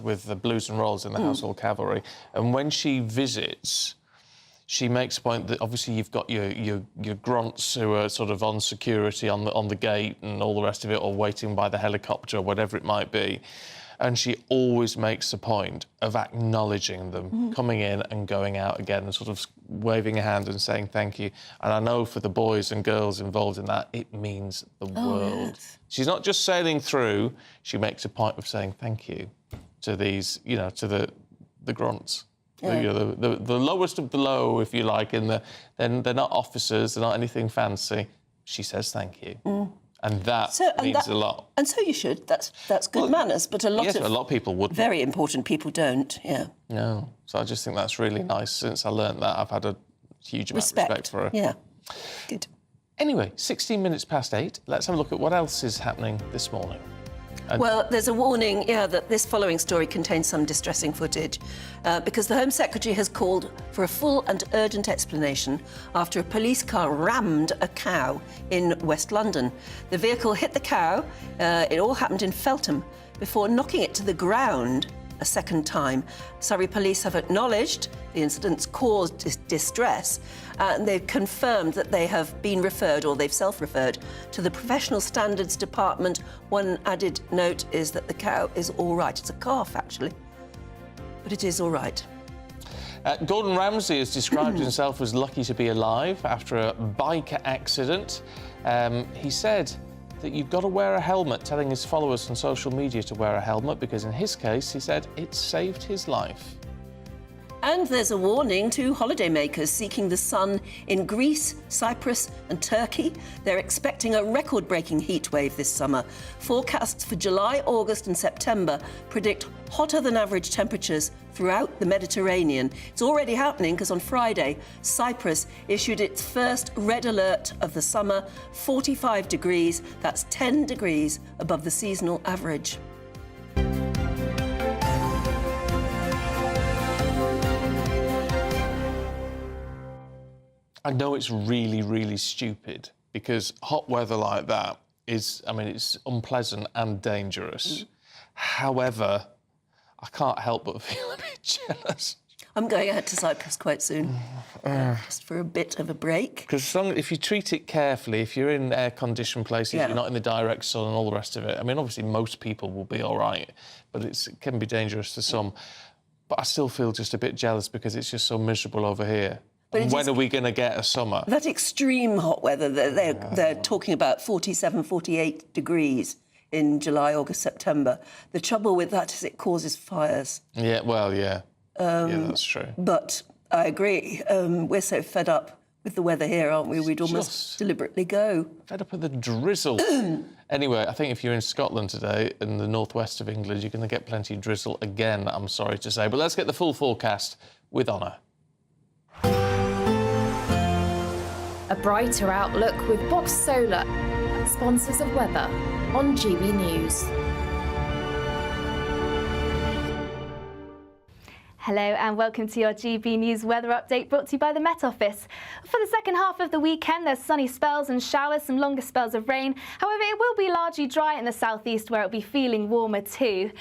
with the Blues and Rolls in the Household Cavalry, and when she visits, she makes a point that obviously you've got your grunts who are sort of on security on the gate and all the rest of it, or waiting by the helicopter or whatever it might be. And she always makes a point of acknowledging them, coming in and going out again and sort of waving a hand and saying thank you. And I know for the boys and girls involved in that, it means the world. Yes. She's not just sailing through, she makes a point of saying thank you to these, you know, to the grunts. Yeah. The lowest of the low, if you like, they're not officers, they're not anything fancy. She says thank you. And that means a lot. And so you should. That's good manners. But a lot of people would. Very important people don't. Yeah. No. So I just think that's really nice. Since I learnt that, I've had a huge amount of respect for her. Yeah. Good. Anyway, 16 minutes past 8. Let's have a look at what else is happening this morning. Well, there's a warning, that this following story contains some distressing footage because the Home Secretary has called for a full and urgent explanation after a police car rammed a cow in West London. The vehicle hit the cow, it all happened in Feltham, before knocking it to the ground a second time. Surrey police have acknowledged the incident's caused distress, and they've confirmed that they have been referred, or they've self-referred, to the Professional Standards Department. One added note is that the cow is all right. It's a calf, actually, but it is all right. Gordon Ramsay has described himself as lucky to be alive after a bike accident. He said that you've got to wear a helmet, telling his followers on social media to wear a helmet because in his case, he said, it saved his life. And there's a warning to holidaymakers seeking the sun in Greece, Cyprus and Turkey. They're expecting a record-breaking heat wave this summer. Forecasts for July, August and September predict hotter than average temperatures throughout the Mediterranean. It's already happening because on Friday, Cyprus issued its first red alert of the summer, 45 degrees. That's 10 degrees above the seasonal average. I know it's really, really stupid because hot weather like that is, I mean, it's unpleasant and dangerous. However, I can't help but feel a bit jealous. I'm going ahead to Cyprus quite soon, just for a bit of a break. Because if you treat it carefully, if you're in air-conditioned places, you're not in the direct sun and all the rest of it, I mean, obviously most people will be all right, but it can be dangerous to some. But I still feel just a bit jealous because it's just so miserable over here. When are we going to get a summer? That extreme hot weather, they're talking about 47, 48 degrees in July, August, September. The trouble with that is it causes fires. Yeah, well, yeah. Yeah, that's true. But I agree. We're so fed up with the weather here, aren't we? We'd almost deliberately go. Fed up with the drizzle. Anyway, I think if you're in Scotland today, in the northwest of England, you're going to get plenty of drizzle again, I'm sorry to say. But let's get the full forecast with Honor. A brighter outlook with Box Solar, sponsors of weather on GB News. Hello and welcome to your GB News weather update brought to you by the Met Office. For the second half of the weekend, there's sunny spells and showers, some longer spells of rain. However, it will be largely dry in the southeast where it'll be feeling warmer too.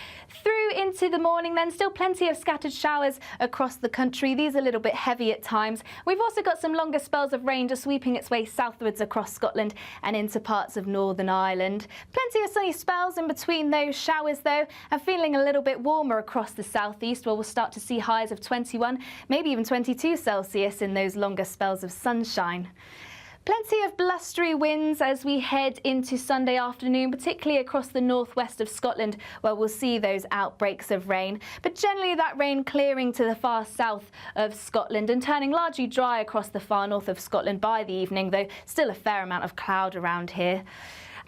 Through into the morning then, still plenty of scattered showers across the country. These are a little bit heavy at times. We've also got some longer spells of rain just sweeping its way southwards across Scotland and into parts of Northern Ireland. Plenty of sunny spells in between those showers though, and feeling a little bit warmer across the southeast where we'll start to see highs of 21, maybe even 22 Celsius in those longer spells of sunshine. Plenty of blustery winds as we head into Sunday afternoon, particularly across the northwest of Scotland, where we'll see those outbreaks of rain. But generally that rain clearing to the far south of Scotland and turning largely dry across the far north of Scotland by the evening, though still a fair amount of cloud around here.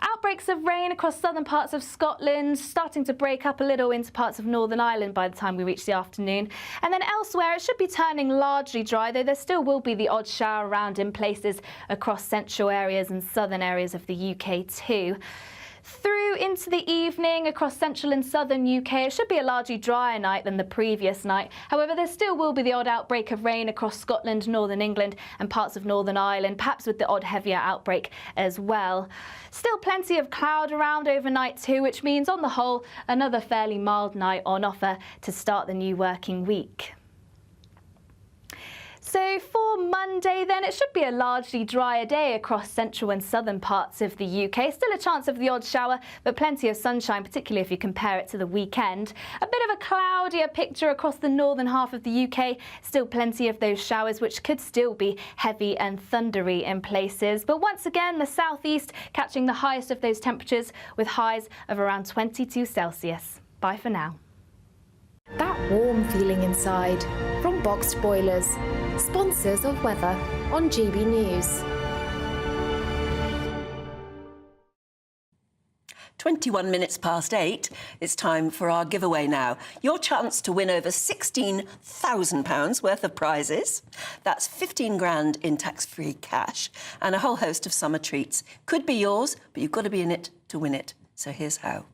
Outbreaks of rain across southern parts of Scotland, starting to break up a little into parts of Northern Ireland by the time we reach the afternoon. And then elsewhere, it should be turning largely dry, though there still will be the odd shower around in places across central areas and southern areas of the UK too. Through into the evening across central and southern UK, it should be a largely drier night than the previous night. However, there still will be the odd outbreak of rain across Scotland, Northern England and parts of Northern Ireland, perhaps with the odd heavier outbreak as well. Still plenty of cloud around overnight too, which means on the whole, another fairly mild night on offer to start the new working week. So for Monday then, it should be a largely drier day across central and southern parts of the UK. Still a chance of the odd shower, but plenty of sunshine, particularly if you compare it to the weekend. A bit of a cloudier picture across the northern half of the UK. Still plenty of those showers, which could still be heavy and thundery in places. But once again, the southeast catching the highest of those temperatures with highs of around 22 Celsius. Bye for now. That warm feeling inside from Boxed Boilers, sponsors of weather on GB News. 21 minutes past 8, it's time for our giveaway now. Your chance to win over £16,000 worth of prizes. That's 15 grand in tax-free cash and a whole host of summer treats. Could be yours, but you've got to be in it to win it. So here's how.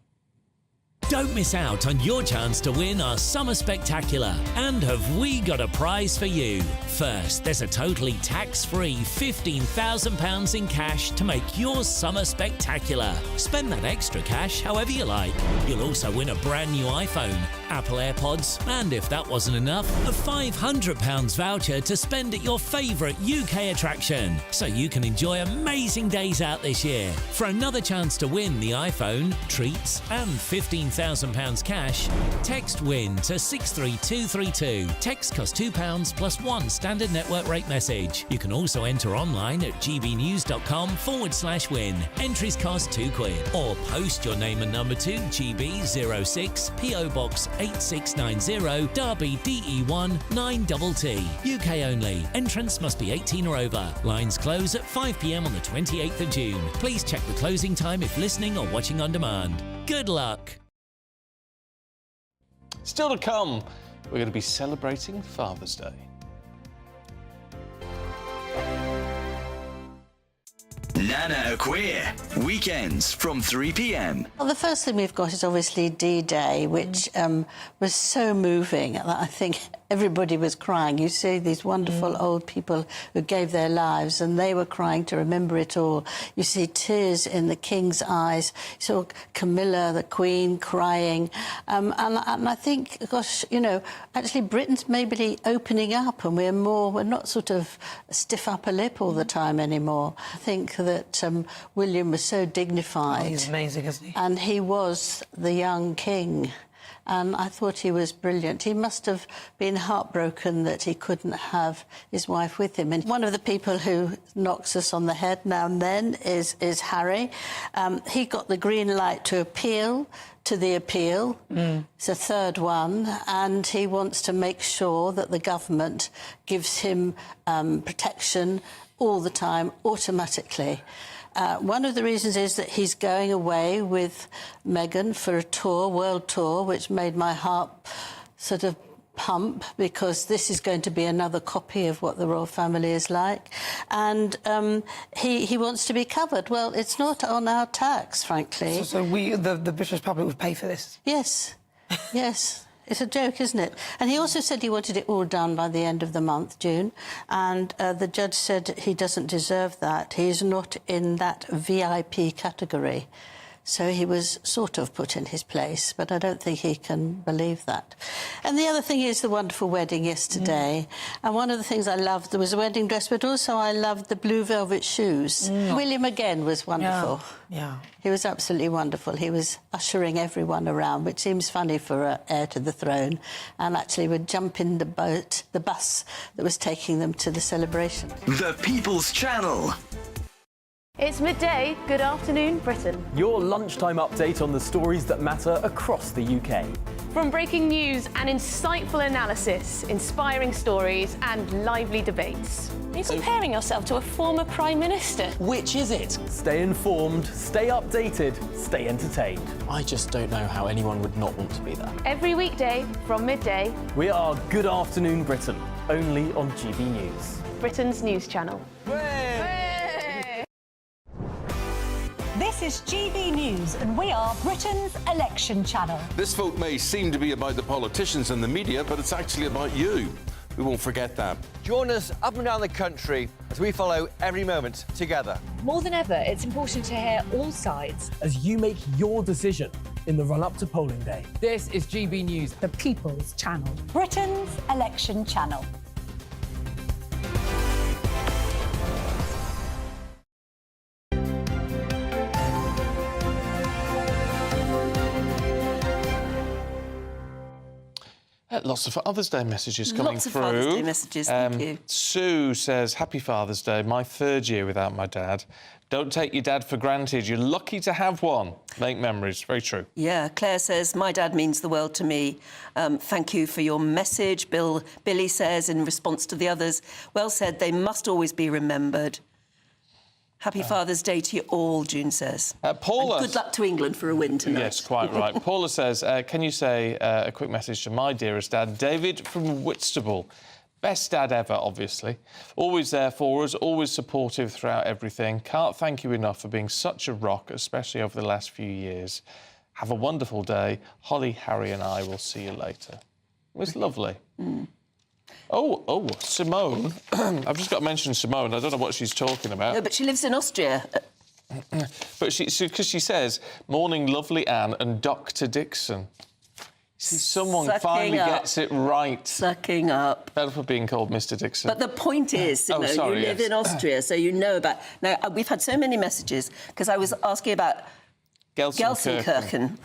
Don't miss out on your chance to win our Summer Spectacular. And have we got a prize for you? First, there's a totally tax-free £15,000 in cash to make your summer spectacular. Spend that extra cash however you like. You'll also win a brand new iPhone, Apple AirPods, and if that wasn't enough, a £500 voucher to spend at your favourite UK attraction. So you can enjoy amazing days out this year. For another chance to win the iPhone, treats, and £15,000 cash, text WIN to 63232. Text costs £2 plus one standard network rate message. You can also enter online at gbnews.com/win. Entries cost £2 or post your name and number to GB06 PO Box 8690 Derby DE1 9TT. UK only. Entrance must be 18 or over. Lines close at 5 p.m. on the 28th of June. Please check the closing time if listening or watching on demand. Good luck. Still to come, we're going to be celebrating Father's Day. Nana Queer, weekends from 3 p.m. Well, the first thing we've got is obviously D-Day, which was so moving that I think everybody was crying. You see these wonderful old people who gave their lives and they were crying to remember it all. You see tears in the King's eyes. You saw Camilla, the Queen, crying. And I think, gosh, you know, actually Britain's maybe opening up and we're not sort of stiff upper lip all the time anymore. I think that William was so dignified. Oh, he's amazing, isn't he? And he was the young king. And I thought he was brilliant. He must have been heartbroken that he couldn't have his wife with him. And one of the people who knocks us on the head now and then is Harry. He got the green light to appeal to the appeal. It's a third one. And he wants to make sure that the government gives him protection all the time, automatically. One of the reasons is that he's going away with Meghan for a tour, world tour, which made my heart sort of pump, because this is going to be another copy of what the royal family is like. And he wants to be covered. Well, it's not on our tax, frankly. So we, the British public, would pay for this? Yes, yes. It's a joke, isn't it? And he also said he wanted it all done by the end of the month, June, and the judge said he doesn't deserve that. He's not in that VIP category. So he was sort of put in his place, but I don't think he can believe that. And the other thing is the wonderful wedding yesterday. And one of the things I loved, there was a wedding dress, but also I loved the blue velvet shoes. William again was wonderful. Yeah. He was absolutely wonderful. He was ushering everyone around, which seems funny for an heir to the throne, and actually would jump in the bus that was taking them to the celebration. The People's Channel. It's midday. Good afternoon, Britain. Your lunchtime update on the stories that matter across the UK. From breaking news and insightful analysis, inspiring stories and lively debates. Are you comparing yourself to a former Prime Minister? Which is it? Stay informed, stay updated, stay entertained. I just don't know how anyone would not want to be there. Every weekday from midday. We are Good Afternoon Britain, only on GB News. Britain's news channel. This is GB News, and we are Britain's election channel. This vote may seem to be about the politicians and the media, but it's actually about you. We won't forget that. Join us up and down the country as we follow every moment together. More than ever, it's important to hear all sides as you make your decision in the run-up to polling day. This is GB News, the People's Channel. Britain's election channel. Lots of Father's Day messages coming through. Lots of Father's Day messages, thank you. Sue says, Happy Father's Day, my 3rd year without my dad. Don't take your dad for granted. You're lucky to have one. Make memories. Very true. Yeah, Claire says, my dad means the world to me. Thank you for your message. Billy says, in response to the others, well said, they must always be remembered. Happy Father's Day to you all, June says. Paula... And good luck to England for a win tonight. Yes, quite right. Paula says, can you say a quick message to my dearest dad, David from Whitstable. Best dad ever, obviously. Always there for us, always supportive throughout everything. Can't thank you enough for being such a rock, especially over the last few years. Have a wonderful day. Holly, Harry and I will see you later. It was lovely. Oh, Simone. I've just got to mention Simone. I don't know what she's talking about. No, but she lives in Austria. But because she says, morning, lovely Anne and Dr. Dixon. See, someone finally gets it right. Sucking up. Better for being called Mr. Dixon. But the point is, Simone, you live in Austria, so you know about... Now, we've had so many messages, because I was asking about Gelsenkirchen.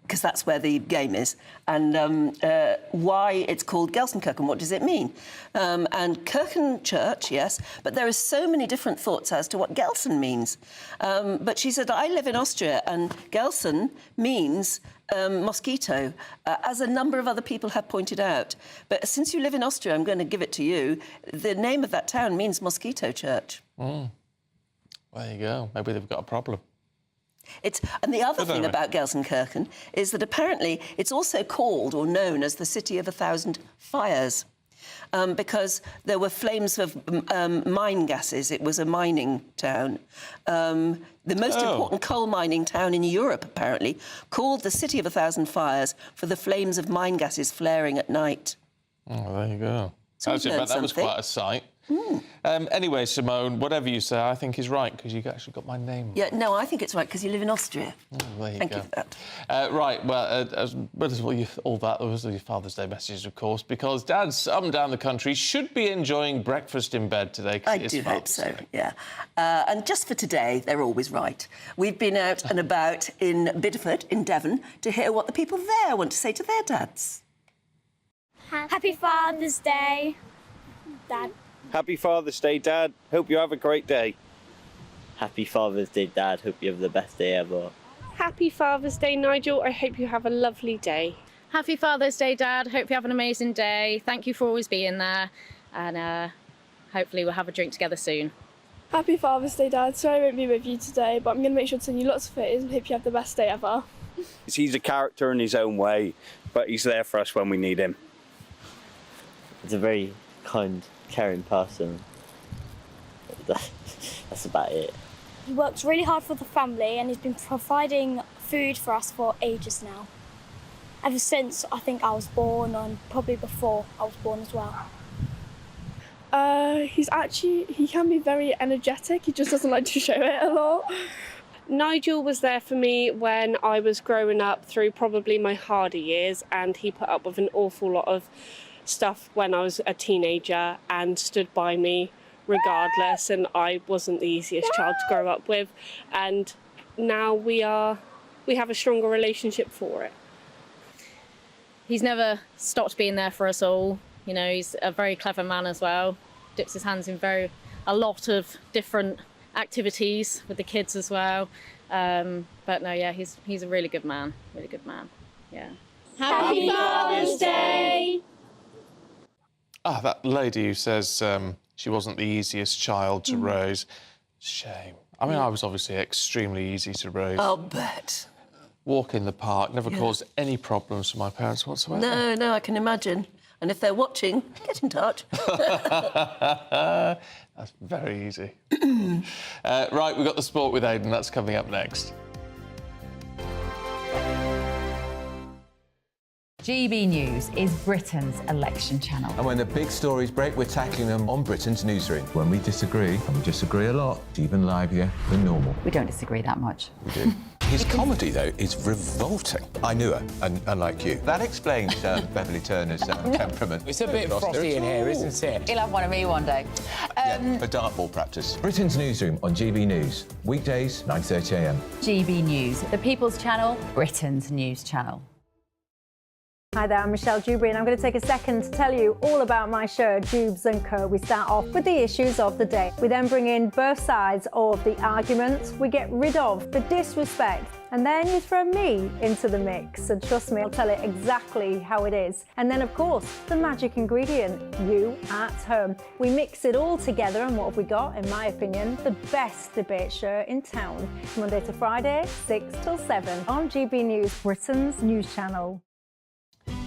Because that's where the game is, and why it's called Gelsenkirchen. What does it mean? And Kirchen Church, yes, but there are so many different thoughts as to what Gelsen means. But she said, I live in Austria, and Gelsen means mosquito, as a number of other people have pointed out. But since you live in Austria, I'm going to give it to you. The name of that town means mosquito church. There you go. Maybe they've got a problem. And the other thing about Gelsenkirchen is that apparently it's also called or known as the City of 1,000 Fires because there were flames of mine gases. It was a mining town. The most important coal mining town in Europe, apparently, called the City of 1,000 Fires for the flames of mine gases flaring at night. Oh, there you go. So that was quite a sight. Anyway, Simone, whatever you say, I think is right, because you actually got my name. Yeah, no, I think it's right, because you live in Austria. There you Thank go. you for that. Right, well, as well as all that, there was your Father's Day messages, of course, because dads up and down the country should be enjoying breakfast in bed today. I do hope so, yeah. And just for today, they're always right. We've been out and about in Bideford, in Devon, to hear what the people there want to say to their dads. Happy Father's Day, Dad. Happy Father's Day, Dad. Hope you have a great day. Happy Father's Day, Dad. Hope you have the best day ever. Happy Father's Day, Nigel. I hope you have a lovely day. Happy Father's Day, Dad. Hope you have an amazing day. Thank you for always being there. And hopefully we'll have a drink together soon. Happy Father's Day, Dad. Sorry I won't be with you today, but I'm going to make sure to send you lots of photos and hope you have the best day ever. He's a character in his own way, but he's there for us when we need him. He's a very kind, caring person. That's about it. He works really hard for the family and he's been providing food for us for ages now. ever since I think I was born, and probably before I was born as well. He can be very energetic. He just doesn't like to show it a lot. Nigel was there for me when I was growing up through probably my harder years, and he put up with an awful lot of stuff when I was a teenager and stood by me regardless, and I wasn't the easiest child to grow up with, and now we have a stronger relationship for it. He's never stopped being there for us all. You know, he's a very clever man as well. Dips his hands in a lot of different activities with the kids as well. But no, yeah, he's a really good man. Really good man. Yeah. Happy Father's Day! Ah, that lady who says she wasn't the easiest child to raise. Shame. I mean, I was obviously extremely easy to raise. I'll bet. Walk in the park, never caused any problems for my parents whatsoever. No, I can imagine. And if they're watching, get in touch. That's very easy. Right, we've got the sport with Aidan. That's coming up next. GB News is Britain's election channel. And when the big stories break, we're tackling them on Britain's newsroom. When we disagree, and we disagree a lot, it's even livelier than normal. We don't disagree that much. We do. His comedy, though, is revolting. I knew her, unlike you. That explains Beverly Turner's temperament. It's a bit frosty in here, isn't it? He'll have one of me one day. For dartball practice. Britain's newsroom on GB News. Weekdays, 9:30 a.m. GB News, the People's Channel, Britain's news channel. Hi there, I'm Michelle Dewberry, and I'm going to take a second to tell you all about my show, Dubes & Co. We start off with the issues of the day. We then bring in both sides of the arguments. We get rid of the disrespect, and then you throw me into the mix. And trust me, I'll tell it exactly how it is. And then, of course, the magic ingredient, you at home. We mix it all together, and what have we got? In my opinion, the best debate show in town. Monday to Friday, 6 till 7 on GB News, Britain's news channel.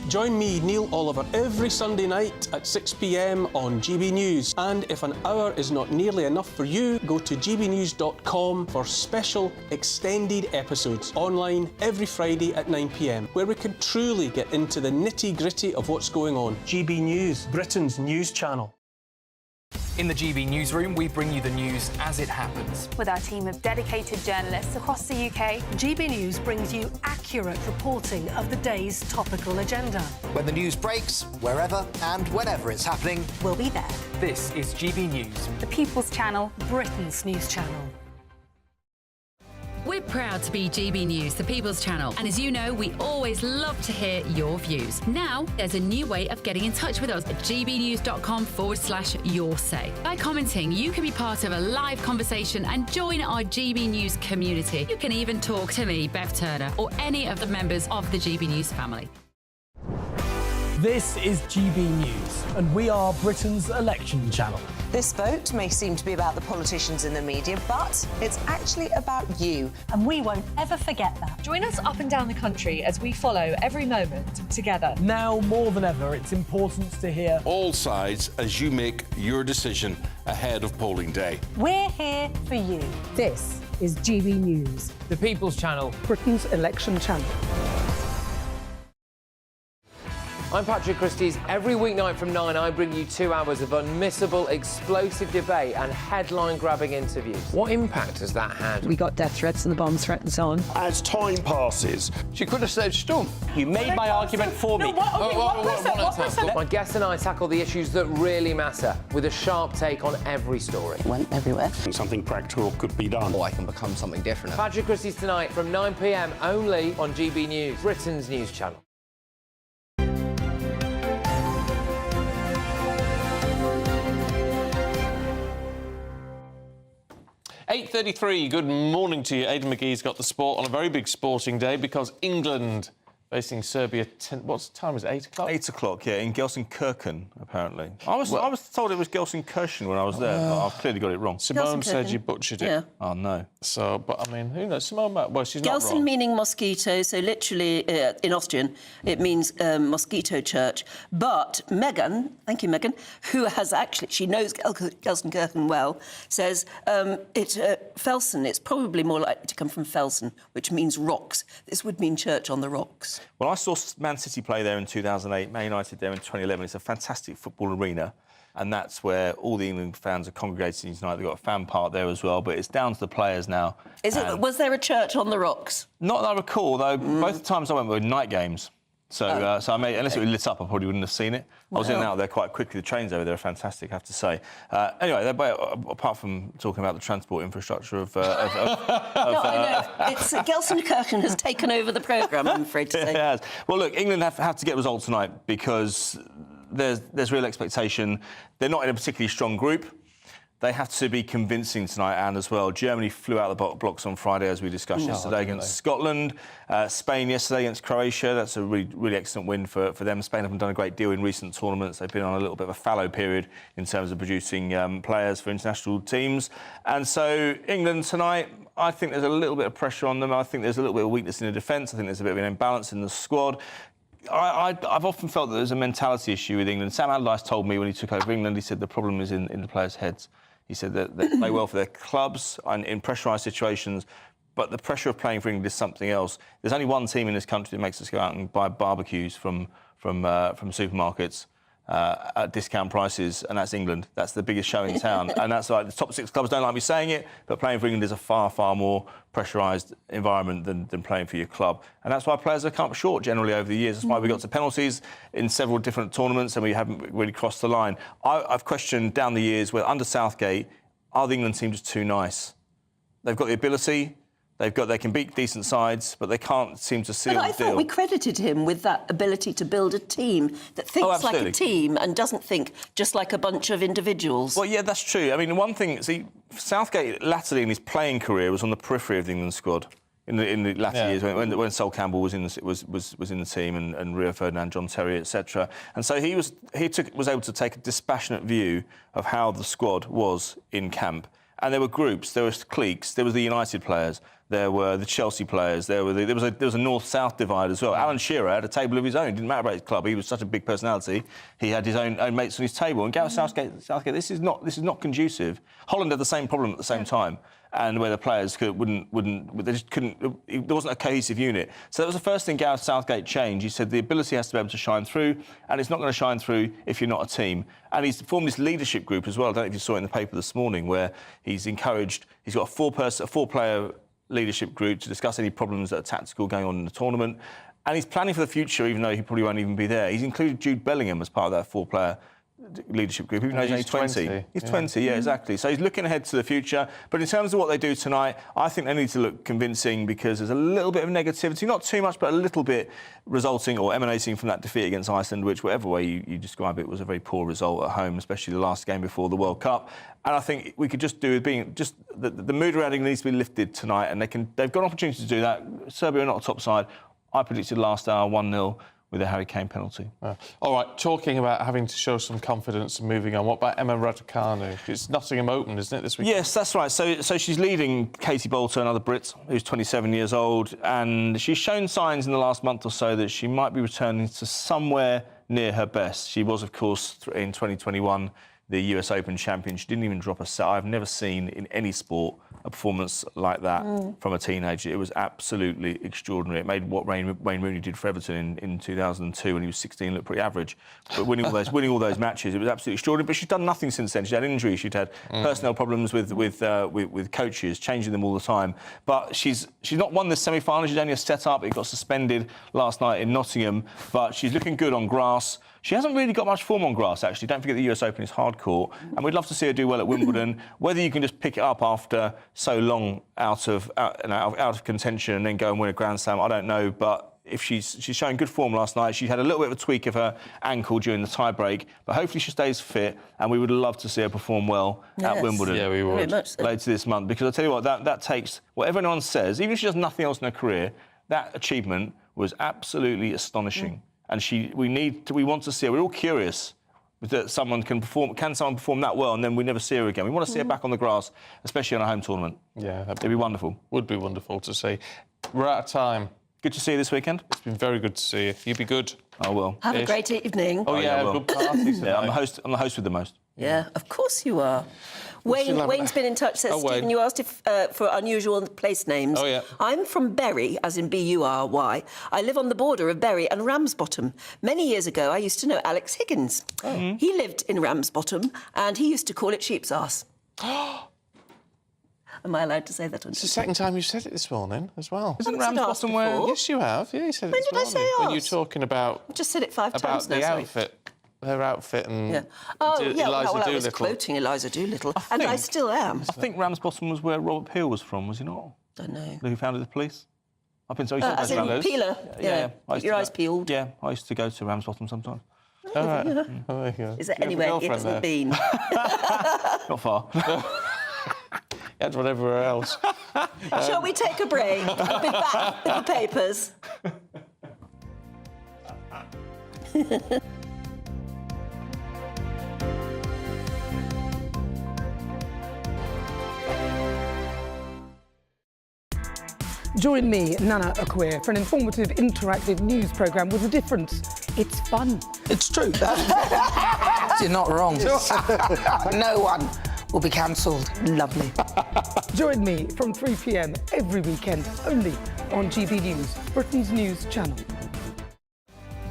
Join me, Neil Oliver, every Sunday night at 6 p.m. on GB News. And if an hour is not nearly enough for you, go to gbnews.com for special extended episodes online every Friday at 9 p.m, where we can truly get into the nitty-gritty of what's going on. GB News, Britain's news channel. In the GB newsroom, we bring you the news as it happens. With our team of dedicated journalists across the UK, GB News brings you accurate reporting of the day's topical agenda. When the news breaks, wherever and whenever it's happening, we'll be there. This is GB News, the People's Channel, Britain's news channel. We're proud to be GB News, the People's Channel. And as you know, we always love to hear your views. Now, there's a new way of getting in touch with us at gbnews.com/your say. By commenting, you can be part of a live conversation and join our GB News community. You can even talk to me, Bev Turner, or any of the members of the GB News family. This is GB News, and we are Britain's election channel. This vote may seem to be about the politicians in the media, but it's actually about you. And we won't ever forget that. Join us up and down the country as we follow every moment together. Now, more than ever, it's important to hear all sides as you make your decision ahead of polling day. We're here for you. This is GB News, the People's Channel, Britain's election channel. I'm Patrick Christie's. Every weeknight from 9, I bring you 2 hours of unmissable, explosive debate and headline-grabbing interviews. What impact has that had? We got death threats and the bomb threats on. As time passes, she could have saved Storm. You made my argument for me. My guests and I tackle the issues that really matter with a sharp take on every story. Went everywhere. Something practical could be done. Or I can become something different. Patrick Christie's tonight from 9 p.m. only on GB News, Britain's news channel. 8:33, good morning to you. Aidan McGee's got the sport on a very big sporting day because England facing Serbia. What time is it? 8 o'clock? 8 o'clock, yeah, in Gelsenkirchen, apparently. I was told it was Gelsenkirchen when I was there, but I've clearly got it wrong. Simone said you butchered it. Yeah. Oh, no. So, but I mean, who knows? Simone, well, she's not Gelsen wrong. meaning mosquito, so literally in Austrian it means mosquito church. But Megan, thank you, Megan, who has actually, she knows Gelsenkirchen well, says it's Felsen. It's probably more likely to come from Felsen, which means rocks. This would mean church on the rocks. Well, I saw Man City play there in 2008, Man United there in 2011. It's a fantastic football arena, and that's where all the England fans are congregating tonight. They've got a fan park there as well, but it's down to the players now. Was there a church on the rocks? Not that I recall, though. Both the times I went were night games. So, I may, unless it was lit up, I probably wouldn't have seen it. I was in and out there quite quickly. The trains over there are fantastic, I have to say. Anyway, apart from talking about the transport infrastructure of... No, I know. It's Gelsenkirchen has taken over the programme, I'm afraid to say. It has. Well, look, England have to get results tonight because there's real expectation. They're not in a particularly strong group. They have to be convincing tonight, Anne, as well. Germany flew out the blocks on Friday, as we discussed yesterday, against Scotland. Spain yesterday against Croatia. That's a really, really excellent win for them. Spain haven't done a great deal in recent tournaments. They've been on a little bit of a fallow period in terms of producing players for international teams. And so England tonight, I think there's a little bit of pressure on them. I think there's a little bit of weakness in the defence. I think there's a bit of an imbalance in the squad. I've often felt that there's a mentality issue with England. Sam Allardyce told me when he took over England, he said the problem is in the players' heads. He said that they play well for their clubs and in pressurised situations, but the pressure of playing for England is something else. There's only one team in this country that makes us go out and buy barbecues from supermarkets at discount prices, and that's England. That's the biggest show in town. And that's like the top 6 clubs don't like me saying it, but playing for England is a far, far more pressurised environment than playing for your club. And that's why players have come up short generally over the years. That's why we got to penalties in several different tournaments and we haven't really crossed the line. I've questioned down the years whether under Southgate, are the England team just too nice? They've got the ability. They can beat decent sides, but they can't seem to seal the deal. But I thought we credited him with that ability to build a team that thinks like a team and doesn't think just like a bunch of individuals. Well, yeah, that's true. I mean, one thing, Southgate latterly in his playing career was on the periphery of the England squad in the latter years when Sol Campbell was in the team and Rio Ferdinand, John Terry, etc. And so he was able to take a dispassionate view of how the squad was in camp. And there were groups, there were cliques, there was the United players, there were the Chelsea players, there was a north-south divide as well. Alan Shearer had a table of his own. It didn't matter about his club. He was such a big personality. He had his own mates on his table. And Gareth Southgate, this is not conducive. Holland had the same problem at the same time, and where the players they just couldn't. There wasn't a cohesive unit. So that was the first thing Gareth Southgate changed. He said the ability has to be able to shine through, and it's not going to shine through if you're not a team. And he's formed this leadership group as well. I don't know if you saw it in the paper this morning, where he's encouraged. He's got a four-player leadership group to discuss any problems that are tactical going on in the tournament. And he's planning for the future, even though he probably won't even be there. He's included Jude Bellingham as part of that four-player leadership group, even though he's only 20. He's 20, yeah, exactly. So he's looking ahead to the future. But in terms of what they do tonight, I think they need to look convincing because there's a little bit of negativity, not too much, but a little bit resulting or emanating from that defeat against Iceland, which, whatever way you describe it, was a very poor result at home, especially the last game before the World Cup. And I think we could just do with being just the mood around England needs to be lifted tonight, and they've got an opportunity to do that. Serbia are not a top side. I predicted last hour 1-0. With a Harry Kane penalty. All right, talking about having to show some confidence and moving on, what about Emma Raducanu? It's Nottingham Open, isn't it, this week? Yes, that's right. So she's leading Katie Boulter, another Brit, who's 27 years old, and she's shown signs in the last month or so that she might be returning to somewhere near her best. She was, of course, in 2021, the US Open champion. She didn't even drop a set. I've never seen in any sport a performance like that from a teenager. It was absolutely extraordinary. It made what Wayne Rooney did for Everton in 2002 when he was 16 look pretty average. But winning all those matches, it was absolutely extraordinary. But she's done nothing since then. She's had injuries. She'd had personnel problems with coaches, changing them all the time. But she's not won the semi-final. She's only a set up. It got suspended last night in Nottingham. But she's looking good on grass. She hasn't really got much form on grass, actually. Don't forget the US Open is hard court. And we'd love to see her do well at Wimbledon. Whether you can just pick it up after so long out of contention and then go and win a Grand Slam, I don't know. But if she's showing good form last night. She had a little bit of a tweak of her ankle during the tie-break. But hopefully she stays fit. And we would love to see her perform well at Wimbledon. Yeah, we would. Later this month. Because I'll tell you what, that takes... Whatever anyone says, even if she does nothing else in her career, that achievement was absolutely astonishing. And we want to see her. We're all curious that someone can perform. Can someone perform that well, and then we never see her again? We want to see her back on the grass, especially on a home tournament. Yeah, it'd be wonderful. Would be wonderful to see. We're out of time. Good to see you this weekend. It's been very good to see you. You be good. I will. Have a great evening. Oh yeah, good party tonight. Yeah, I'm the host with the most. Yeah, of course you are. Wayne's been in touch, says, Stephen, Wayne. you asked if for unusual place names. Oh, yeah. I'm from Bury, as in B-U-R-Y. I live on the border of Bury and Ramsbottom. Many years ago, I used to know Alex Higgins. Oh. He lived in Ramsbottom, and he used to call it sheep's arse. Am I allowed to say that on It's the second time you've said it this morning as well. Isn't Ramsbottom where... Yes, you have. Yeah, you said it When this did I morning. say When you were arse? talking about... I've just said it 5 times now, the sorry. outfit. Her outfit and... Yeah. Oh, yeah, Eliza well, I was Doolittle. quoting Eliza Doolittle, and I still am. I think Ramsbottom was where Robert Peel was from, was he not? Don't know. Who founded the police? I've been so As in Peeler. Yeah. Keep your eyes peeled. Yeah, I used to go to Ramsbottom sometimes. All right. Oh, there you go. Is there anywhere it hasn't been? Not far. That's whatever else. Shall we take a break? We'll be back with the papers. Join me, Nana Okoye, for an informative, interactive news programme with a difference. It's fun. It's true. You're not wrong. No one will be cancelled. Lovely. Join me from 3 p.m. every weekend, only on GB News, Britain's news channel.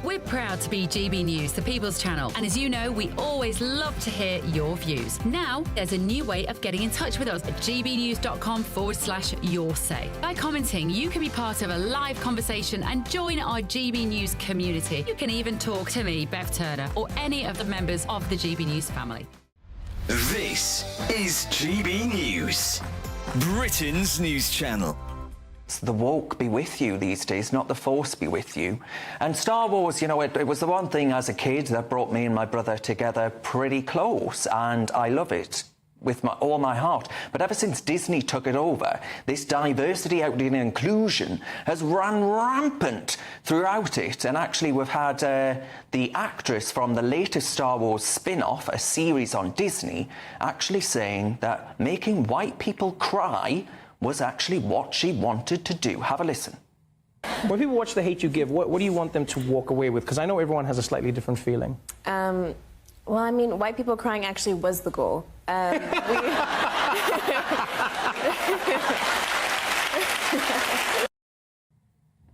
We're proud to be GB News, the People's Channel. And as you know, we always love to hear your views. Now, there's a new way of getting in touch with us at gbnews.com/yoursay. By commenting, you can be part of a live conversation and join our GB News community. You can even talk to me, Bev Turner, or any of the members of the GB News family. This is GB News, Britain's news channel. The woke be with you these days, not the force be with you. And Star Wars, you know, it was the one thing as a kid that brought me and my brother together pretty close, and I love it with all my heart. But ever since Disney took it over, this diversity, equity and inclusion has run rampant throughout it. And actually we've had the actress from the latest Star Wars spin-off, a series on Disney, actually saying that making white people cry was actually what she wanted to do. Have a listen. When people watch The Hate U Give, what do you want them to walk away with? Because I know everyone has a slightly different feeling. Well, I mean, white people crying actually was the goal.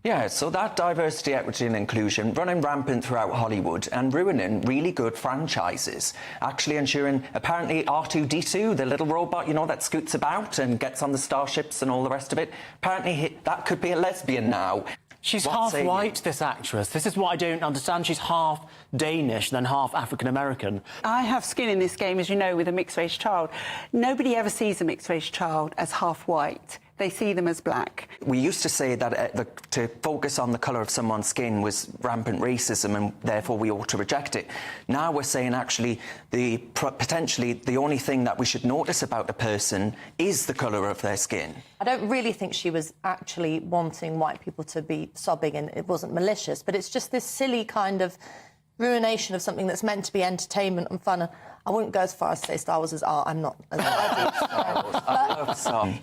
Yeah, so that diversity, equity and inclusion running rampant throughout Hollywood and ruining really good franchises. Actually ensuring, apparently, R2-D2, the little robot, you know, that scoots about and gets on the starships and all the rest of it, apparently that could be a lesbian now. She's half white, this actress. This is what I don't understand. She's half Danish, then half African-American. I have skin in this game, as you know, with a mixed-race child. Nobody ever sees a mixed-race child as half white. They see them as black. We used to say that to focus on the colour of someone's skin was rampant racism and therefore we ought to reject it. Now we're saying actually potentially the only thing that we should notice about a person is the colour of their skin. I don't really think she was actually wanting white people to be sobbing, and it wasn't malicious, but it's just this silly kind of ruination of something that's meant to be entertainment and fun. I wouldn't go as far as to say Star Wars is art. I'm not.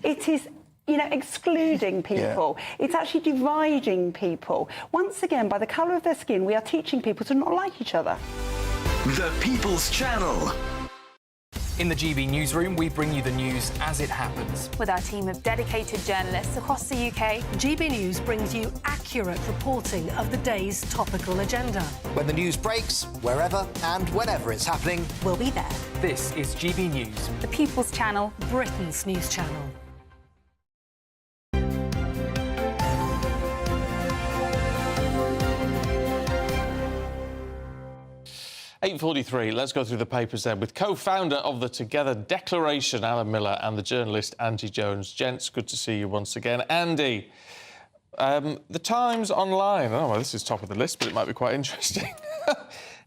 It is, you know, excluding people. Yeah. It's actually dividing people. Once again, by the colour of their skin, we are teaching people to not like each other. The People's Channel. In the GB newsroom, we bring you the news as it happens. With our team of dedicated journalists across the UK, GB News brings you accurate reporting of the day's topical agenda. When the news breaks, wherever and whenever it's happening, we'll be there. This is GB News, the People's Channel, Britain's news channel. 8:43, let's go through the papers then with co-founder of the Together Declaration, Alan Miller, and the journalist Andy Jones. Gents, good to see you once again. Andy, the Times Online, oh, well, this is top of the list, but it might be quite interesting.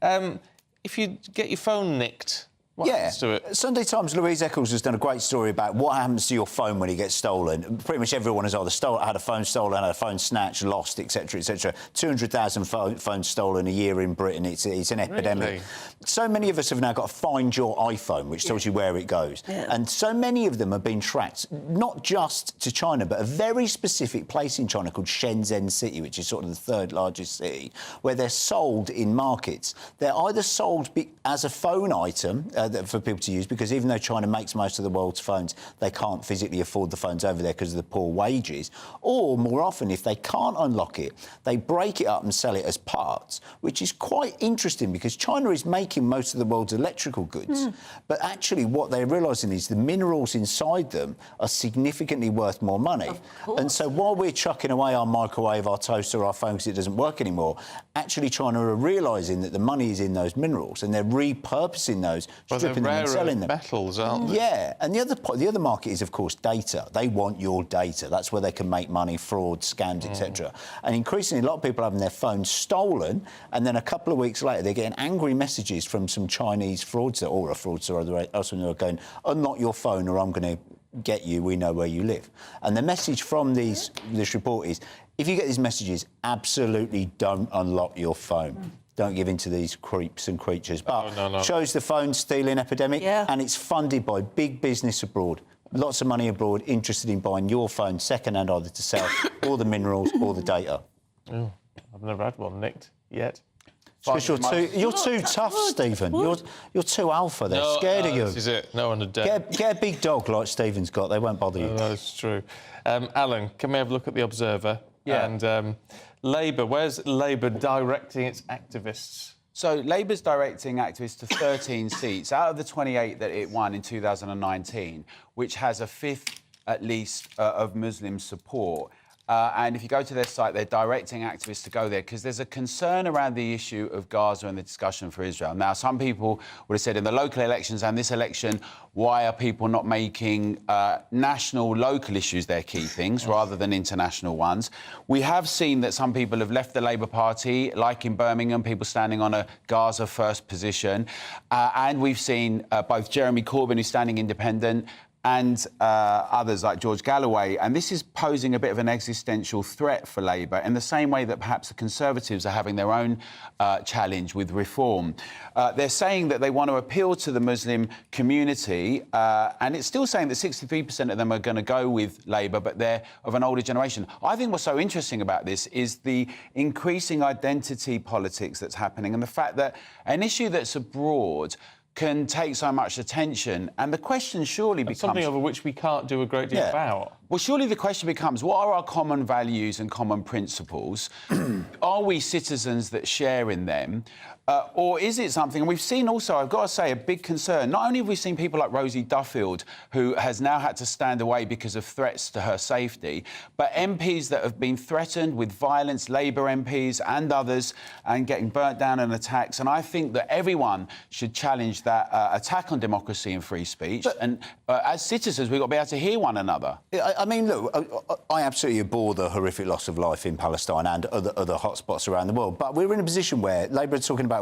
If you get your phone nicked, what happens to it? Sunday Times, Louise Eccles has done a great story about what happens to your phone when it gets stolen. Pretty much everyone has either had a phone stolen, had a phone snatched, lost, etc., etc. 200,000 phones stolen a year in Britain. It's an epidemic. Really? So many of us have now got to find your iPhone, which tells you where it goes. Yeah. And so many of them have been tracked, not just to China, but a very specific place in China called Shenzhen City, which is sort of the third largest city, where they're sold in markets. They're either sold as a phone item, for people to use, because even though China makes most of the world's phones, they can't physically afford the phones over there because of the poor wages. Or, more often, if they can't unlock it, they break it up and sell it as parts, which is quite interesting because China is making most of the world's electrical goods. But actually what they're realising is the minerals inside them are significantly worth more money. And so while we're chucking away our microwave, our toaster, our phone because it doesn't work anymore, actually China are realising that the money is in those minerals and they're repurposing those, stripping them and selling them. Metals, aren't they? Yeah, and the other market is, of course, data. They want your data. That's where they can make money, fraud, scams, etc. And increasingly, a lot of people are having their phones stolen, and then a couple of weeks later, they're getting angry messages from some Chinese fraudster or a fraudster or elsewhere who are going, unlock your phone or I'm going to get you, we know where you live. And the message from this report is, if you get these messages, absolutely don't unlock your phone. Don't give in to these creeps and creatures. But shows the phone stealing epidemic, and it's funded by big business abroad. Lots of money abroad interested in buying your phone second-hand, either to sell all the minerals or the data. Oh, I've never had one nicked yet. Because you're too tough, Stephen. You're too alpha. They're scared of you. This is it. No one would dare. Get a big dog like Stephen's got. They won't bother you. No, that's true. Alan, can we have a look at the Observer? Yeah. And Labour, where's Labour directing its activists? So Labour's directing activists to 13 seats out of the 28 that it won in 2019, which has a fifth, at least, of Muslim support. And if you go to their site, they're directing activists to go there because there's a concern around the issue of Gaza and the discussion for Israel. Now, some people would have said in the local elections and this election, why are people not making national, local issues their key things rather than international ones? We have seen that some people have left the Labour Party, like in Birmingham, people standing on a Gaza first position. And we've seen both Jeremy Corbyn, who's standing independent, and others like George Galloway. And this is posing a bit of an existential threat for Labour in the same way that perhaps the Conservatives are having their own challenge with reform. They're saying that they want to appeal to the Muslim community, and it's still saying that 63% of them are going to go with Labour, but they're of an older generation. I think what's so interesting about this is the increasing identity politics that's happening and the fact that an issue that's abroad can take so much attention. And the question surely becomes... something over which we can't do a great deal about. Well, surely the question becomes, what are our common values and common principles? Are we citizens that share in them? Or is it something... And we've seen also, I've got to say, a big concern. Not only have we seen people like Rosie Duffield, who has now had to stand away because of threats to her safety, but MPs that have been threatened with violence, Labour MPs and others, and getting burnt down in attacks. And I think that everyone should challenge that attack on democracy and free speech. And as citizens, we've got to be able to hear one another. I mean, look, I absolutely abhor the horrific loss of life in Palestine and other hotspots around the world. But we're in a position where Labour are talking about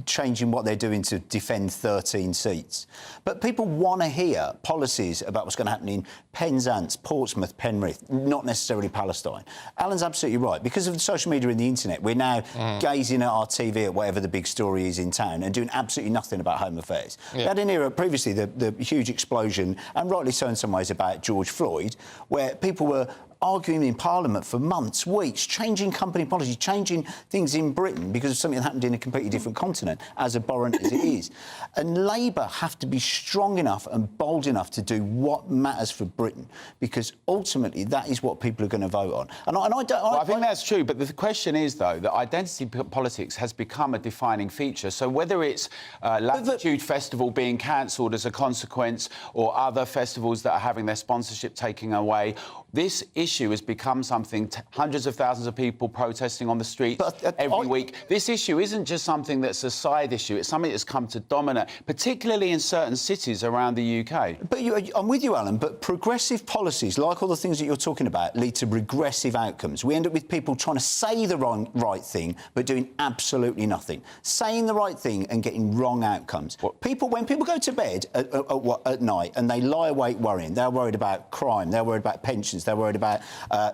changing what they're doing to defend 13 seats. But people want to hear policies about what's going to happen in Penzance, Portsmouth, Penrith, not necessarily Palestine. Alan's absolutely right. Because of the social media and the internet, we're now gazing at our TV at whatever the big story is in town and doing absolutely nothing about home affairs. We had an era previously, the huge explosion, and rightly so in some ways, about George Floyd, where people were arguing in Parliament for months, weeks, changing company policy, changing things in Britain because of something that happened in a completely different continent, as abhorrent as it is. And Labour have to be strong enough and bold enough to do what matters for Britain, because ultimately that is what people are going to vote on. And I think that's true, but the question is, though, that identity politics has become a defining feature. So whether it's Latitude Festival being cancelled as a consequence or other festivals that are having their sponsorship taken away, this issue has become something, hundreds of thousands of people protesting on the streets every week. This issue isn't just something that's a side issue, it's something that's come to dominate, particularly in certain cities around the UK. But I'm with you, Alan, but progressive policies, like all the things that you're talking about, lead to regressive outcomes. We end up with people trying to say the right thing, but doing absolutely nothing. Saying the right thing and getting wrong outcomes. When people go to bed at night and they lie awake worrying, they're worried about crime, they're worried about pensions, they're worried about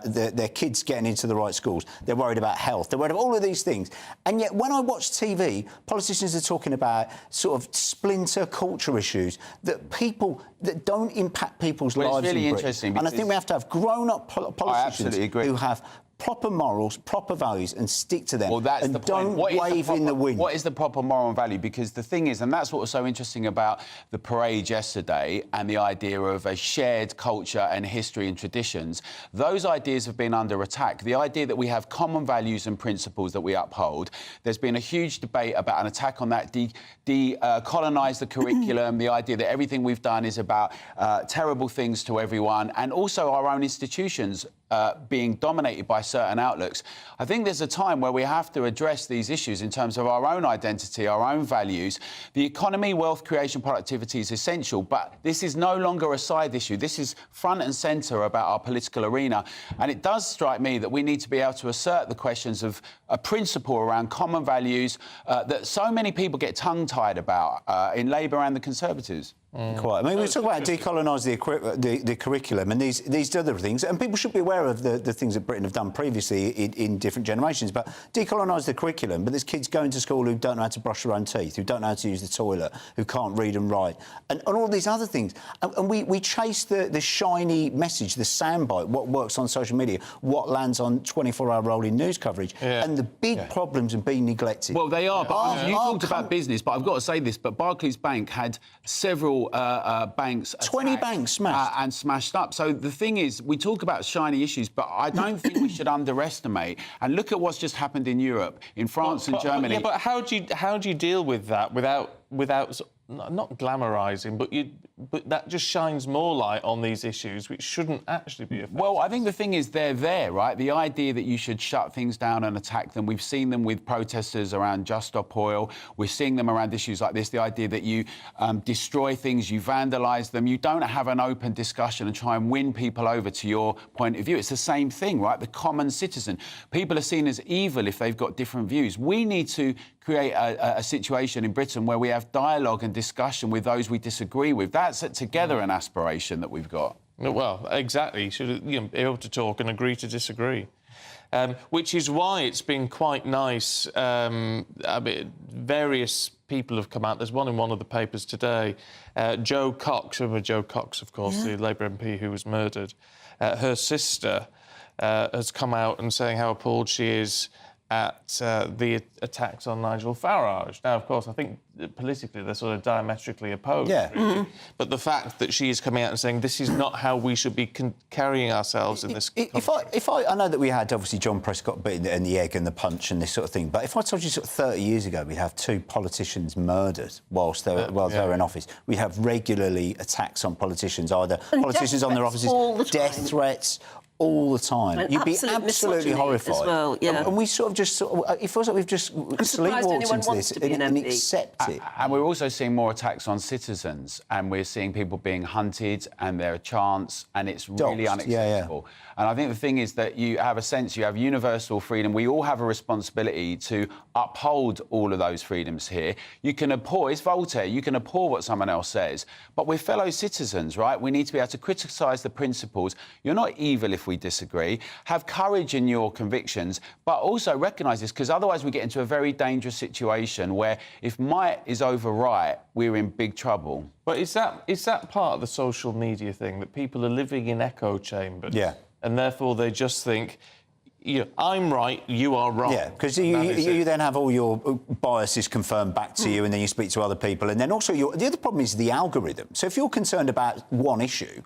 their kids getting into the right schools, they're worried about health, they're worried about all of these things. And yet when I watch TV, politicians are talking about sort of splinter culture issues that don't impact people's lives it's really in Britain. interesting And I think we have to have grown-up politicians who have proper morals, proper values, and stick to them. Well, that's and the point. don't wave in the wind. What is the proper moral and value? Because the thing is, and that's what was so interesting about the parade yesterday and the idea of a shared culture and history and traditions, those ideas have been under attack. The idea that we have common values and principles that we uphold, there's been a huge debate about an attack on that, decolonise the curriculum, the idea that everything we've done is about terrible things to everyone, and also our own institutions being dominated by certain outlooks. I think there's a time where we have to address these issues in terms of our own identity, our own values. The economy, wealth creation, productivity is essential, but this is no longer a side issue. This is front and centre about our political arena. And it does strike me that we need to be able to assert the questions of a principle around common values that so many people get tongue-tied about in Labour and the Conservatives. Quite. I mean, we talk about decolonise the curriculum and these other things, and people should be aware of the things that Britain have done previously in different generations, but decolonise the curriculum, but there's kids going to school who don't know how to brush their own teeth, who don't know how to use the toilet, who can't read and write, and all these other things. And we chase the shiny message, the soundbite, what works on social media, what lands on 24-hour rolling news coverage, and the big problems are being neglected. Well, they are, but you talked about business, but I've got to say this, but Barclays Bank had several banks 20 banks smashed and smashed up. So the thing is, we talk about shiny issues, but I don't think we should underestimate. And look at what's just happened in Europe, in France and Germany. Yeah, but how do you deal with that without not glamorising, but that just shines more light on these issues, which shouldn't actually be effective. Well, I think the thing is they're there, right? The idea that you should shut things down and attack them. We've seen them with protesters around Just Stop Oil. We're seeing them around issues like this. The idea that you destroy things, you vandalise them, you don't have an open discussion and try and win people over to your point of view. It's the same thing, right? The common citizen. People are seen as evil if they've got different views. We need to create a situation in Britain where we have dialogue and discussion with those we disagree with. That's together an aspiration that we've got. Well, exactly. You should be able to talk and agree to disagree. Which is why it's been quite nice. Various people have come out. There's one in one of the papers today. Jo Cox, remember Jo Cox, of course, the Labour MP who was murdered. Her sister has come out and saying how appalled she is at the attacks on Nigel Farage. Now, of course, I think politically they're sort of diametrically opposed. Yeah. Really. But the fact that she is coming out and saying this is not how we should be carrying ourselves in this country. I know that we had, obviously, John Prescott bit and the egg and the punch and this sort of thing, but if I told you sort of 30 years ago we'd have 2 politicians murdered whilst they were in office, we have regularly attacks on politicians, either politicians on their offices, death threats, all the time. And you'd be absolutely horrified. As well, yeah. And we sort of just... it feels like we've just sleepwalked into this and accept it. And we're also seeing more attacks on citizens, and we're seeing people being hunted and they're a chance, and it's really unacceptable. And I think the thing is that you have a sense, you have universal freedom. We all have a responsibility to uphold all of those freedoms here. You can abhor, it's Voltaire, you can abhor what someone else says, but we're fellow citizens, right? We need to be able to criticise the principles. You're not evil if we disagree. Have courage in your convictions, but also recognise this, because otherwise we get into a very dangerous situation where if might is over right, we're in big trouble. But is that part of the social media thing, that people are living in echo chambers? Yeah. And therefore they just think, I'm right, you are wrong. Yeah, because you then have all your biases confirmed back to you, and then you speak to other people, and then also the other problem is the algorithm. So if you're concerned about one issue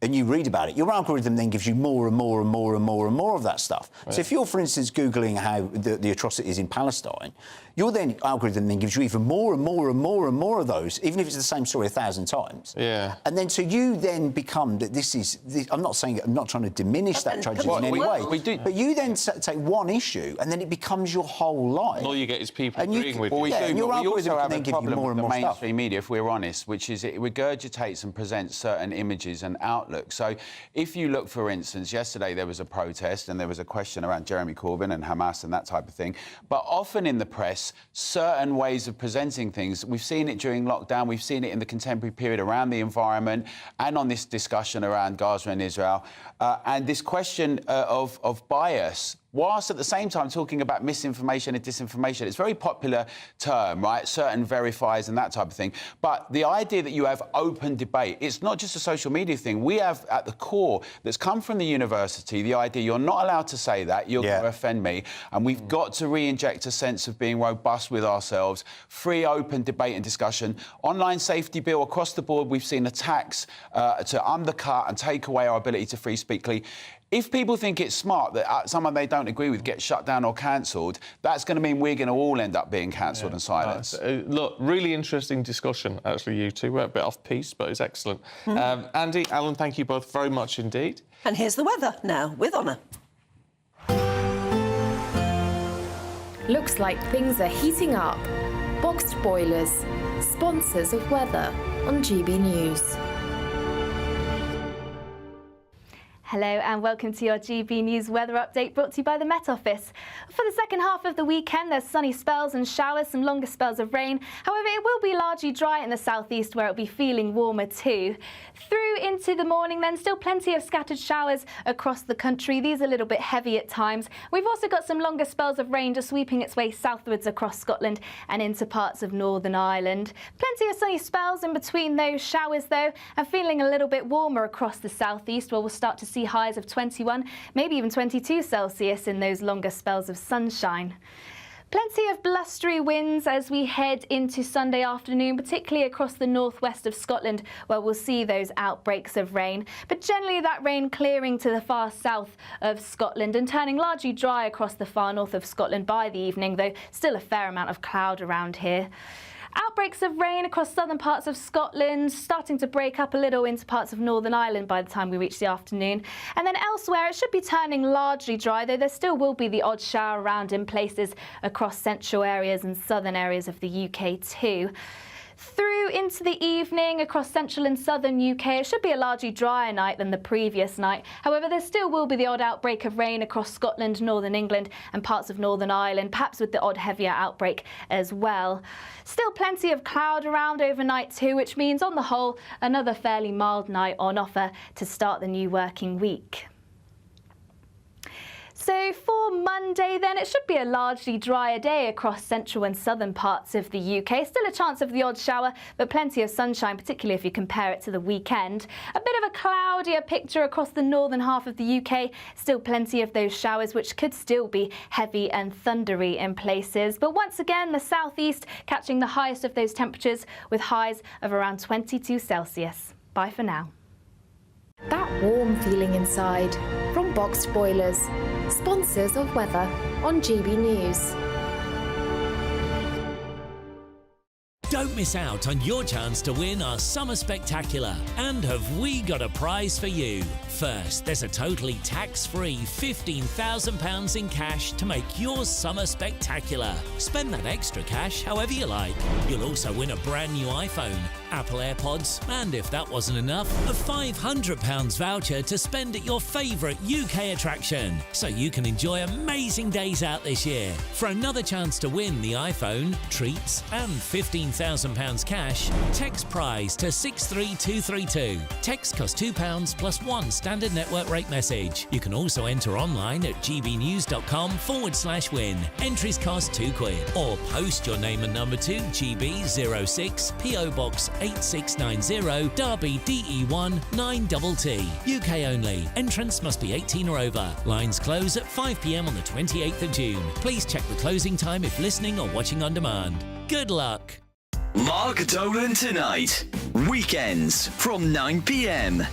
and you read about it, your algorithm then gives you more and more and more and more and more of that stuff. Yeah. So if you're, for instance, Googling how the atrocities in Palestine, your algorithm then gives you even more and more and more and more of those, even if it's the same story 1,000 times. Yeah. And then so you then become that I'm not trying to diminish that tragedy in any way. But you then take one issue and then it becomes your whole life. All you get is people agreeing with you. Well, and your we algorithm also have can then a give you problem more and with more the stuff. mainstream media, if we're honest, which is it regurgitates and presents certain images and outlooks. So if you look, for instance, yesterday there was a protest and there was a question around Jeremy Corbyn and Hamas and that type of thing, but often in the press, certain ways of presenting things, we've seen it during lockdown, we've seen it in the contemporary period around the environment and on this discussion around Gaza and Israel, and this question of bias whilst at the same time talking about misinformation and disinformation. It's a very popular term, right? Certain verifiers and that type of thing. But the idea that you have open debate, it's not just a social media thing. We have at the core that's come from the university the idea you're not allowed to say that, you're going to offend me, and we've got to re-inject a sense of being robust with ourselves, free, open debate and discussion. Online safety bill across the board, we've seen attacks to undercut and take away our ability to free speak. If people think it's smart that someone they don't agree with gets shut down or cancelled, that's going to mean we're going to all end up being cancelled and silenced. Look, really interesting discussion, actually, you two. We're a bit off piece, but it's excellent. Andy, Alan, thank you both very much indeed. And here's the weather now, with honour. Looks like things are heating up. Boxed boilers, sponsors of weather on GB News. Hello and welcome to your GB News weather update brought to you by the Met Office. For the second half of the weekend, there's sunny spells and showers, some longer spells of rain. However, it will be largely dry in the southeast where it'll be feeling warmer too. Through into the morning then, still plenty of scattered showers across the country. These are a little bit heavy at times. We've also got some longer spells of rain just sweeping its way southwards across Scotland and into parts of Northern Ireland. Plenty of sunny spells in between those showers though, and feeling a little bit warmer across the southeast where we'll start to see highs of 21, maybe even 22 Celsius in those longer spells of sunshine. Plenty of blustery winds as we head into Sunday afternoon, particularly across the northwest of Scotland, where we'll see those outbreaks of rain. But generally that rain clearing to the far south of Scotland and turning largely dry across the far north of Scotland by the evening, though still a fair amount of cloud around here. Outbreaks of rain across southern parts of Scotland, starting to break up a little into parts of Northern Ireland by the time we reach the afternoon. And then elsewhere, it should be turning largely dry, though there still will be the odd shower around in places across central areas and southern areas of the UK too. Through into the evening across central and southern UK, it should be a largely drier night than the previous night. However, there still will be the odd outbreak of rain across Scotland, northern England and parts of Northern Ireland, perhaps with the odd heavier outbreak as well. Still plenty of cloud around overnight too, which means on the whole, another fairly mild night on offer to start the new working week. So for Monday then, it should be a largely drier day across central and southern parts of the UK. Still a chance of the odd shower, but plenty of sunshine, particularly if you compare it to the weekend. A bit of a cloudier picture across the northern half of the UK. Still plenty of those showers, which could still be heavy and thundery in places. But once again, the southeast catching the highest of those temperatures with highs of around 22 Celsius. Bye for now. That warm feeling inside from Boxed Boilers, sponsors of weather on GB News. Don't miss out on your chance to win our Summer Spectacular. And have we got a prize for you? First, there's a totally tax-free £15,000 in cash to make your summer spectacular. Spend that extra cash however you like. You'll also win a brand new iPhone, Apple AirPods, and if that wasn't enough, a £500 voucher to spend at your favourite UK attraction, so you can enjoy amazing days out this year. For another chance to win the iPhone, treats and £15,000 cash, text prize to 63232. Text costs £2 plus one standard network rate message. You can also enter online at gbnews.com/win. Entries cost £2 or post your name and number to GB06 PO Box 8690 Derby DE1 9TT. UK only. Entrance must be 18 or over. Lines close at 5 p.m. on the 28th of June. Please check the closing time if listening or watching on demand. Good luck. Mark Dolan Tonight. Weekends from 9 p.m.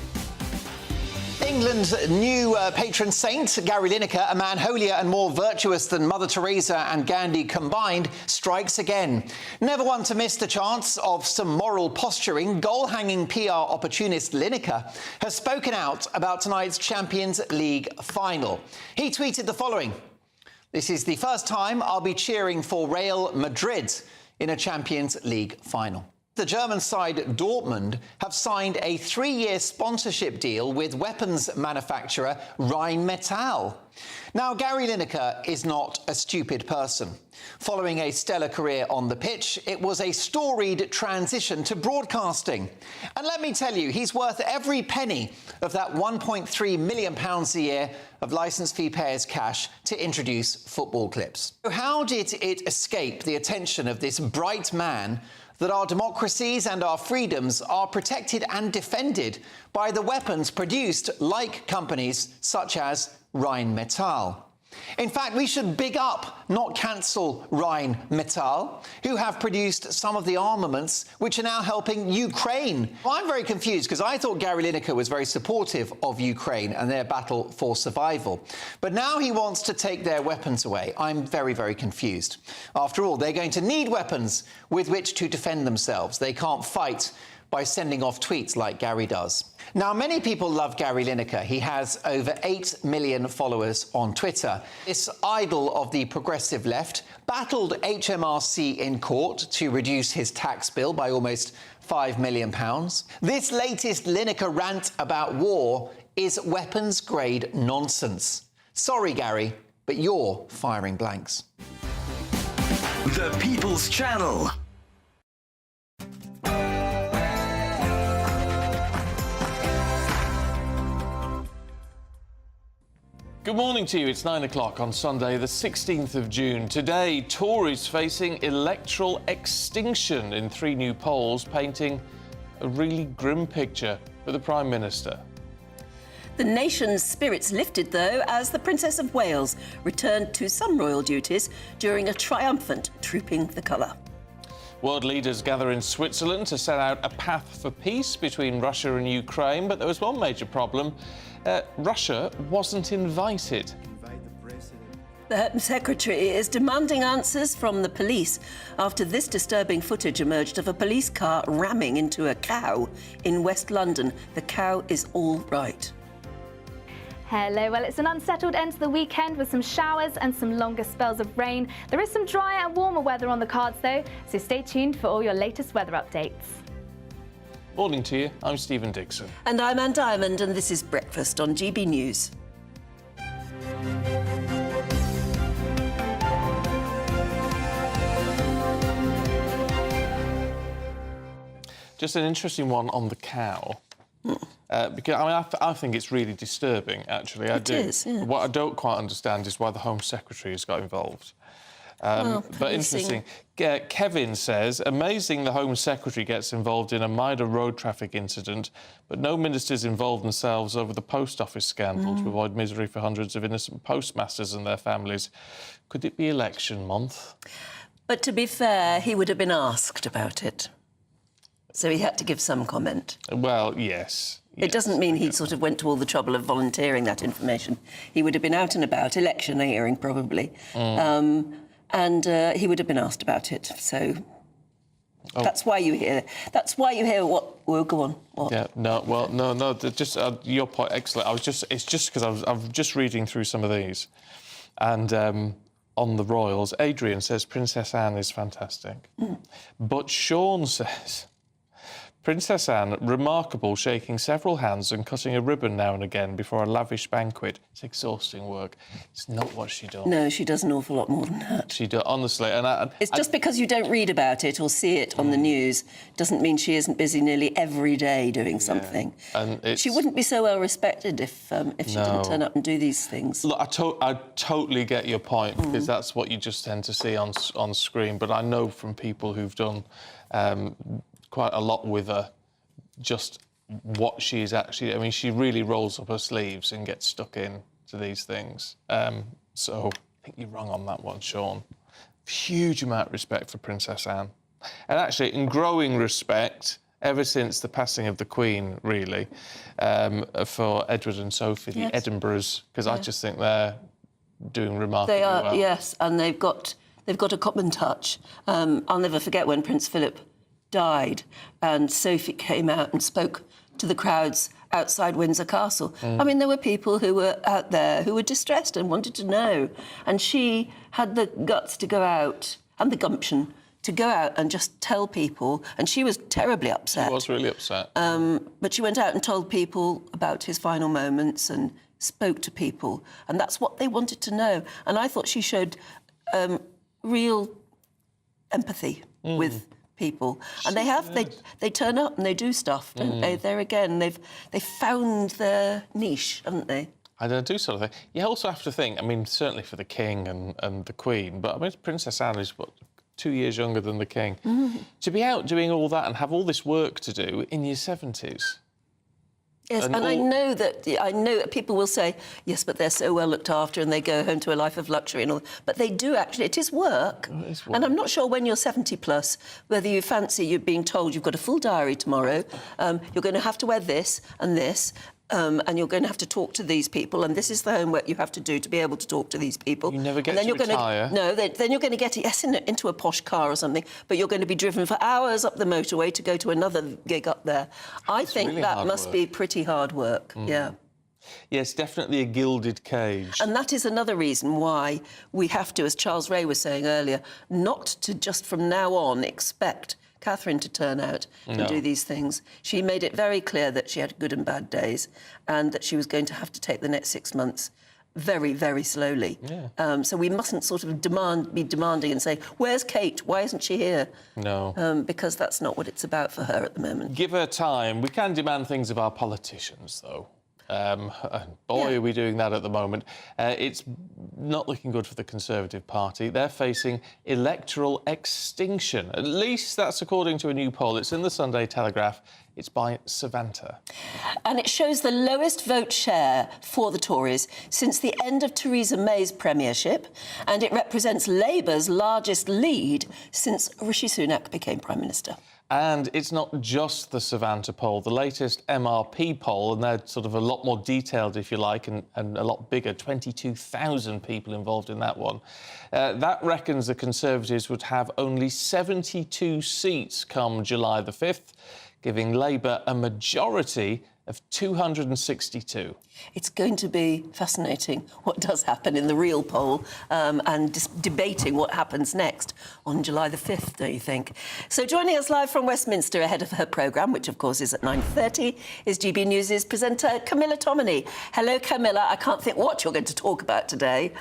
England's new patron saint, Gary Lineker, a man holier and more virtuous than Mother Teresa and Gandhi combined, strikes again. Never one to miss the chance of some moral posturing, goal-hanging PR opportunist Lineker has spoken out about tonight's Champions League final. He tweeted the following: "This is the first time I'll be cheering for Real Madrid in a Champions League final." The German side Dortmund have signed a 3-year sponsorship deal with weapons manufacturer Rheinmetall. Now, Gary Lineker is not a stupid person. Following a stellar career on the pitch, it was a storied transition to broadcasting. And let me tell you, he's worth every penny of that £1.3 million a year of licence fee payers' cash to introduce football clips. So how did it escape the attention of this bright man that our democracies and our freedoms are protected and defended by the weapons produced like companies such as Rheinmetall? In fact, we should big up, not cancel, Rheinmetall, who have produced some of the armaments which are now helping Ukraine. Well, I'm very confused because I thought Gary Lineker was very supportive of Ukraine and their battle for survival. But now he wants to take their weapons away. I'm very, very confused. After all, they're going to need weapons with which to defend themselves. They can't fight by sending off tweets like Gary does. Now, many people love Gary Lineker. He has over 8 million followers on Twitter. This idol of the progressive left battled HMRC in court to reduce his tax bill by almost £5 million. This latest Lineker rant about war is weapons-grade nonsense. Sorry, Gary, but you're firing blanks. The People's Channel. Good morning to you. It's 9 o'clock on Sunday, the 16th of June. Today, Tories facing electoral extinction in 3 new polls, painting a really grim picture for the Prime Minister. The nation's spirits lifted, though, as the Princess of Wales returned to some royal duties during a triumphant Trooping the Colour. World leaders gather in Switzerland to set out a path for peace between Russia and Ukraine, but there was one major problem. Russia wasn't invited. The Home Secretary is demanding answers from the police after this disturbing footage emerged of a police car ramming into a cow in West London. The cow is all right. Hello, well, it's an unsettled end to the weekend with some showers and some longer spells of rain. There is some drier and warmer weather on the cards, though, so stay tuned for all your latest weather updates. Morning to you. I'm Stephen Dixon. And I'm Anne Diamond, and this is Breakfast on GB News. Just an interesting one on the cow. Because I think it's really disturbing, actually. It is, yeah. What I don't quite understand is why the Home Secretary has got involved. But interesting. Kevin says, amazing the Home Secretary gets involved in a minor road traffic incident, but no ministers involve themselves over the post office scandal to avoid misery for hundreds of innocent postmasters and their families. Could it be election month? But to be fair, he would have been asked about it. So he had to give some comment. Well, yes. It doesn't mean he sort of went to all the trouble of volunteering that information. He would have been out and about, electioneering probably. And he would have been asked about it. So that's why you hear. That's why you hear what. Well, go on. What? Yeah. No. Well. No. Just your point. Excellent. It's just because I'm just reading through some of these, and on the royals, Adrian says Princess Anne is fantastic, but Sean says Princess Anne, remarkable, shaking several hands and cutting a ribbon now and again before a lavish banquet. It's exhausting work. It's not what she does. No, she does an awful lot more than that. She does, honestly. It's just because you don't read about it or see it on the news doesn't mean she isn't busy nearly every day doing something. And she wouldn't be so well respected if she didn't turn up and do these things. Look, I totally get your point, because that's what you just tend to see on screen. But I know from people who've done quite a lot with her, just what she is actually... I mean, she really rolls up her sleeves and gets stuck in to these things. So I think you're wrong on that one, Sean. Huge amount of respect for Princess Anne. And actually, in growing respect, ever since the passing of the Queen, really, for Edward and Sophie, the Edinburghs, because I just think they're doing remarkably well. They are, yes, and they've got a common touch. I'll never forget when Prince Philip died and Sophie came out and spoke to the crowds outside Windsor Castle. I mean, there were people who were out there who were distressed and wanted to know, and she had the guts to go out and the gumption to go out and just tell people, and she was terribly upset. She was really upset. But she went out and told people about his final moments and spoke to people, and that's what they wanted to know. And I thought she showed real empathy with people, and they turn up and they do stuff, don't they? There again, they've found their niche, haven't they? I don't do sort of thing. You also have to think, I mean, certainly for the King and the Queen, but I mean, Princess Anne is, what, 2 years younger than the King. To be out doing all that and have all this work to do in your 70s. Yes, and I know that people will say, yes, but they're so well looked after and they go home to a life of luxury and all. But they do actually. It is work. It is work. And I'm not sure when you're 70 plus whether you fancy you being told you've got a full diary tomorrow, you're going to have to wear this and this. And you're going to have to talk to these people, and this is the homework you have to do to be able to talk to these people. You never get and then to retire. Then you're going to get into a posh car or something, but you're going to be driven for hours up the motorway to go to another gig up there. I think really that hard must work. be pretty hard work, yeah. Yes, definitely a gilded cage. And that is another reason why we have to, as Charles Ray was saying earlier, not to just from now on expect Catherine to turn out and do these things. She made it very clear that she had good and bad days and that she was going to have to take the next 6 months very, very slowly. Yeah. So we mustn't sort of be demanding and say, where's Kate? Why isn't she here? No. Because that's not what it's about for her at the moment. Give her time. We can demand things of our politicians, though. Boy, are we doing that at the moment. It's not looking good for the Conservative Party. They're facing electoral extinction. At least that's according to a new poll. It's in the Sunday Telegraph. It's by Savanta. And it shows the lowest vote share for the Tories since the end of Theresa May's premiership, and it represents Labour's largest lead since Rishi Sunak became Prime Minister. And it's not just the Savanta poll. The latest MRP poll, and they're sort of a lot more detailed, if you like, and a lot bigger, 22,000 people involved in that one. That reckons the Conservatives would have only 72 seats come July the 5th, giving Labour a majority of 262. It's going to be fascinating what does happen in the real poll and debating what happens next on July the 5th, don't you think? So joining us live from Westminster ahead of her programme, which of course is at 9:30, is GB News' presenter Camilla Tominey. Hello, Camilla. I can't think what you're going to talk about today.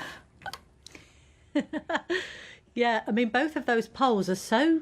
Yeah, I mean, both of those polls are so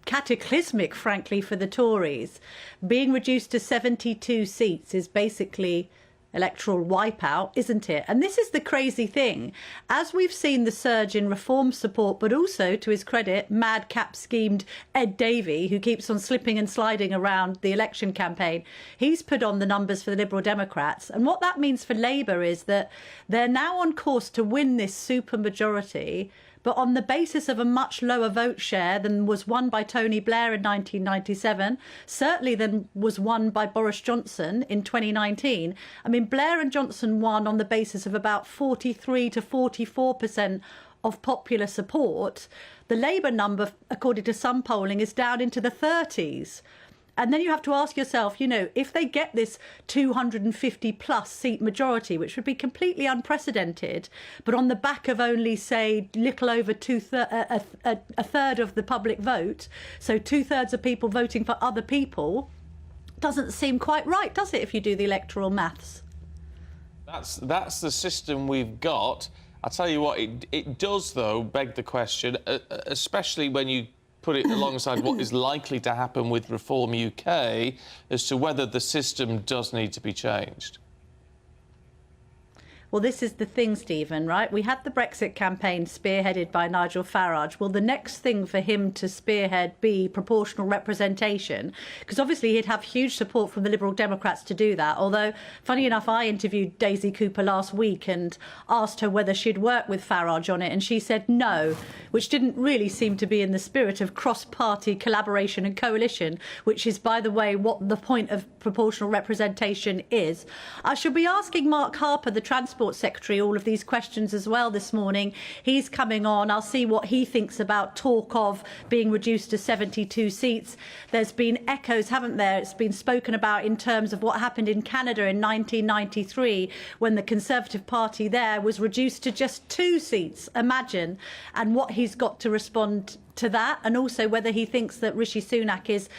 cataclysmic, frankly, for the Tories. Being reduced to 72 seats is basically electoral wipeout, isn't it? And this is the crazy thing. As we've seen the surge in reform support, but also, to his credit, madcap schemed Ed Davey, who keeps on slipping and sliding around the election campaign, he's put on the numbers for the Liberal Democrats. And what that means for Labour is that they're now on course to win this supermajority, but on the basis of a much lower vote share than was won by Tony Blair in 1997, certainly than was won by Boris Johnson in 2019. I mean, Blair and Johnson won on the basis of about 43 to 44% of popular support. The Labour number, according to some polling, is down into the 30s. And then you have to ask yourself, you know, if they get this 250 plus seat majority, which would be completely unprecedented, but on the back of only, say, little over a third of the public vote, so 2/3 of people voting for other people, doesn't seem quite right, does it, if you do the electoral maths? That's the system we've got. I'll tell you what, it does, though, beg the question, especially when you put it alongside what is likely to happen with Reform UK as to whether the system does need to be changed. Well, this is the thing, Stephen, right? We had the Brexit campaign spearheaded by Nigel Farage. Will the next thing for him to spearhead be proportional representation? Because obviously he'd have huge support from the Liberal Democrats to do that. Although, funny enough, I interviewed Daisy Cooper last week and asked her whether she'd work with Farage on it, and she said no, which didn't really seem to be in the spirit of cross-party collaboration and coalition, which is, by the way, what the point of proportional representation is. I shall be asking Mark Harper, the Transport Transport Secretary all of these questions as well this morning. He's coming on. I'll see what he thinks about talk of being reduced to 72 seats. There's been echoes, haven't there? It's been spoken about in terms of what happened in Canada in 1993 when the Conservative Party there was reduced to just 2 seats. Imagine. And what he's got to respond to that, and also whether he thinks that Rishi Sunak is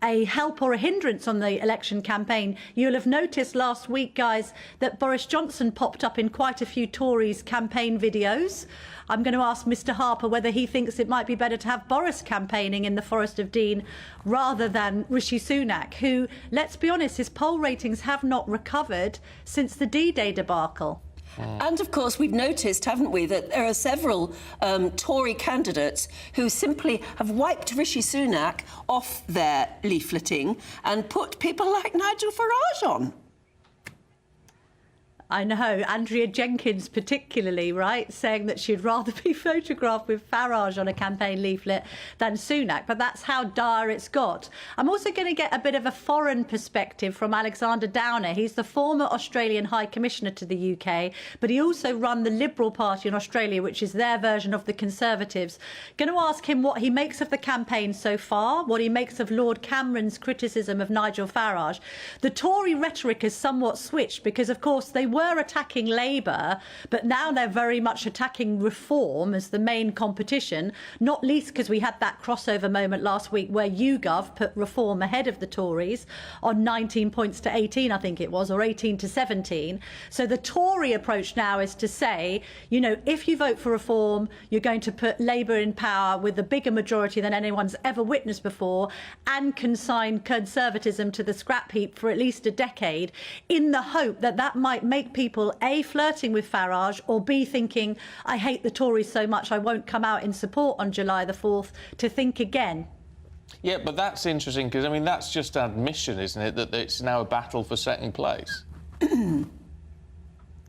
a help or a hindrance on the election campaign. You'll have noticed last week, guys, that Boris Johnson popped up in quite a few Tories campaign videos. I'm going to ask Mr Harper whether he thinks it might be better to have Boris campaigning in the Forest of Dean rather than Rishi Sunak, who, let's be honest, his poll ratings have not recovered since the D-Day debacle. And, of course, we've noticed, haven't we, that there are several Tory candidates who simply have wiped Rishi Sunak off their leafleting and put people like Nigel Farage on. I know, Andrea Jenkins particularly, right, saying that she'd rather be photographed with Farage on a campaign leaflet than Sunak, but that's how dire it's got. I'm also going to get a bit of a foreign perspective from Alexander Downer. He's the former Australian High Commissioner to the UK, but he also ran the Liberal Party in Australia, which is their version of the Conservatives. Going to ask him what he makes of the campaign so far, what he makes of Lord Cameron's criticism of Nigel Farage. The Tory rhetoric has somewhat switched because, of course, they were attacking Labour, but now they're very much attacking Reform as the main competition, not least because we had that crossover moment last week where YouGov put Reform ahead of the Tories on 19 points to 18, I think it was, or 18 to 17. So the Tory approach now is to say, you know, if you vote for Reform, you're going to put Labour in power with a bigger majority than anyone's ever witnessed before and consign Conservatism to the scrap heap for at least a decade, in the hope that that might make people A, flirting with Farage, or B, thinking, I hate the Tories so much I won't come out in support on July the 4th, to think again. Yeah, but that's interesting because, I mean, that's just admission, isn't it, that it's now a battle for second place?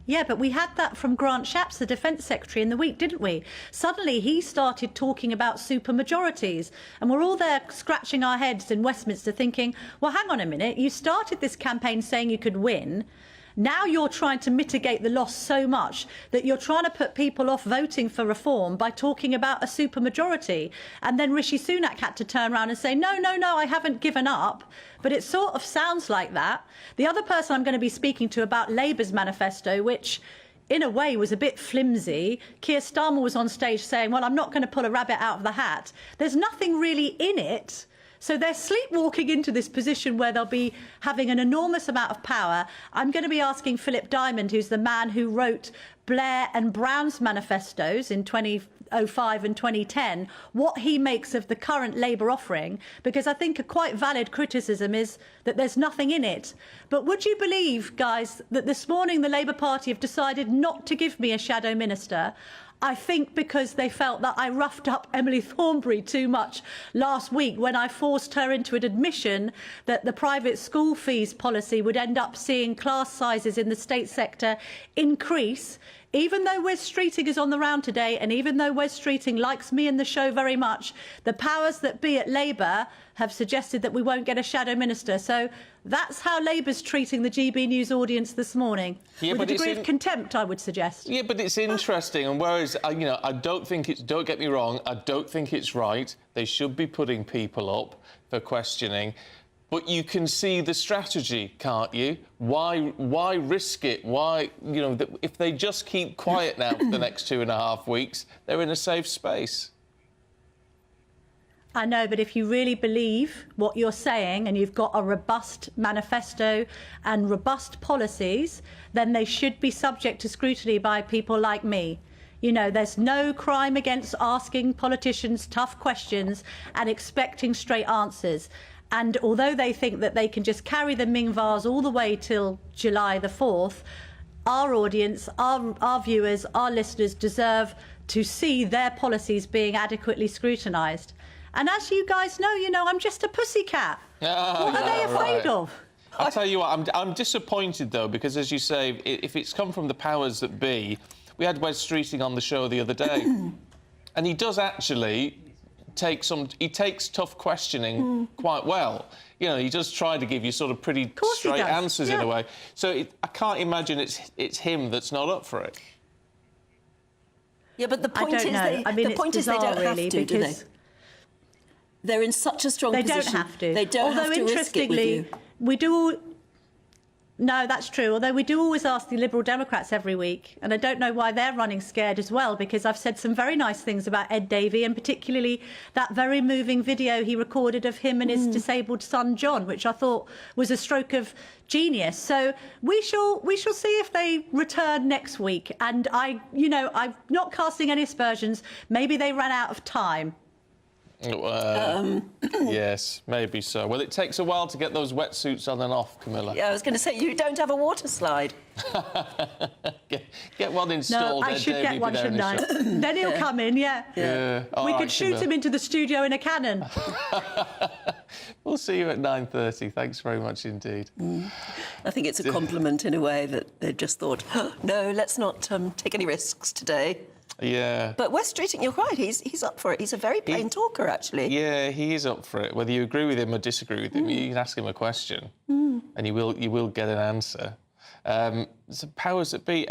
Yeah, but we had that from Grant Shapps, the Defence Secretary, in the week, didn't we? Suddenly he started talking about supermajorities, and we're all there scratching our heads in Westminster thinking, well, hang on a minute, you started this campaign saying you could win. Now you're trying to mitigate the loss so much that you're trying to put people off voting for Reform by talking about a supermajority. And then Rishi Sunak had to turn around and say, no, I haven't given up. But it sort of sounds like that. The other person I'm going to be speaking to about Labour's manifesto, which in a way was a bit flimsy. Keir Starmer was on stage saying, well, I'm not going to pull a rabbit out of the hat. There's nothing really in it. So they're sleepwalking into this position where they'll be having an enormous amount of power. I'm going to be asking Philip Diamond, who's the man who wrote Blair and Brown's manifestos in 2005 and 2010, what he makes of the current Labour offering, because I think a quite valid criticism is that there's nothing in it. But would you believe, guys, that this morning the Labour Party have decided not to give me a shadow minister? I think because they felt that I roughed up Emily Thornberry too much last week when I forced her into an admission that the private school fees policy would end up seeing class sizes in the state sector increase. Even though Wes Streeting is on the round today, and even though Wes Streeting likes me and the show very much, the powers that be at Labour have suggested that we won't get a shadow minister. So that's how Labour's treating the GB News audience this morning. Yeah, with a degree of contempt, I would suggest. Yeah, but it's interesting. And whereas, you know, I don't think it's... Don't get me wrong, I don't think it's right. They should be putting people up for questioning. But you can see the strategy, can't you? Why risk it? Why, you know, if they just keep quiet now for the next 2.5 weeks, they're in a safe space. I know, but if you really believe what you're saying and you've got a robust manifesto and robust policies, then they should be subject to scrutiny by people like me. You know, there's no crime against asking politicians tough questions and expecting straight answers. And although they think that they can just carry the Ming vase all the way till July the 4th, our audience, our viewers, our listeners deserve to see their policies being adequately scrutinised. And as you guys know, you know, I'm just a pussycat. What are they afraid of? I'll tell you what, I'm disappointed, though, because, as you say, if it's come from the powers that be, we had Wes Streeting on the show the other day, and he does actually takes tough questioning quite well. You know, he does try to give you sort of pretty straight answers in a way. So I can't imagine it's him that's not up for it. Yeah, but the point is, they don't have to, do they? They're in such a strong position. They don't have to. They don't have to risk it with you. We do... No, that's true. Although we do always ask the Liberal Democrats every week, and I don't know why they're running scared as well, because I've said some very nice things about Ed Davey, and particularly that very moving video he recorded of him and his disabled son John, which I thought was a stroke of genius. So we shall see if they return next week. And I'm not casting any aspersions. Maybe they ran out of time. Yes, maybe so. Well, it takes a while to get those wetsuits on and off, Camilla. Yeah, I was going to say, you don't have a water slide. Get one installed. No, I should get one, shouldn't I? Then he'll come in, yeah. We could shoot him into the studio in a cannon. We'll see you at 9:30. Thanks very much indeed. I think it's a compliment in a way that they've just thought, no, let's not take any risks today. Yeah. But West Streeting, you're right, he's up for it. He's a very plain talker, actually. Yeah, he is up for it. Whether you agree with him or disagree with him, you can ask him a question and you will get an answer. So powers that be.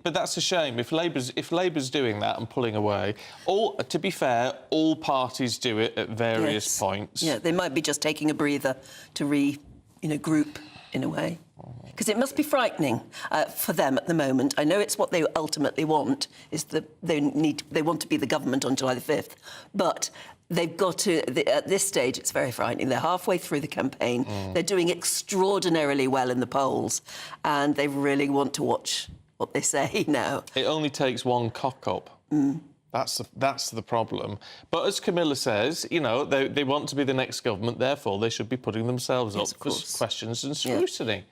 But that's a shame. If Labour's doing that and pulling away, to be fair, all parties do it at various points. Yeah, they might be just taking a breather to group in a way. Because it must be frightening for them at the moment. I know it's what they ultimately want, is they want to be the government on July the 5th, but they've got to, at this stage, it's very frightening. They're halfway through the campaign. They're doing extraordinarily well in the polls, and they really want to watch what they say now. It only takes one cock-up. That's the problem. But as Camilla says, you know, they want to be the next government, therefore they should be putting themselves up for questions and scrutiny.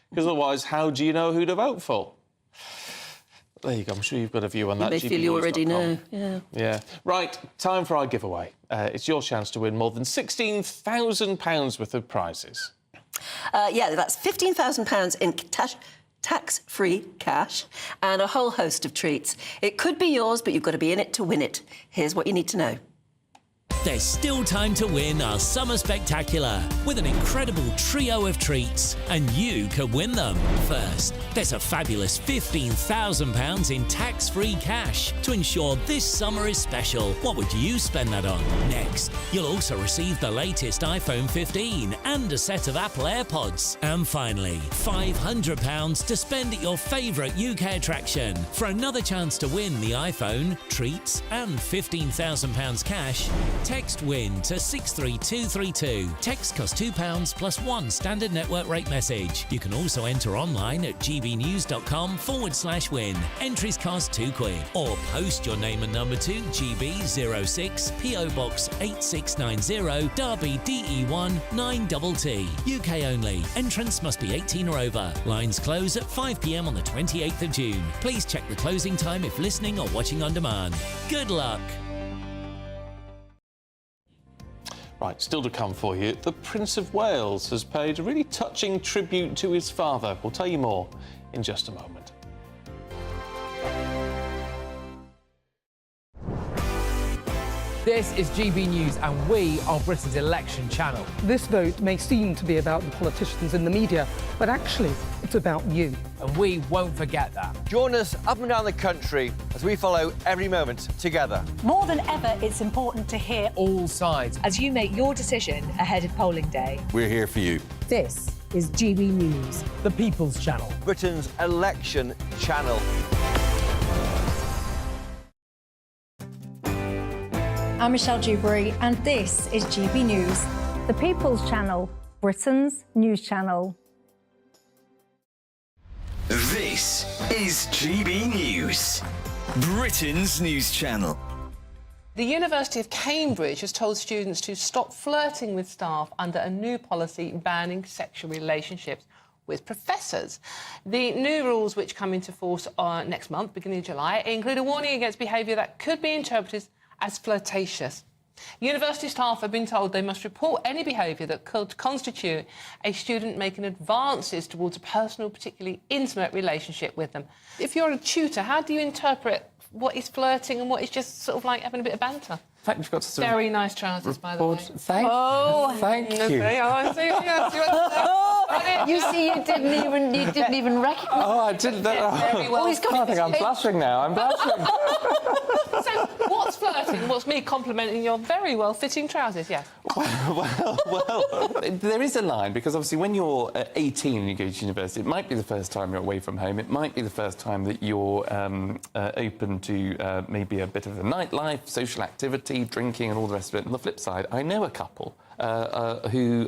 Because otherwise, how do you know who to vote for? There you go. I'm sure you've got a view on that. You may feel you already know. Yeah. Right, time for our giveaway. It's your chance to win more than £16,000 worth of prizes. That's £15,000 in tax-free cash and a whole host of treats. It could be yours, but you've got to be in it to win it. Here's what you need to know. There's still time to win our Summer Spectacular with an incredible trio of treats, and you could win them. First, there's a fabulous £15,000 in tax-free cash to ensure this summer is special. What would you spend that on? Next, you'll also receive the latest iPhone 15 and a set of Apple AirPods. And finally, £500 to spend at your favourite UK attraction. For another chance to win the iPhone, treats and £15,000 cash, text WIN to 63232. Text costs £2 plus one standard network rate message. You can also enter online at gbnews.com/win. Entries cost £2. Or post your name and number to GB06 PO Box 8690 Derby DE1 9TT. UK only. Entrance must be 18 or over. Lines close at 5 p.m. on the 28th of June. Please check the closing time if listening or watching on demand. Good luck. Right, still to come for you, the Prince of Wales has paid a really touching tribute to his father. We'll tell you more in just a moment. This is GB News and we are Britain's election channel. This vote may seem to be about the politicians in the media, but actually it's about you. And we won't forget that. Join us up and down the country as we follow every moment together. More than ever, it's important to hear all sides as you make your decision ahead of polling day. We're here for you. This is GB News, the People's Channel, Britain's election channel. I'm Michelle Dewberry, and this is GB News, the People's Channel, Britain's news channel. This is GB News, Britain's news channel. The University of Cambridge has told students to stop flirting with staff under a new policy banning sexual relationships with professors. The new rules, which come into force next month, beginning of July, include a warning against behaviour that could be interpreted as flirtatious. University staff have been told they must report any behaviour that could constitute a student making advances towards a personal, particularly intimate relationship with them. If you're a tutor, how do you interpret what is flirting and what is just sort of like having a bit of banter. In fact, you've got some very nice trousers, by the way. Thank you. You see, you didn't even recognise. Oh, I didn't. I think I'm blushing now. I'm blushing. So, what's flirting? What's me complimenting your very well-fitting trousers? Yeah. Well, there is a line, because obviously when you're 18 and you go to university, it might be the first time you're away from home. It might be the first time that you're open to maybe a bit of a nightlife, social activity, drinking and all the rest of it. On the flip side, I know a couple who,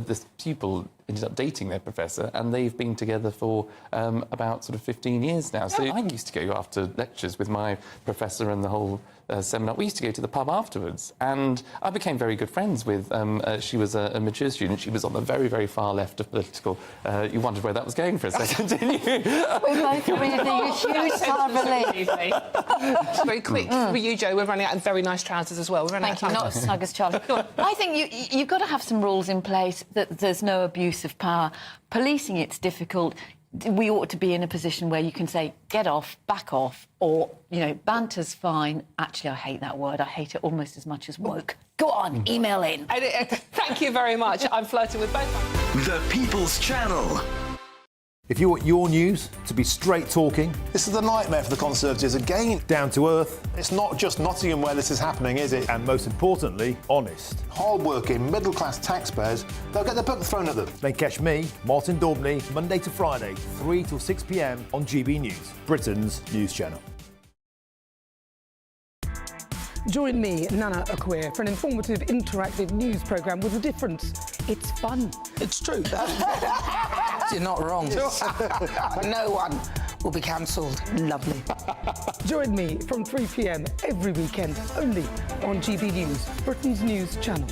this pupil ended up dating their professor, and they've been together for about sort of 15 years now. So I used to go after lectures with my professor and the whole seminar. We used to go to the pub afterwards, and I became very good friends with, she was a mature student. She was on the very, very far left of political. You wondered where that was going for a second, didn't you? We're both breathing a huge sigh of relief. Very quick for you, Joe. We're running out of very nice trousers as well. We're running Thank you, not as snug as Charlie. I think you've got to have some rules in place that there's no abuse of power. Policing it's difficult. We ought to be in a position where you can say, get off, back off, or, banter's fine. Actually, I hate that word. I hate it almost as much as woke. Go on, email in. Thank you very much. I'm flirting with both. The People's Channel. If you want your news to be straight talking... This is a nightmare for the Conservatives again. Down to earth. It's not just Nottingham where this is happening, is it? And most importantly, honest. Hard-working, middle-class taxpayers, they'll get their book thrown at them. Then catch me, Martin Daubney, Monday to Friday, 3 till 6 p.m. on GB News, Britain's news channel. Join me, Nana Akweer, for an informative, interactive news programme with a difference. It's fun. It's true. You're not wrong. No one will be cancelled. Lovely. Join me from 3 p.m. every weekend, only on GB News, Britain's news channel.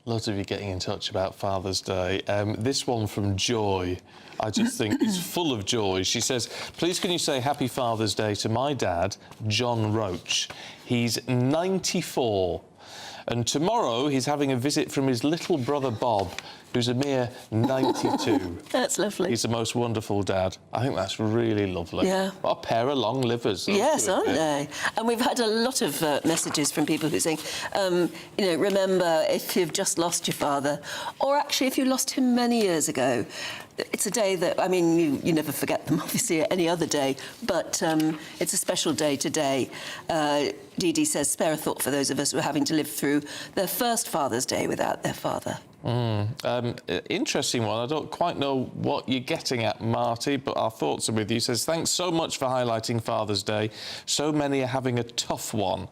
Lots of you getting in touch about Father's Day. This one from Joy, I just think is full of joy. She says, please can you say Happy Father's Day to my dad, John Roach. He's 94. And tomorrow he's having a visit from his little brother Bob, who's a mere 92. That's lovely. He's the most wonderful dad. I think that's really lovely. Yeah. What a pair of long livers. Yes, aren't they? And we've had a lot of messages from people who are saying, remember if you've just lost your father, or actually if you lost him many years ago. It's a day that, I mean, you never forget them, obviously, any other day, but it's a special day today. Dee Dee says, spare a thought for those of us who are having to live through their first Father's Day without their father. Interesting one. I don't quite know what you're getting at, Marty, but our thoughts are with you. He says, thanks so much for highlighting Father's Day. So many are having a tough one.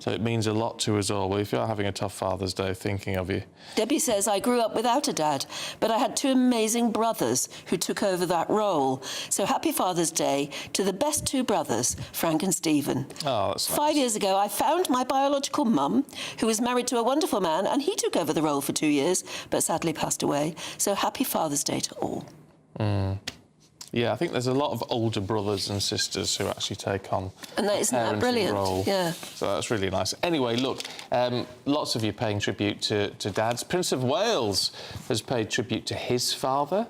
So it means a lot to us all. Well, if you're having a tough Father's Day, thinking of you. Debbie says, I grew up without a dad, but I had two amazing brothers who took over that role. So happy Father's Day to the best two brothers, Frank and Stephen. Oh, that's nice. 5 years ago, I found my biological mum, who was married to a wonderful man, and he took over the role for 2 years, but sadly passed away. So happy Father's Day to all. Yeah, I think there's a lot of older brothers and sisters who actually take on and that isn't that brilliant? Role. Yeah. So that's really nice. Anyway, look, lots of you paying tribute to dads. Prince of Wales has paid tribute to his father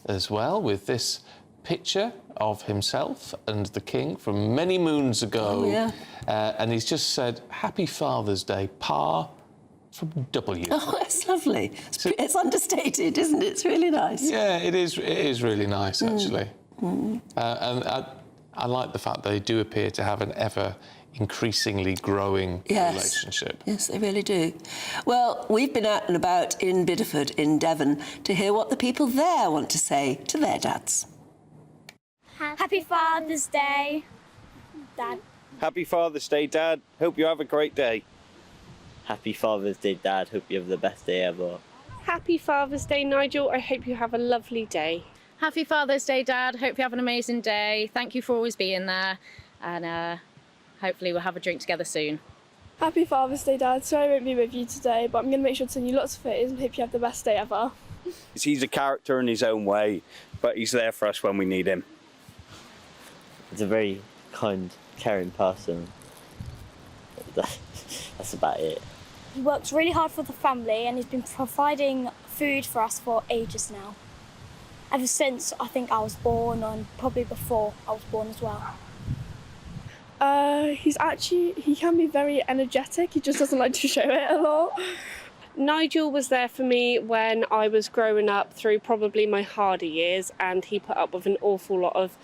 as well, with this picture of himself and the King from many moons ago. Oh, yeah. And he's just said, Happy Father's Day, Pa, from W. Oh, that's lovely. It's understated, isn't it? It's really nice. Yeah, it is really nice, actually. And I like the fact they do appear to have an ever increasingly growing relationship. Yes, they really do. Well, we've been out and about in Bideford in Devon to hear what the people there want to say to their dads. Happy Father's Day, Dad. Happy Father's Day, Dad. Hope you have a great day. Happy Father's Day, Dad. Hope you have the best day ever. Happy Father's Day, Nigel. I hope you have a lovely day. Happy Father's Day, Dad. Hope you have an amazing day. Thank you for always being there. And hopefully we'll have a drink together soon. Happy Father's Day, Dad. Sorry I won't be with you today, but I'm going to make sure to send you lots of photos and hope you have the best day ever. He's a character in his own way, but he's there for us when we need him. He's a very kind, caring person. That's about it. He works really hard for the family and he's been providing food for us for ages now. Ever since I think I was born, and probably before I was born as well. He can be very energetic, he just doesn't like to show it a lot. Nigel was there for me when I was growing up through probably my harder years, and he put up with an awful lot of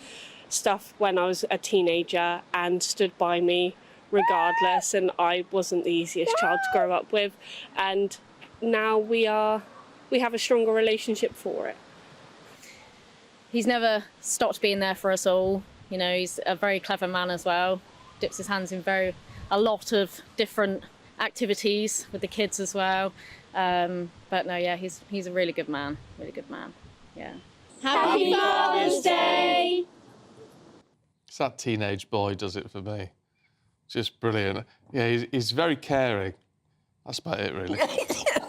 stuff when I was a teenager and stood by me regardless, and I wasn't the easiest child to grow up with, and now we have a stronger relationship for it. He's never stopped being there for us all. You know, he's a very clever man as well. Dips his hands in a lot of different activities with the kids as well. But no, yeah, he's a really good man. Really good man. Yeah. Happy Father's Day! It's that teenage boy does it for me. Just brilliant. Yeah, he's very caring. That's about it, really.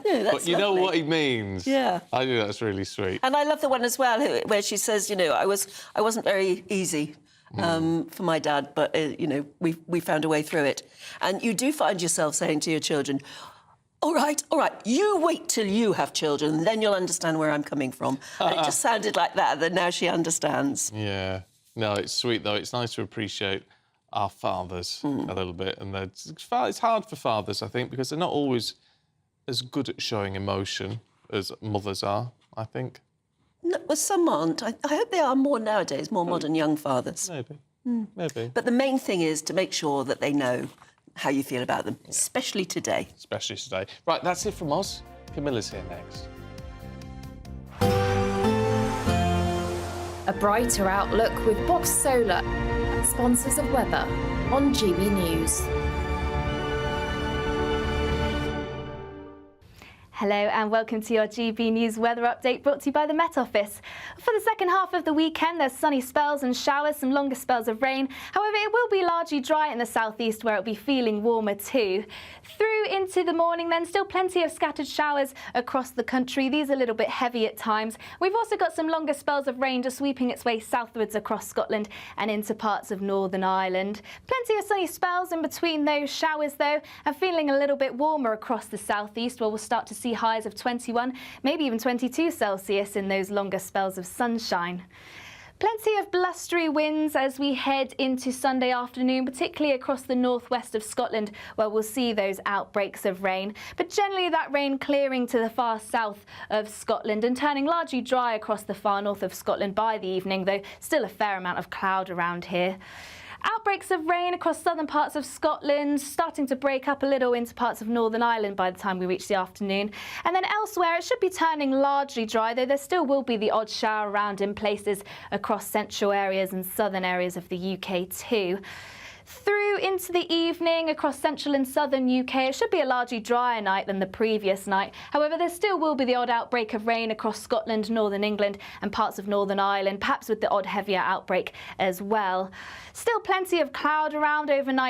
Yeah, that's but you know lovely. what he means. Yeah. I think that's really sweet. And I love the one as well where she says, you know, I wasn't very easy for my dad, but you know, we found a way through it. And you do find yourself saying to your children, all right, you wait till you have children, and then you'll understand where I'm coming from. And it just sounded like that now she understands. Yeah. No, it's sweet, though. It's nice to appreciate our fathers a little bit. And it's hard for fathers, I think, because they're not always as good at showing emotion as mothers are, I think. No, well, some aren't. I hope they are more nowadays, more modern young fathers. Maybe. Maybe. But the main thing is to make sure that they know how you feel about them, especially today. Especially today. Right, that's it from us. Camilla's here next. A brighter outlook with Box Solar, sponsors of weather on GB News. Hello and welcome to your GB News weather update brought to you by the Met Office. For the second half of the weekend, there's sunny spells and showers, some longer spells of rain. However, it will be largely dry in the southeast where it'll be feeling warmer too. Through into the morning then, still plenty of scattered showers across the country. These are a little bit heavy at times. We've also got some longer spells of rain just sweeping its way southwards across Scotland and into parts of Northern Ireland. Plenty of sunny spells in between those showers though, and feeling a little bit warmer across the southeast where we'll start to see highs of 21, maybe even 22 Celsius in those longer spells of sunshine. Plenty of blustery winds as we head into Sunday afternoon, particularly across the northwest of Scotland, where we'll see those outbreaks of rain. But generally that rain clearing to the far south of Scotland and turning largely dry across the far north of Scotland by the evening, though still a fair amount of cloud around here. Outbreaks of rain across southern parts of Scotland, starting to break up a little into parts of Northern Ireland by the time we reach the afternoon. And then elsewhere, it should be turning largely dry, though there still will be the odd shower around in places across central areas and southern areas of the UK too. Through into the evening across central and southern UK, it should be a largely drier night than the previous night. However, there still will be the odd outbreak of rain across Scotland, northern England and parts of Northern Ireland, perhaps with the odd heavier outbreak as well. Still plenty of cloud around overnight